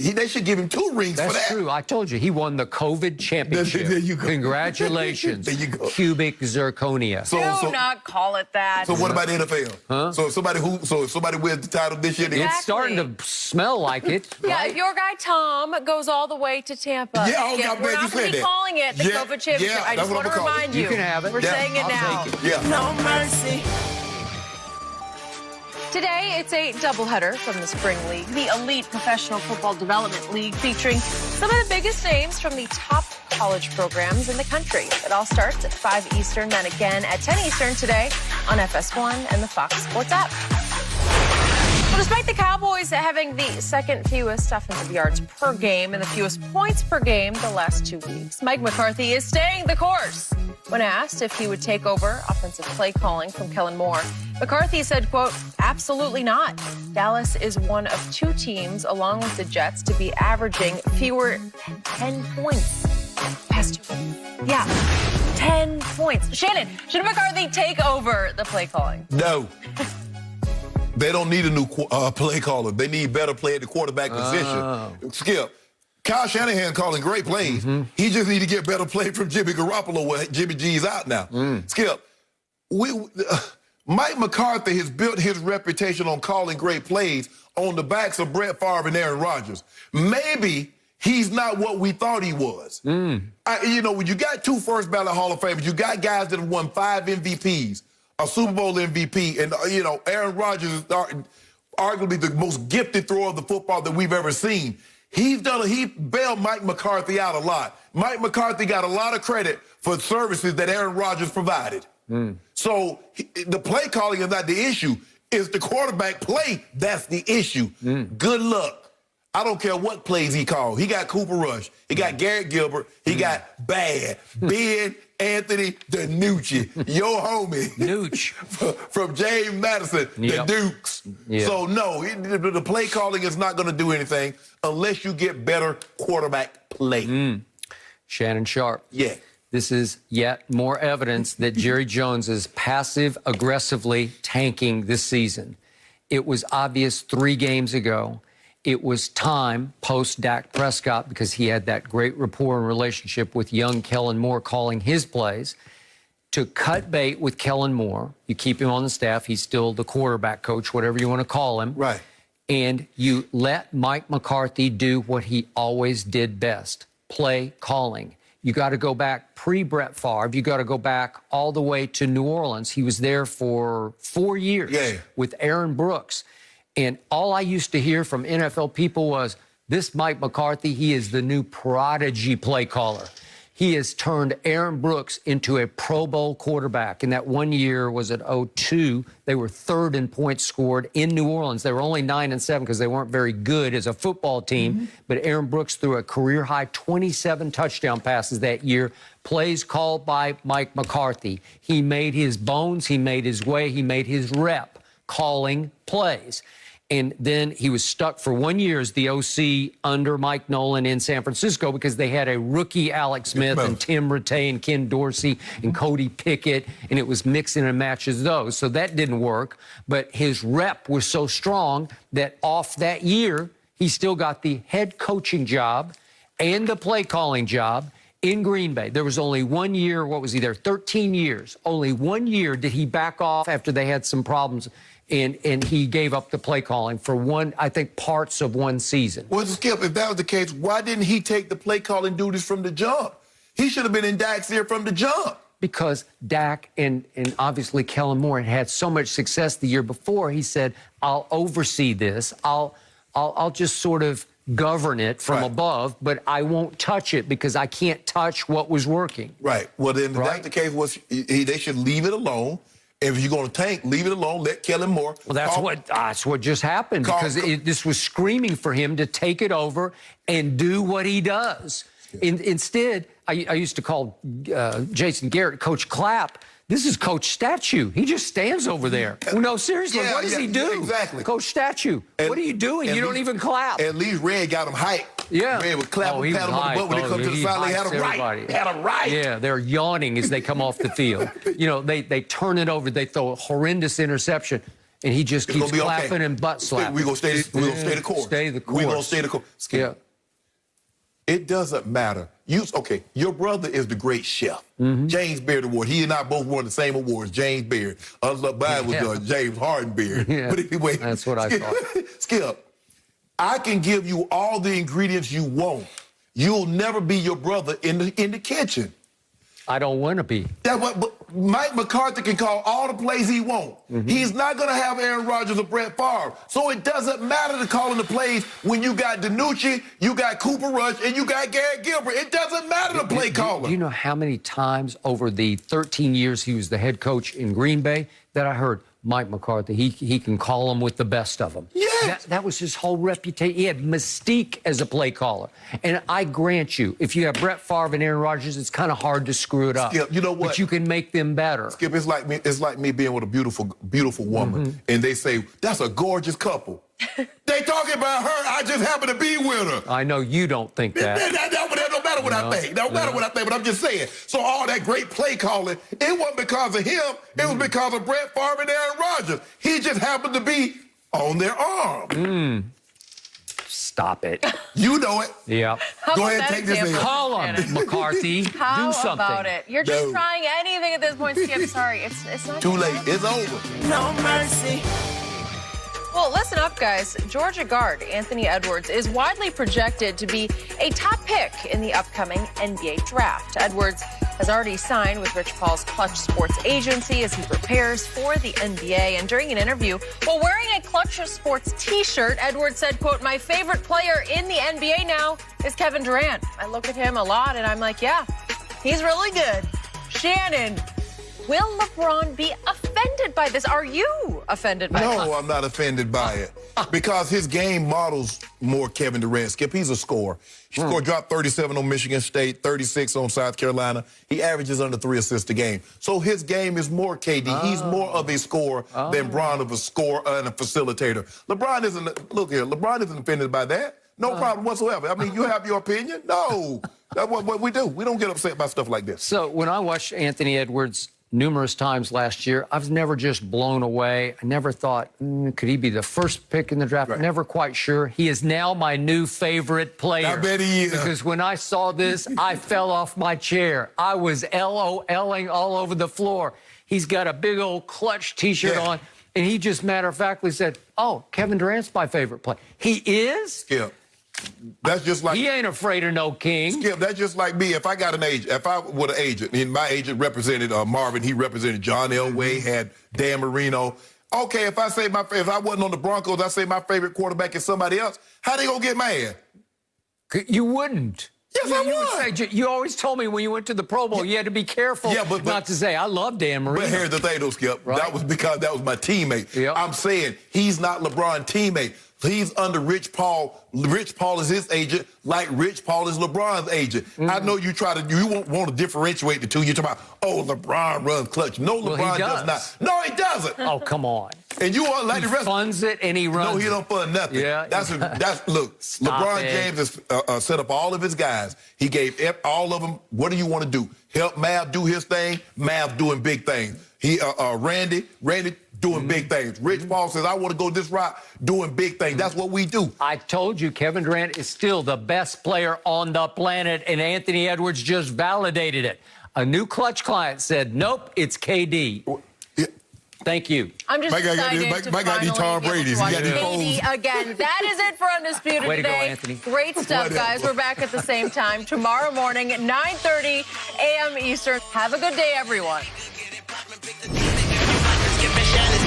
they should give him 2 rings for that. That's true. I told you, he won the COVID championship. There you go. Congratulations. There you go. Cubic zirconia. Do not call it that. So what about the NFL? Huh? So if somebody wins the title this year, Exactly. It's starting to smell like it. Yeah, right? if your guy Tom goes all the way to Tampa, we're not going to be calling it the COVID championship. I just want to remind you. You can have it. We're saying it now. Take it. Yeah. No mercy. Today, it's a doubleheader from the Spring League, the elite professional football development league featuring some of the biggest names from the top college programs in the country. It all starts at 5 Eastern, then again at 10 Eastern today on FS1 and the Fox Sports app. Well, despite the Cowboys having the second fewest offensive yards per game and the fewest points per game the last 2 weeks, Mike McCarthy is staying the course. When asked if he would take over offensive play calling from Kellen Moore, McCarthy said, quote, "Absolutely not. Dallas is one of 2 teams, along with the Jets, to be averaging fewer than 10 points past 2 weeks. Yeah, 10 points. Shannon, should McCarthy take over the play calling? No. They don't need a new play caller. They need better play at the quarterback position. Skip. Kyle Shanahan calling great plays. He just need to get better play from Jimmy Garoppolo when Jimmy G's out now. Skip, Mike McCarthy has built his reputation on calling great plays on the backs of Brett Favre and Aaron Rodgers. Maybe he's not what we thought he was. When you got 2 first-ballot Hall of Famers, you got guys that have won 5 MVPs, a Super Bowl MVP, and, Aaron Rodgers is arguably the most gifted thrower of the football that we've ever seen. He bailed Mike McCarthy out a lot. Mike McCarthy got a lot of credit for services that Aaron Rodgers provided. So the play calling is not the issue. It's the quarterback play that's the issue. Good luck. I don't care what plays he called. He got Cooper Rush. He got Garrett Gilbert. He got Ben Anthony DiNucci, your homie. Nooch. From James Madison, the Dukes. Yep. So, no, the play calling is not going to do anything unless you get better quarterback play. Shannon Sharpe. Yeah. This is yet more evidence that Jerry Jones is passive-aggressively tanking this season. It was obvious 3 games ago. It was time, post-Dak Prescott, because he had that great rapport and relationship with young Kellen Moore calling his plays, to cut bait with Kellen Moore. You keep him on the staff. He's still the quarterback coach, whatever you want to call him. Right. And you let Mike McCarthy do what he always did best, play calling. You got to go back pre-Brett Favre. You got to go back all the way to New Orleans. He was there for 4 years with Aaron Brooks. And all I used to hear from NFL people was, this Mike McCarthy, he is the new prodigy play caller. He has turned Aaron Brooks into a Pro Bowl quarterback. In that 1 year, was it 2002, they were 3rd in points scored in New Orleans. They were only 9-7 because they weren't very good as a football team. But Aaron Brooks threw a career-high 27 touchdown passes that year. Plays called by Mike McCarthy. He made his bones, he made his way, he made his rep calling plays. And then he was stuck for 1 year as the OC under Mike Nolan in San Francisco because they had a rookie Alex Smith and Tim Rattay and Ken Dorsey and Cody Pickett, and it was mixing and matches those. So that didn't work. But his rep was so strong that off that year, he still got the head coaching job and the play calling job in Green Bay. There was only 1 year, what was he there, 13 years. Only 1 year did he back off after they had some problems. And he gave up the play calling for parts of one season. Well, Skip, if that was the case, why didn't he take the play calling duties from the jump? He should have been in Dak's ear from the jump. Because Dak and obviously Kellen Moore had so much success the year before, he said, I'll oversee this. I'll just sort of govern it from above, but I won't touch it because I can't touch what was working. Right. Well, then if that's the case, they should leave it alone. If you're going to tank, leave it alone. Let Kellen Moore. Well, that's what just happened because this was screaming for him to take it over and do what he does. Instead, I used to call Jason Garrett Coach Clapp. This is Coach Statue. He just stands over there. No, seriously, what does he do? Exactly. Coach Statue, what are you doing? You don't even clap. At least Red got him hyped. Yeah. Red would clap and pat him on the butt when they come to the sideline. Had him right. Yeah, they're yawning as they come off the field. You know, they turn it over. They throw a horrendous interception, and he just keeps clapping and butt slapping. We're going to stay the course. Stay the course. We're going to stay the course. Yeah. It doesn't matter. Your brother is the great chef. James Beard Award. He and I both won the same awards. James Beard. Unlike mine was James Harden Beard. Yeah. But anyway. That's what I thought. Skip, I can give you all the ingredients you want. You'll never be your brother in the kitchen. I don't want to be. But Mike McCarthy can call all the plays he wants. He's not going to have Aaron Rodgers or Brett Favre. So it doesn't matter to calling the plays when you got DiNucci, you got Cooper Rush, and you got Garrett Gilbert. It doesn't matter to play caller. Do you know how many times over the 13 years he was the head coach in Green Bay that I heard Mike McCarthy, he can call them with the best of them. Yes. That was his whole reputation. He had mystique as a play caller. And I grant you, if you have Brett Favre and Aaron Rodgers, it's kind of hard to screw it up. Skip, you know what? But you can make them better. Skip, it's like me being with a beautiful woman, and they say, that's a gorgeous couple. They talking about her, I just happen to be with her. I know you don't think that. That don't matter what I think. Don't matter what I think, but I'm just saying. So all that great play calling, it wasn't because of him. It was because of Brett Favre and Aaron Rodgers. He just happened to be on their arm. Stop it. You know it. Yeah. Go ahead and take this in. Call him, McCarthy. How Do something. about it? You're just trying anything at this point, Skip. Sorry, it's not Too late. It's over. No mercy. Well, listen up, guys. Georgia guard Anthony Edwards is widely projected to be a top pick in the upcoming NBA draft. Edwards has already signed with Rich Paul's Clutch Sports Agency as he prepares for the NBA. And during an interview, while wearing a Clutch Sports t-shirt, Edwards said, quote, "My favorite player in the NBA now is Kevin Durant. I look at him a lot and I'm like, yeah, he's really good." Shannon, will LeBron be offended by this? Are you offended by this? No, I'm not offended by it. Because his game models more Kevin Durant. Skip, he's a scorer. He dropped 37 on Michigan State, 36 on South Carolina. He averages under 3 assists a game. So his game is more KD. He's more of a scorer than Bron of a scorer and a facilitator. LeBron isn't offended by that. No problem whatsoever. I mean, you have your opinion? No. That's what we do. We don't get upset by stuff like this. So when I watched Anthony Edwards numerous times last year, I was never just blown away. I never thought, could he be the first pick in the draft? Right. Never quite sure. He is now my new favorite player. I bet he is. Because when I saw this, I fell off my chair. I was LOLing all over the floor. He's got a big old Clutch t-shirt on, and he just matter-of-factly said, oh, Kevin Durant's my favorite player. He is? Yeah. That's just like... He ain't afraid of no king. Skip, that's just like me. If I got an agent, if I were an agent, and my agent represented Marvin, he represented John Elway, had Dan Marino. Okay, if I wasn't on the Broncos, I say my favorite quarterback is somebody else, how they gonna get mad? You wouldn't. Yes, I would. You always told me when you went to the Pro Bowl, you had to be careful not to say, I love Dan Marino. But here's the thing, though, Skip. Right? That was because that was my teammate. Yep. I'm saying he's not LeBron's teammate. He's under Rich Paul. Rich Paul is his agent, like Rich Paul is LeBron's agent. I know you won't want to differentiate the two. You're talking about, oh, LeBron runs Clutch. No, LeBron does not. No, he doesn't. Oh, come on. And you are like the rest. Funds it and he runs. No, he don't fund nothing. Yeah. Look. Stop LeBron it. James has set up all of his guys. He gave all of them. What do you want to do? Help Mav do his thing. Mav doing big things. Randy doing big things. Rich Paul says, I want to go this route, doing big things. That's what we do. I told you Kevin Durant is still the best player on the planet, and Anthony Edwards just validated it. A new Clutch client said, nope, it's KD. Thank you. I'm just excited to got these Tom Brady's. He got these KD again. That is it for Undisputed Way to go, today. Anthony. Great stuff, guys. We're back at the same time tomorrow morning at 9:30 a.m. Eastern. Have a good day, everyone. Shannon,